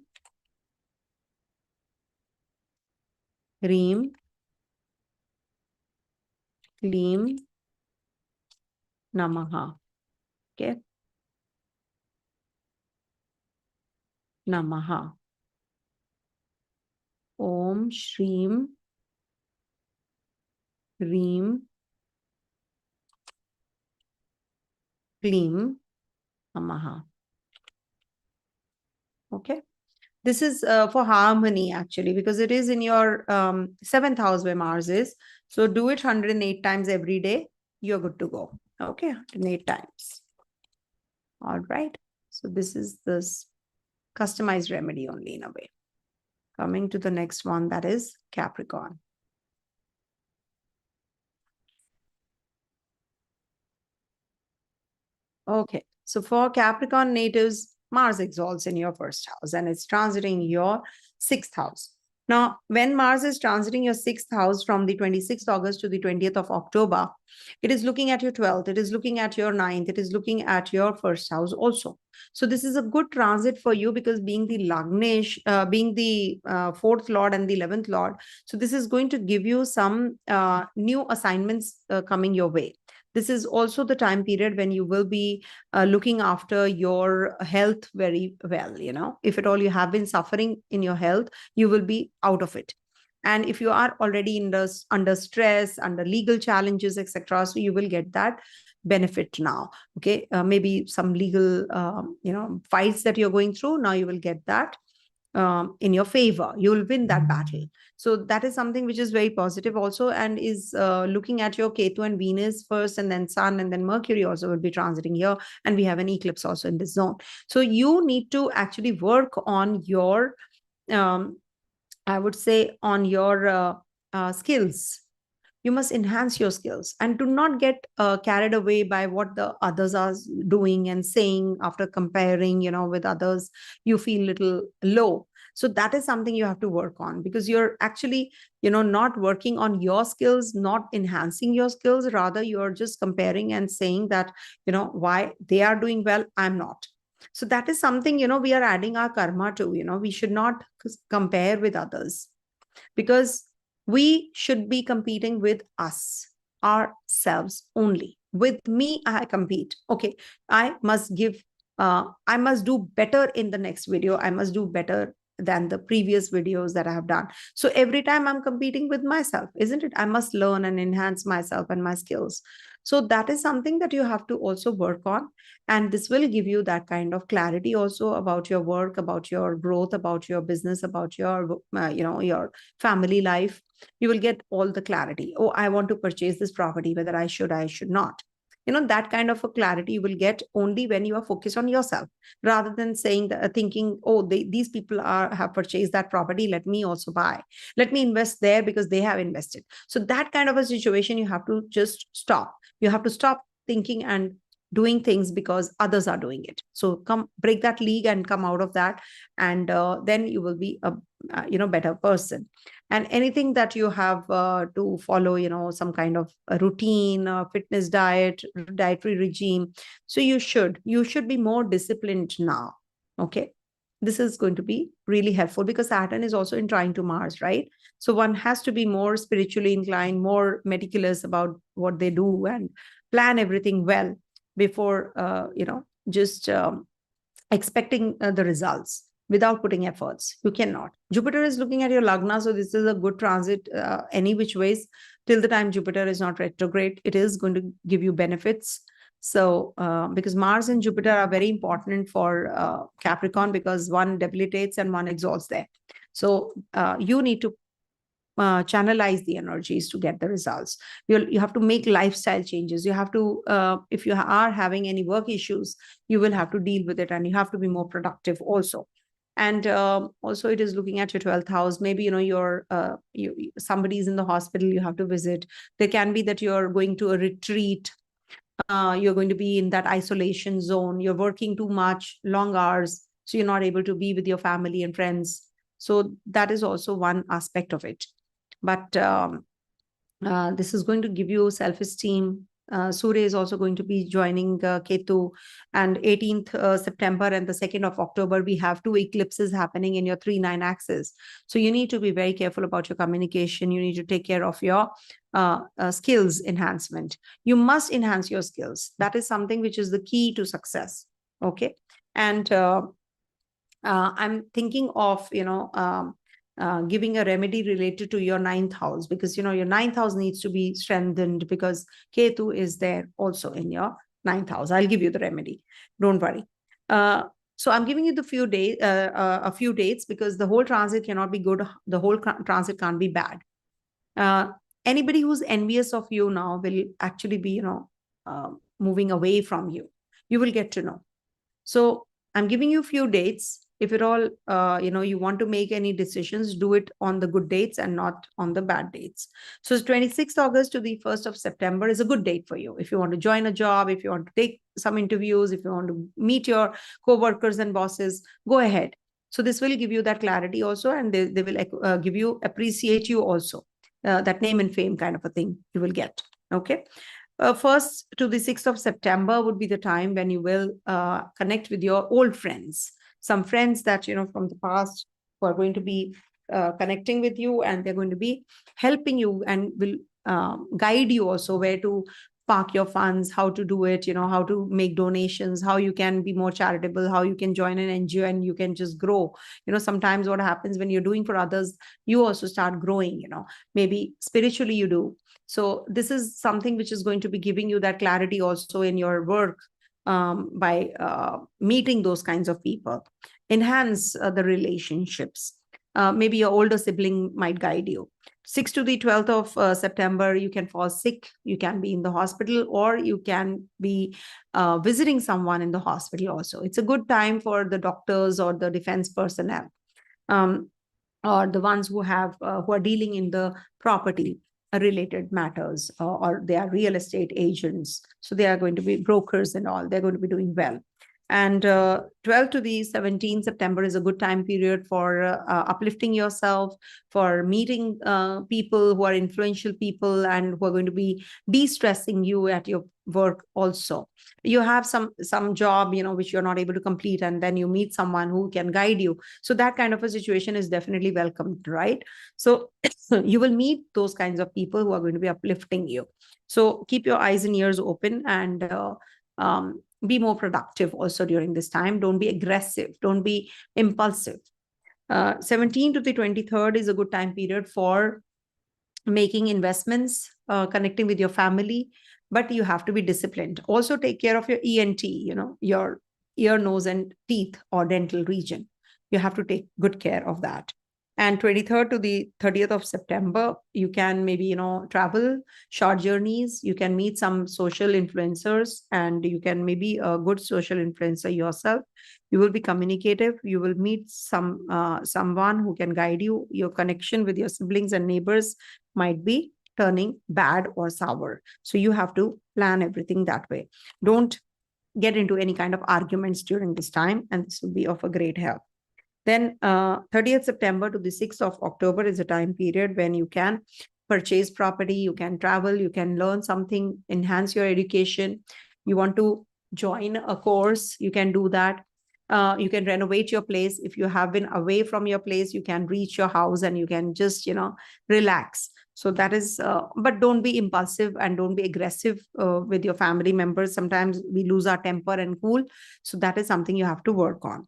Hreem Kleem Namaha. Okay. Namaha. Om Shreem Hreem Kleem Namaha. Okay. This is for harmony, actually, because it is in your 7th house where Mars is. So do it 108 times every day. You're good to go. Okay, 108 times. All right. So this is this customized remedy only in a way. Coming to the next one, that is Capricorn. Okay. So for Capricorn natives, Mars exalts in your 1st house and it's transiting your 6th house. Now, when Mars is transiting your 6th house from the 26th August to the 20th of October, it is looking at your 12th, it is looking at your 9th, it is looking at your first house also. So this is a good transit for you because being the Lagnesh, being the 4th Lord and the 11th Lord, so this is going to give you some new assignments coming your way. This is also the time period when you will be looking after your health very well. You know, if at all you have been suffering in your health, you will be out of it. And if you are already under stress, under legal challenges, etc., so you will get that benefit now. Okay, maybe some legal fights that you're going through, now you will get that in your favor. You will win that battle. So that is something which is very positive also, and is looking at your Ketu and Venus first, and then Sun, and then Mercury also will be transiting here, and we have an eclipse also in this zone. So you need to actually work on your I would say on your skills. You must enhance your skills and do not get carried away by what the others are doing and saying. After comparing, with others, you feel little low. So that is something you have to work on, because you're actually, not working on your skills, not enhancing your skills. Rather, you're just comparing and saying that, why they are doing well, I'm not. So that is something, we are adding our karma to. We should not compare with others, because we should be competing with us, ourselves only. With me, I compete. Okay, I must I must do better in the next video. I must do better than the previous videos that I have done. So every time I'm competing with myself, isn't it? I must learn and enhance myself and my skills. So that is something that you have to also work on. And this will give you that kind of clarity also about your work, about your growth, about your business, about your, your family life. You will get all the clarity. Oh, I want to purchase this property, whether I should not. That kind of a clarity you will get only when you are focused on yourself, rather than saying that, thinking, oh, these people have purchased that property, let me also buy, let me invest there because they have invested. So that kind of a situation, you have to just stop. You have to stop thinking and doing things because others are doing it. So come, break that league and come out of that, and then you will be a better person. And anything that you have to follow, some kind of a routine, fitness, dietary regime, so you should be more disciplined now. Okay, this is going to be really helpful, because Saturn is also in trine to Mars, right? So one has to be more spiritually inclined, more meticulous about what they do, and plan everything well before just expecting the results without putting efforts. You cannot. Jupiter is looking at your lagna, so this is a good transit any which ways. Till the time Jupiter is not retrograde, it is going to give you benefits. So because Mars and Jupiter are very important for Capricorn, because one debilitates and one exalts there. So you need to channelize the energies to get the results. You have to make lifestyle changes. You have to, if you are having any work issues, you will have to deal with it, and you have to be more productive also. And also it is looking at your 12th house. Maybe, you're somebody is in the hospital, you have to visit. There can be that you're going to a retreat. You're going to be in that isolation zone. You're working too much, long hours, so you're not able to be with your family and friends. So that is also one aspect of it. But this is going to give you self-esteem. Surya is also going to be joining Ketu, and 18th September and the 2nd of October, we have two eclipses happening in your 3-9 axis. So you need to be very careful about your communication. You need to take care of your skills enhancement. You must enhance your skills. That is something which is the key to success. Okay. And I'm thinking of, giving a remedy related to your 9th house, because your 9th house needs to be strengthened, because Ketu is there also in your 9th house. I'll give you the remedy, don't worry. So I'm giving you the few days, a few dates, because the whole transit cannot be good. The whole transit can't be bad. Anybody who's envious of you now will actually be, moving away from you. You will get to know. So I'm giving you a few dates. If at all, you want to make any decisions, do it on the good dates and not on the bad dates. So 26th August to the 1st of September is a good date for you. If you want to join a job, if you want to take some interviews, if you want to meet your co-workers and bosses, go ahead. So this will give you that clarity also, and they will give you, appreciate you also. That name and fame kind of a thing you will get. Okay. 1st to the 6th of September would be the time when you will connect with your old friends. Some friends that, from the past who are going to be connecting with you, and they're going to be helping you and will guide you also where to park your funds, how to do it, how to make donations, how you can be more charitable, how you can join an NGO and you can just grow. Sometimes what happens when you're doing for others, you also start growing, maybe spiritually you do. So this is something which is going to be giving you that clarity also in your work, by meeting those kinds of people. Enhance the relationships. Maybe your older sibling might guide you. 6th to the 12th of September, you can fall sick, you can be in the hospital, or you can be visiting someone in the hospital also. It's a good time for the doctors or the defense personnel, or the ones who are dealing in the property related matters, or they are real estate agents. So they are going to be brokers and all. They're going to be doing well. And 12th to the 17th September is a good time period for uplifting yourself, for meeting people who are influential people and who are going to be de-stressing you at your work also. You have some job, which you're not able to complete, and then you meet someone who can guide you. So that kind of a situation is definitely welcomed, right? So you will meet those kinds of people who are going to be uplifting you. So keep your eyes and ears open, and be more productive also during this time. Don't be aggressive. Don't be impulsive. 17 to the 23rd is a good time period for making investments, connecting with your family, but you have to be disciplined. Also take care of your ENT, your ear, nose, and teeth or dental region. You have to take good care of that. And 23rd to the 30th of September, you can maybe, travel short journeys. You can meet some social influencers, and you can maybe a good social influencer yourself. You will be communicative. You will meet someone who can guide you. Your connection with your siblings and neighbors might be turning bad or sour. So you have to plan everything that way. Don't get into any kind of arguments during this time, and this will be of a great help. Then 30th September to the 6th of October is a time period when you can purchase property, you can travel, you can learn something, enhance your education. You want to join a course, you can do that. You can renovate your place. If you have been away from your place, you can reach your house and you can just, relax. So that is, but don't be impulsive and don't be aggressive with your family members. Sometimes we lose our temper and cool. So that is something you have to work on.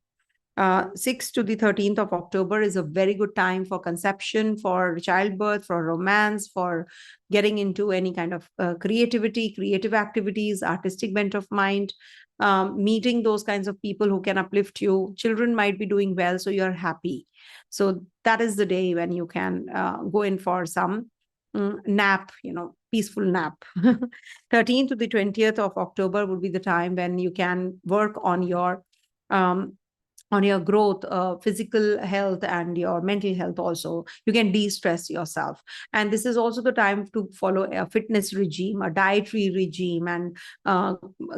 6th to the 13th of October is a very good time for conception, for childbirth, for romance, for getting into any kind of creativity, creative activities, artistic bent of mind, meeting those kinds of people who can uplift you. Children might be doing well, so you're happy. So that is the day when you can go in for some nap, peaceful nap. 13th to the 20th of October would be the time when you can work on your growth, physical health, and your mental health also. You can de-stress yourself. And this is also the time to follow a fitness regime, a dietary regime, and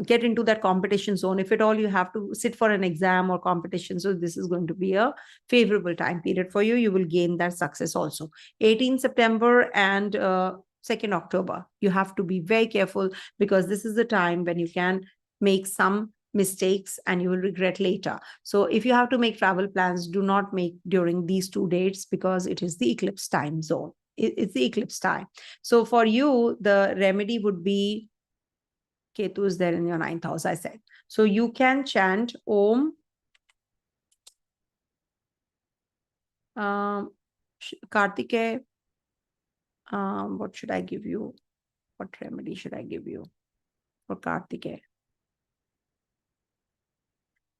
get into that competition zone. If at all you have to sit for an exam or competition, so this is going to be a favorable time period for you. You will gain that success also. 18th September and 2nd October, you have to be very careful, because this is the time when you can make some mistakes and you will regret later. So if you have to make travel plans, do not make during these 2 dates, because it is the eclipse time zone. It's the eclipse time. So for you, the remedy would be, Ketu is there in your 9th house, I said. So you can chant Om Kartike. What should I give you? What remedy should I give you for Kartike?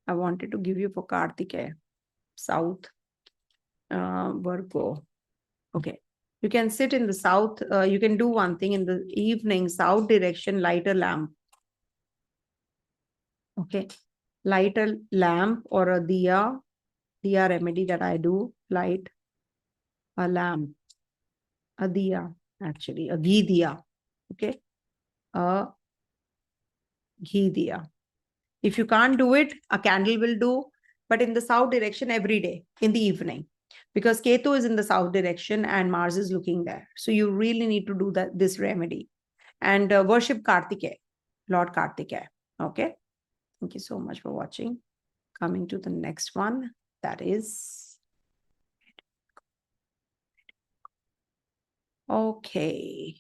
I wanted to give you for Kartike, South, Virgo. Okay. You can sit in the south. You can do one thing in the evening, south direction, light a lamp. Okay. Light a lamp or a diya remedy that I do, light a lamp, a diya, actually, a ghee diya. Okay. A ghee diya. If you can't do it, a candle will do. but in the south direction every day in the evening, because Ketu is in the south direction and Mars is looking there. So you really need to do this remedy and worship Kartikeya, Lord Kartikeya. Okay. Thank you so much for watching. Coming to the next one, that is, okay.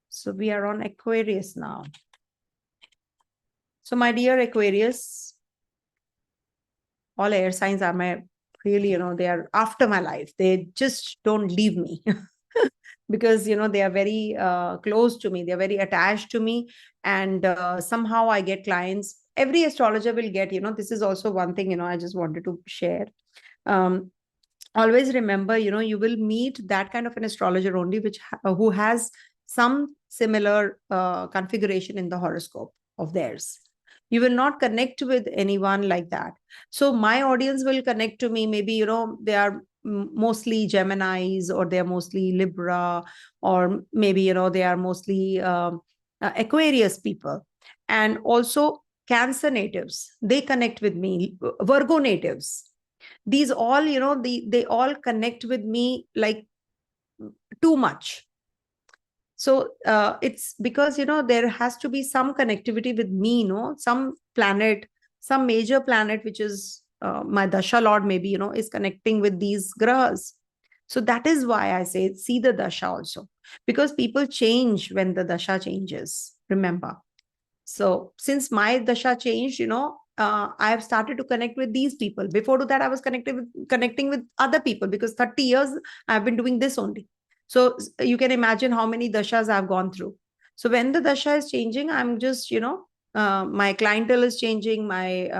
So we are on Aquarius now. So my dear Aquarius, all air signs are my really, they are after my life. They just don't leave me because, they are very close to me. They're very attached to me. And somehow I get clients. Every astrologer will get, this is also one thing, I just wanted to share. Always remember, you will meet that kind of an astrologer only who has some similar configuration in the horoscope of theirs. You will not connect with anyone like that. So my audience will connect to me. Maybe, they are mostly Geminis, or they are mostly Libra, or maybe, they are mostly Aquarius people. And also Cancer natives, they connect with me. Virgo natives, these all, they all connect with me like too much. So it's because, there has to be some connectivity with me, some planet, some major planet, which is my Dasha Lord, maybe, is connecting with these grahas. So that is why I say, see the Dasha also, because people change when the Dasha changes, remember. So since my Dasha changed, I have started to connect with these people. Before that, I was connecting with other people, because 30 years I've been doing this only. So you can imagine how many dashas I've gone through. So when the dasha is changing, I'm just, my clientele is changing, my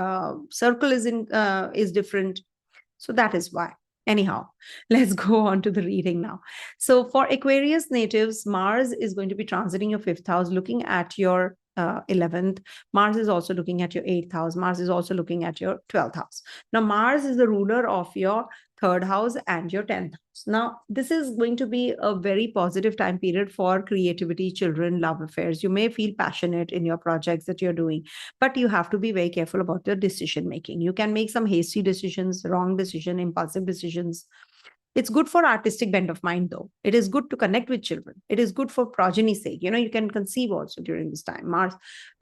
circle is different. So that is why. Anyhow, let's go on to the reading now. So for Aquarius natives, Mars is going to be transiting your 5th house, looking at your 11th. Mars is also looking at your 8th house. Mars is also looking at your 12th house. Now, Mars is the ruler of your 3rd house and your 10th house. Now, this is going to be a very positive time period for creativity, children, love affairs. You may feel passionate in your projects that you're doing, but you have to be very careful about your decision making. You can make some hasty decisions, wrong decision, impulsive decisions. It's good for artistic bent of mind, though. It is good to connect with children. It is good for progeny's sake. You can conceive also during this time.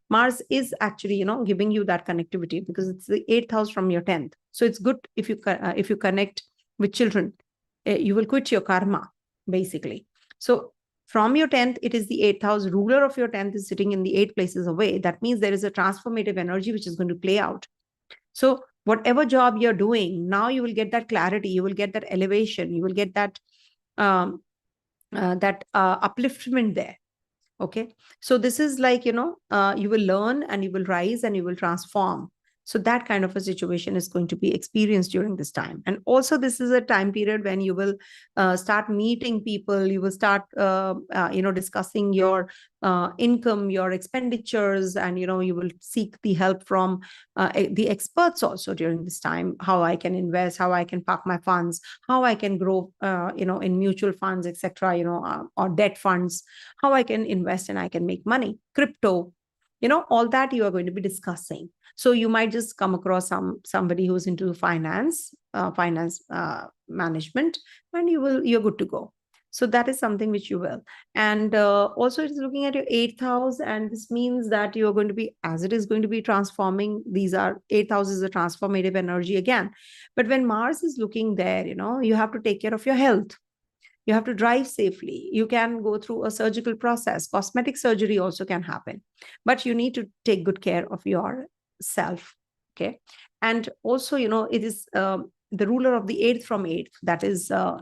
Mars is actually, giving you that connectivity, because it's the 8th house from your 10th. So it's good if you connect with children. You will quit your karma, basically. So from your 10th, it is the 8th house. Ruler of your 10th is sitting in the 8 places away. That means there is a transformative energy which is going to play out. So whatever job you're doing, now you will get that clarity, you will get that elevation, you will get that upliftment there. Okay. So this is like, you will learn and you will rise and you will transform. So that kind of a situation is going to be experienced during this time. And also this is a time period when you will start meeting people. You will start, discussing your income, your expenditures, and, you will seek the help from the experts also during this time. How I can invest, how I can park my funds, how I can grow, in mutual funds, etc., or debt funds, how I can invest and I can make money, crypto, all that you are going to be discussing. So you might just come across somebody who's into finance management, and you're good to go. So that is something which you will. And also it's looking at your 8th house, and this means that you're going to be, as it is going to be transforming, 8th house is a transformative energy again. But when Mars is looking there, you have to take care of your health. You have to drive safely. You can go through a surgical process. Cosmetic surgery also can happen, but you need to take good care of yourself. Okay. And also, it is the ruler of the 8th from 8th. That is the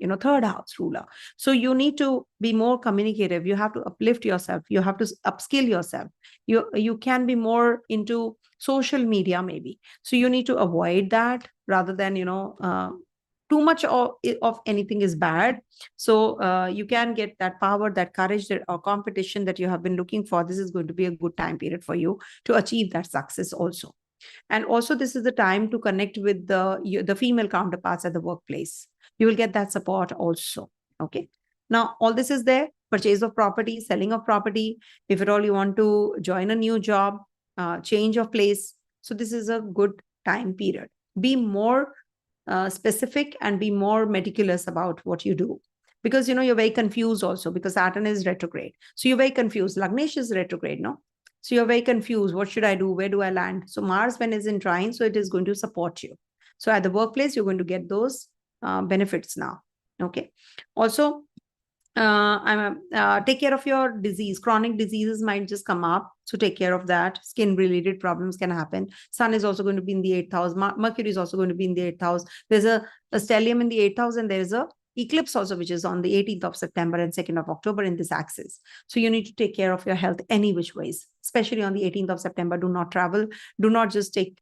3rd house ruler. So you need to be more communicative. You have to uplift yourself. You have to upskill yourself. You can be more into social media, maybe. So you need to avoid that, rather than, too much of anything is bad. So you can get that power, that courage, or competition that you have been looking for. This is going to be a good time period for you to achieve that success also. And also this is the time to connect with the female counterparts at the workplace. You will get that support also. Okay. Now, all this is there. Purchase of property, selling of property. If at all you want to join a new job, change of place. So this is a good time period. Be more specific and be more meticulous about what you do. Because, you're very confused also because Saturn is retrograde. So you're very confused. Lagnesh is retrograde, no? So you're very confused. What should I do? Where do I land? So Mars, when is in trine, so it is going to support you. So at the workplace, you're going to get those benefits now. Okay. Also, take care of your disease. Chronic diseases might just come up. So take care of that. Skin related problems can happen. Sun is also going to be in the 8th house. Mercury is also going to be in the 8th house. There's a stellium in the 8th house, and there's a eclipse also, which is on the 18th of September and 2nd of October in this axis. So you need to take care of your health any which ways, especially on the 18th of September. Do not travel. Do not just take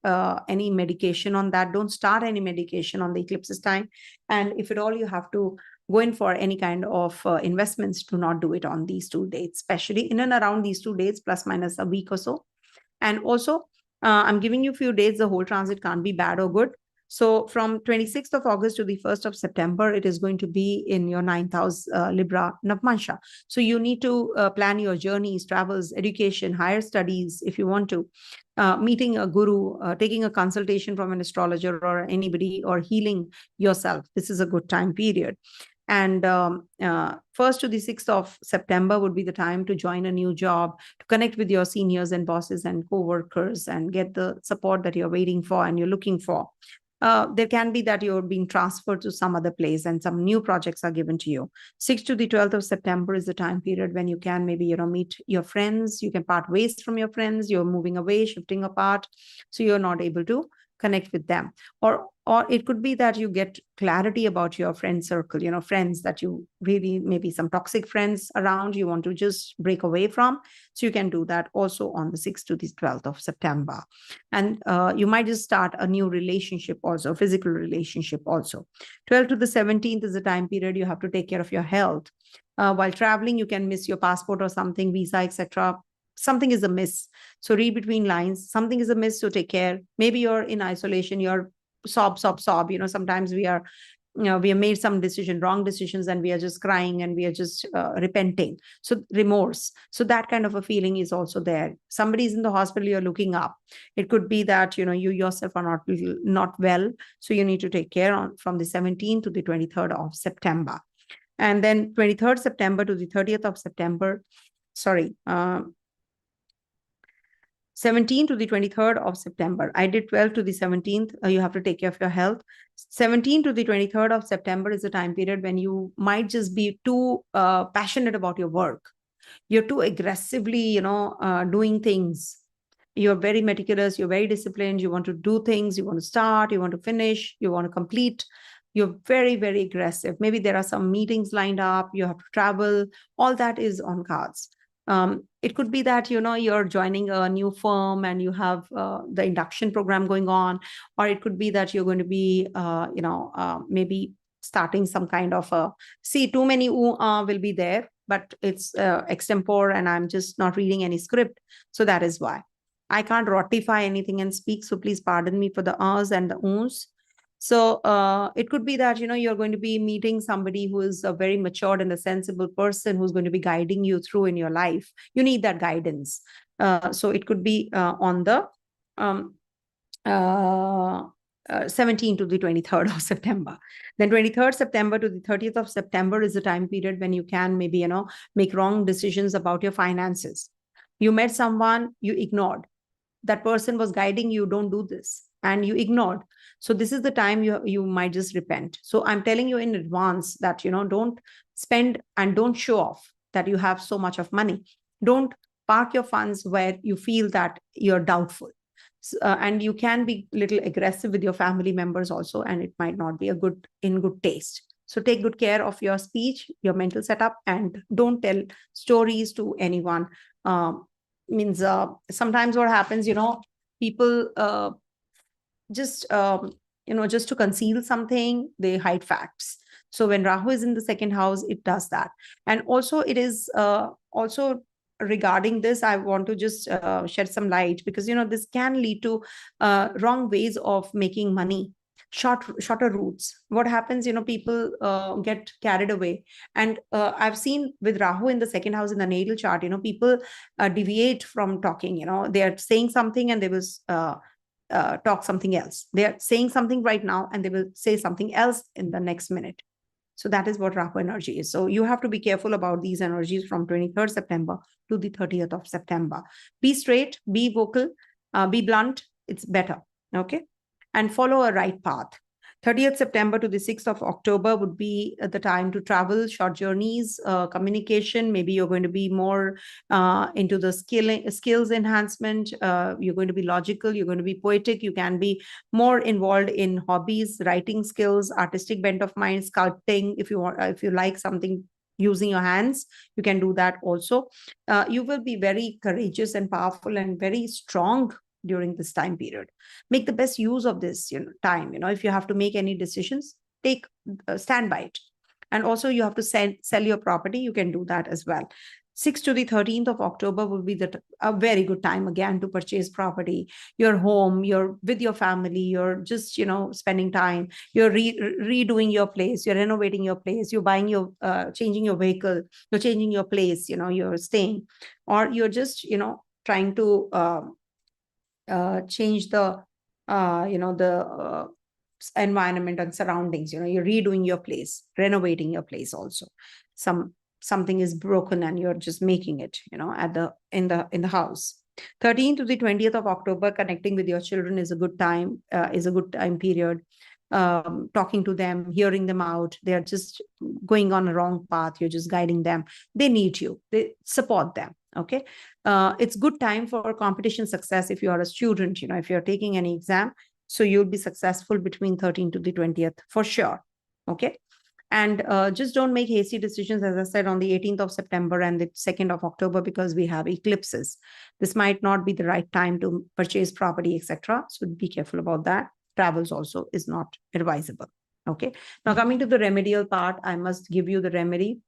any medication on that. Don't start any medication on the eclipse's time. And if at all you have to go in for any kind of investments, do not do it on these 2 dates, especially in and around these 2 dates, plus minus a week or so. And also, I'm giving you a few dates. The whole transit can't be bad or good. So from 26th of August to the 1st of September, it is going to be in your 9th house, Libra, Navamsa. So you need to plan your journeys, travels, education, higher studies, if you want to, meeting a guru, taking a consultation from an astrologer or anybody, or healing yourself. This is a good time period. And 1st to the 6th of September would be the time to join a new job, to connect with your seniors and bosses and co-workers and get the support that you're waiting for and you're looking for. There can be that you're being transferred to some other place and some new projects are given to you. 6th to the 12th of September is the time period when you can maybe, meet your friends. You can part ways from your friends. You're moving away, shifting apart. So you're not able to connect with them. Or it could be that you get clarity about your friend circle, friends that you really, maybe some toxic friends around, you want to just break away from. So you can do that also on the 6th to the 12th of September. And you might just start a new relationship also, physical relationship also. 12th to the 17th is the time period you have to take care of your health. While traveling, you can miss your passport or something, visa, etc. Something is amiss. So read between lines. Something is amiss, so take care. Maybe you're in isolation, you're sob. Sometimes we are, we have made some wrong decisions, and we are just crying and we are just repenting. So remorse. So that kind of a feeling is also there. Somebody's in the hospital, you're looking up. It could be that, you yourself are not well. So you need to take care from the 17th to the 23rd of September. And then 23rd September to the 30th of September, 17th to the 23rd of September. I did 12th to the 17th. You have to take care of your health. 17th to the 23rd of September is a time period when you might just be too passionate about your work. You're too aggressively, doing things. You're very meticulous. You're very disciplined. You want to do things. You want to start. You want to finish. You want to complete. You're very, very aggressive. Maybe there are some meetings lined up. You have to travel. All that is on cards. It could be that, you're joining a new firm and you have the induction program going on, or it could be that you're going to be, maybe starting some kind of too many will be there, but it's extempore and I'm just not reading any script. So that is why I can't ratify anything and speak. So please pardon me for the ahs and the oons. So it could be that, you're going to be meeting somebody who is a very matured and a sensible person who's going to be guiding you through in your life. You need that guidance. So it could be on the 17th to the 23rd of September. Then 23rd September to the 30th of September is the time period when you can maybe, make wrong decisions about your finances. You met someone, you ignored. That person was guiding you, don't do this, and you ignored. So this is the time you might just repent. So I'm telling you in advance that, don't spend and don't show off that you have so much of money. Don't park your funds where you feel that you're doubtful. And you can be a little aggressive with your family members also, and it might not be in good taste. So take good care of your speech, your mental setup, and don't tell stories to anyone. Sometimes what happens, people just to conceal something, they hide facts. So when Rahu is in the 2nd house, it does that. And also it is also regarding this, I want to just shed some light, because this can lead to wrong ways of making money, shorter routes. What happens, people get carried away. And I've seen with Rahu in the 2nd house in the natal chart, people deviate from talking. They are saying something and they will talk something else. They are saying something right now and they will say something else in the next minute. So that is what Rahu energy is. So you have to be careful about these energies from 23rd September to the 30th of September. Be straight, be vocal, be blunt. It's better. Okay. And follow a right path. 30th September to the 6th of October would be the time to travel, short journeys, communication. Maybe you're going to be more into the skills enhancement. You're going to be logical. You're going to be poetic. You can be more involved in hobbies, writing skills, artistic bent of mind, sculpting. If you like something using your hands, you can do that also. You will be very courageous and powerful and very strong during this time period. Make the best use of this time. If you have to make any decisions, stand by it. And also you have to sell your property. You can do that as well. 6th to the 13th of October will be a very good time again to purchase property. Your home, you're with your family, you're just spending time, you're redoing your place, you're renovating your place, you're buying changing your vehicle, you're changing your place, you're staying, or you're just trying to change the environment and surroundings. You're redoing your place, renovating your place also. Something is broken and you're just making it in the house. 13th to the 20th of October, connecting with your children is a good time, period. Talking to them, hearing them out. They're just going on a wrong path. You're just guiding them. They need you. They support them. Okay. It's good time for competition success if you are a student, if you're taking any exam. So you'll be successful between 13th to the 20th for sure. Okay. And just don't make hasty decisions, as I said, on the 18th of September and the 2nd of October, because we have eclipses. This might not be the right time to purchase property, etc. So be careful about that. Travels also is not advisable. Okay. Now coming to the remedial part, I must give you the remedy.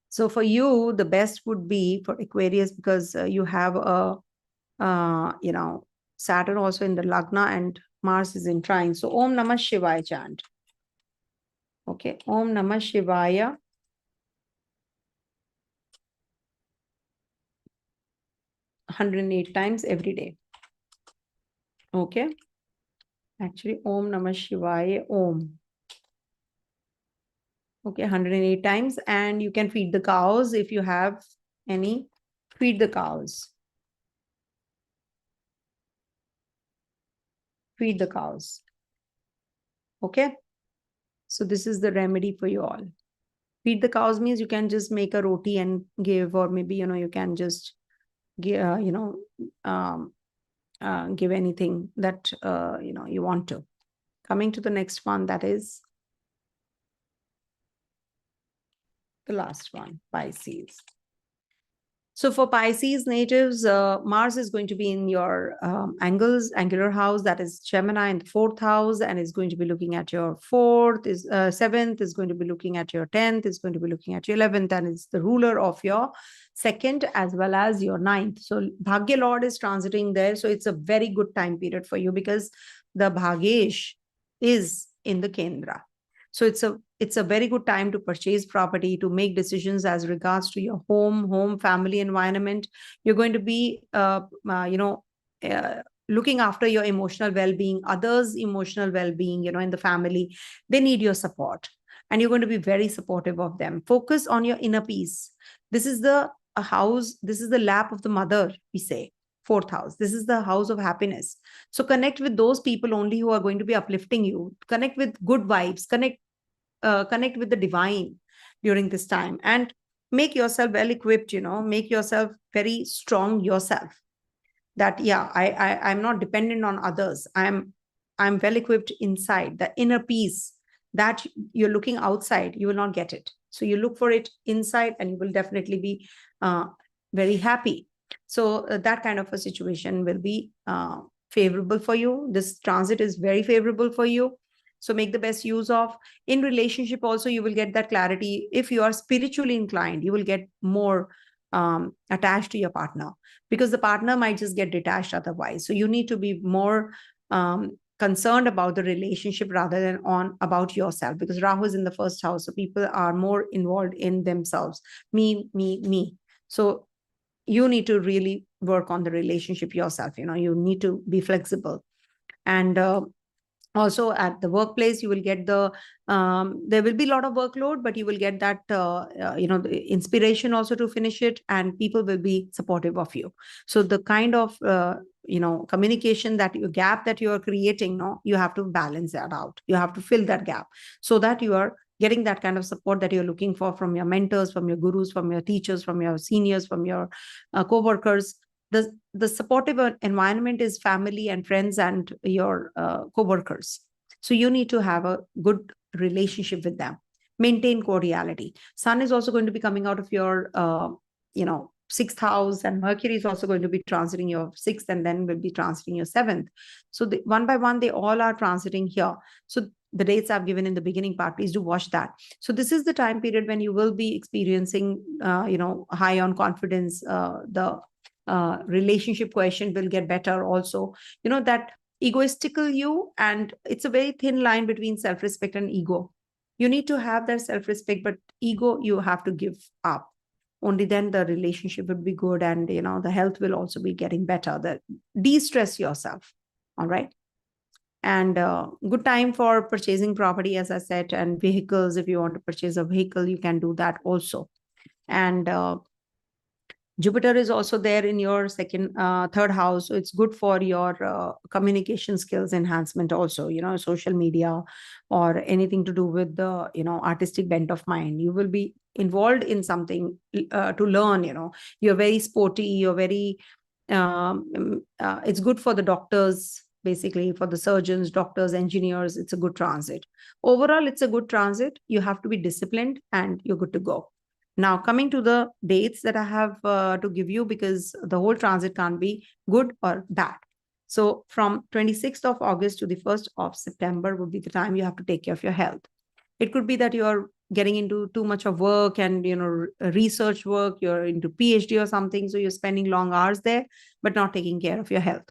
So for you, the best would be for Aquarius, because you have Saturn also in the Lagna and Mars is in trine. So Om Namah Shivaya chant. Okay. Om Namah Shivaya. (108) times every day. Okay. Actually, Om Namah Shivaya Om. Okay, 108 times. And you can feed the cows if you have any. Feed the cows. Feed the cows. Okay. So this is the remedy for you all. Feed the cows means you can just make a roti and give, or maybe, you can just give, give anything that, you want to. Coming to the next one, that is the last one, Pisces. So for Pisces natives, Mars is going to be in your angular house, that is Gemini, in the 4th house, and is going to be looking at your 7th, is going to be looking at your 10th, is going to be looking at your 11th, and is the ruler of your 2nd as well as your 9th. So Bhagya Lord is transiting there. So it's a very good time period for you, because the Bhagesh is in the Kendra. So it's a very good time to purchase property, to make decisions as regards to your home, family environment. You're going to be, looking after your emotional well-being, others' emotional well-being, in the family. They need your support, and you're going to be very supportive of them. Focus on your inner peace. This is the house. This is the lap of the mother, we say. 4th house. This is the house of happiness. So connect with those people only who are going to be uplifting you. Connect with good vibes. Connect with the divine during this time, and make yourself well equipped. Make yourself very strong yourself. That I'm not dependent on others. I'm well equipped inside. The inner peace that you're looking outside, you will not get it. So you look for it inside, and you will definitely be very happy. So that kind of a situation will be favorable for you. This transit is very favorable for you. So make the best use of. In relationship also, you will get that clarity. If you are spiritually inclined, you will get more attached to your partner, because the partner might just get detached otherwise. So you need to be more concerned about the relationship rather than about yourself, because Rahu is in the 1st house. So people are more involved in themselves. Me. So you need to really work on the relationship yourself. You need to be flexible. And also at the workplace, you will get there will be a lot of workload, but you will get that the inspiration also to finish it, and people will be supportive of you. So the kind of communication gap that you are creating, you have to balance that out. You have to fill that gap so that you are getting that kind of support that you're looking for from your mentors, from your gurus, from your teachers, from your seniors, from your co-workers. The supportive environment is family and friends and your co-workers. So you need to have a good relationship with them. Maintain cordiality. Sun is also going to be coming out of your sixth house, and Mercury is also going to be transiting your sixth, and then will be transiting your seventh. So one by one, they all are transiting here. So the dates I've given in the beginning part, please do watch that. So this is the time period when you will be experiencing high on confidence. The relationship question will get better also. That egoistical you, and it's a very thin line between self-respect and ego. You need to have that self-respect, but ego you have to give up. Only then the relationship would be good, and the health will also be getting better. De-stress yourself. All right. And good time for purchasing property, as I said, and vehicles. If you want to purchase a vehicle, you can do that also. And Jupiter is also there in your third house. So it's good for your communication skills enhancement also, social media or anything to do with the, artistic bent of mind. You will be involved in something to learn, you're very sporty, you're very, it's good for the doctors, basically for the surgeons, doctors, engineers. It's a good transit. Overall, it's a good transit. You have to be disciplined and you're good to go. Now, coming to the dates that I have to give you, because the whole transit can't be good or bad. So from 26th of August to the 1st of September would be the time you have to take care of your health. It could be that you're getting into too much of work and, research work, you're into PhD or something. So you're spending long hours there, but not taking care of your health.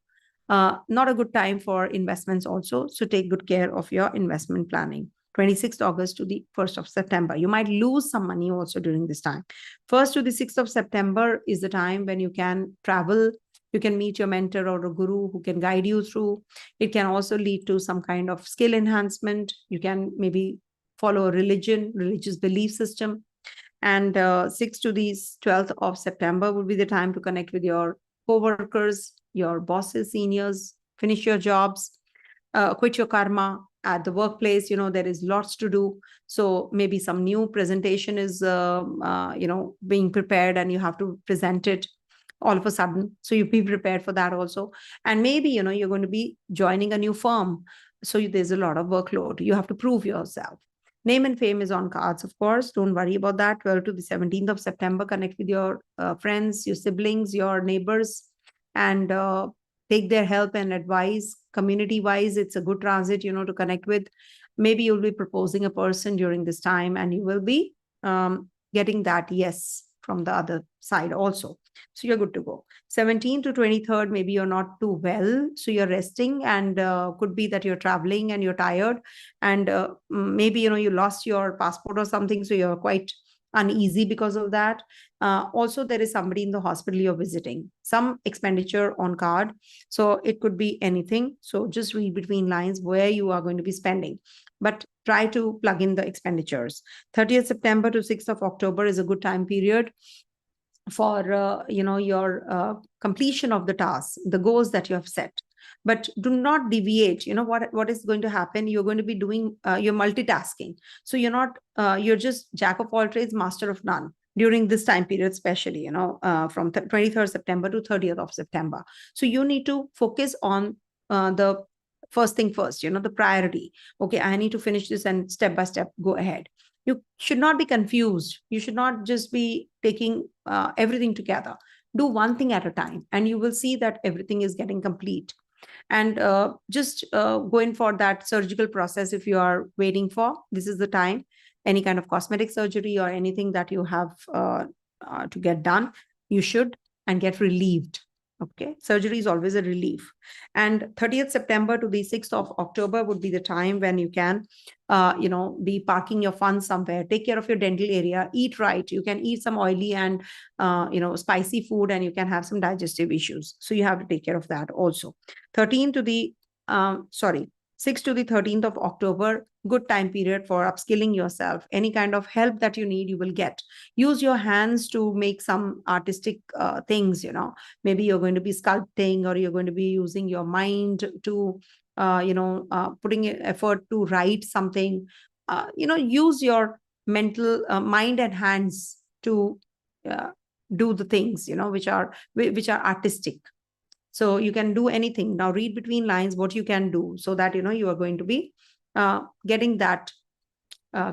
Not a good time for investments also. So take good care of your investment planning. 26th August to the 1st of September. You might lose some money also during this time. 1st to the 6th of September is the time when you can travel. You can meet your mentor or a guru who can guide you through. It can also lead to some kind of skill enhancement. You can maybe follow a religious belief system. And 6th to the 12th of September would be the time to connect with your co-workers, your bosses, seniors, finish your jobs, quit your karma. At the workplace, there is lots to do. So maybe some new presentation is, being prepared, and you have to present it all of a sudden. So you be prepared for that also. And maybe, you're going to be joining a new firm. So there's a lot of workload. You have to prove yourself. Name and fame is on cards, of course. Don't worry about that. 12th to the 17th of September, connect with your friends, your siblings, your neighbors, and take their help and advice. Community-wise, it's a good transit, to connect with. Maybe you'll be proposing a person during this time, and you will be getting that yes from the other side also. So you're good to go. 17th to 23rd, maybe you're not too well, so you're resting, and could be that you're traveling and you're tired, and maybe, you lost your passport or something, so you're quite uneasy because of that. Also, there is somebody in the hospital you're visiting, some expenditure on card. So it could be anything. So just read between lines where you are going to be spending, but try to plug in the expenditures. 30th September to 6th of October is a good time period for, your completion of the tasks, the goals that you have set. But do not deviate. What is going to happen? You're going to be doing, you're multitasking. So you're not, you're just jack of all trades, master of none during this time period, especially, from 23rd September to 30th of September. So you need to focus on the first thing first, the priority. Okay, I need to finish this, and step by step, go ahead. You should not be confused. You should not just be taking everything together. Do one thing at a time, and you will see that everything is getting complete. And just go in for that surgical process if you are waiting for. This is the time. Any kind of cosmetic surgery or anything that you have to get done, you should, and get relieved. Okay, surgery is always a relief. And 30th September to the 6th of October would be the time when you can, be parking your funds somewhere. Take care of your dental area. Eat right. You can eat some oily and spicy food, and you can have some digestive issues. So you have to take care of that also. 13 to the 6th to the 13th of October, good time period for upskilling yourself. Any kind of help that you need, you will get. Use your hands to make some artistic things. Maybe you're going to be sculpting, or you're going to be using your mind to putting effort to write something. Use your mental mind and hands to do the things which are artistic. So you can do anything. Now read between lines what you can do, so that you are going to be getting that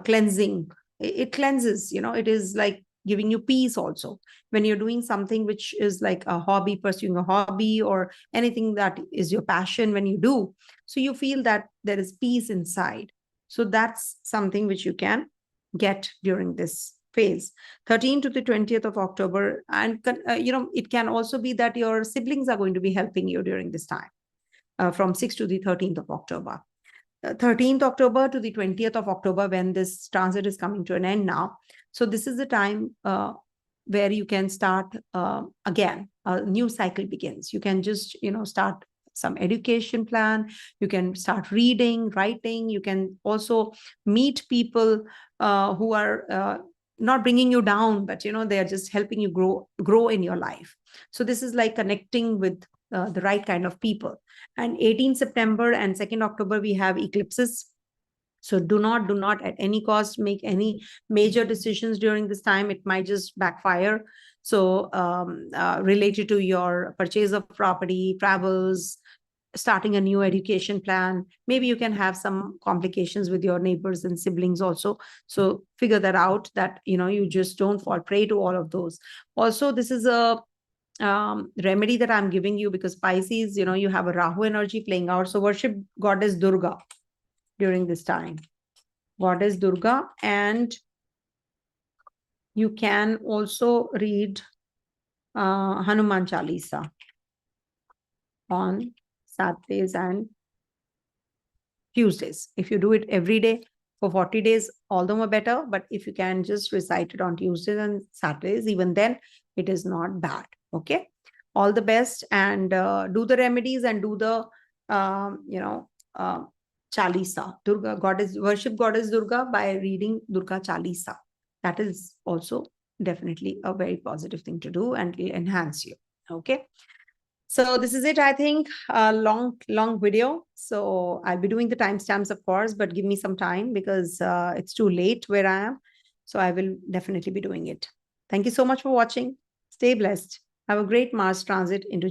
cleansing. It cleanses. It is like giving you peace also when you're doing something which is like a hobby, pursuing a hobby, or anything that is your passion. When you do, so you feel that there is peace inside. So that's something which you can get during this phase. 13 to the 20th of October. And it can also be that your siblings are going to be helping you during this time, from 6th to the 13th of October. 13th October to the 20th of October, when this transit is coming to an end now. So this is the time where you can start again. A new cycle begins. You can just, start some education plan. You can start reading, writing. You can also meet people who are not bringing you down, but, they are just helping you grow in your life. So this is like connecting with the right kind of people. And 18 September and 2nd October, we have eclipses. So do not at any cost make any major decisions during this time. It might just backfire. So related to your purchase of property, travels, starting a new education plan. Maybe you can have some complications with your neighbors and siblings also. So figure that out, that, you just don't fall prey to all of those. Also, this is a remedy that I'm giving you, because Pisces, you have a Rahu energy playing out. So worship goddess Durga during this time. Goddess Durga. And you can also read Hanuman Chalisa on Saturdays and Tuesdays. If you do it every day for 40 days, all the more better. But if you can just recite it on Tuesdays and Saturdays, even then it is not bad. Okay. All the best, and do the remedies, and do the, Chalisa. Durga goddess, worship goddess Durga by reading Durga Chalisa. That is also definitely a very positive thing to do, and will enhance you. Okay. So this is it, I think. A long video. So I'll be doing the timestamps, of course, but give me some time, because it's too late where I am. So I will definitely be doing it. Thank you so much for watching. Stay blessed. Have a great Mars transit into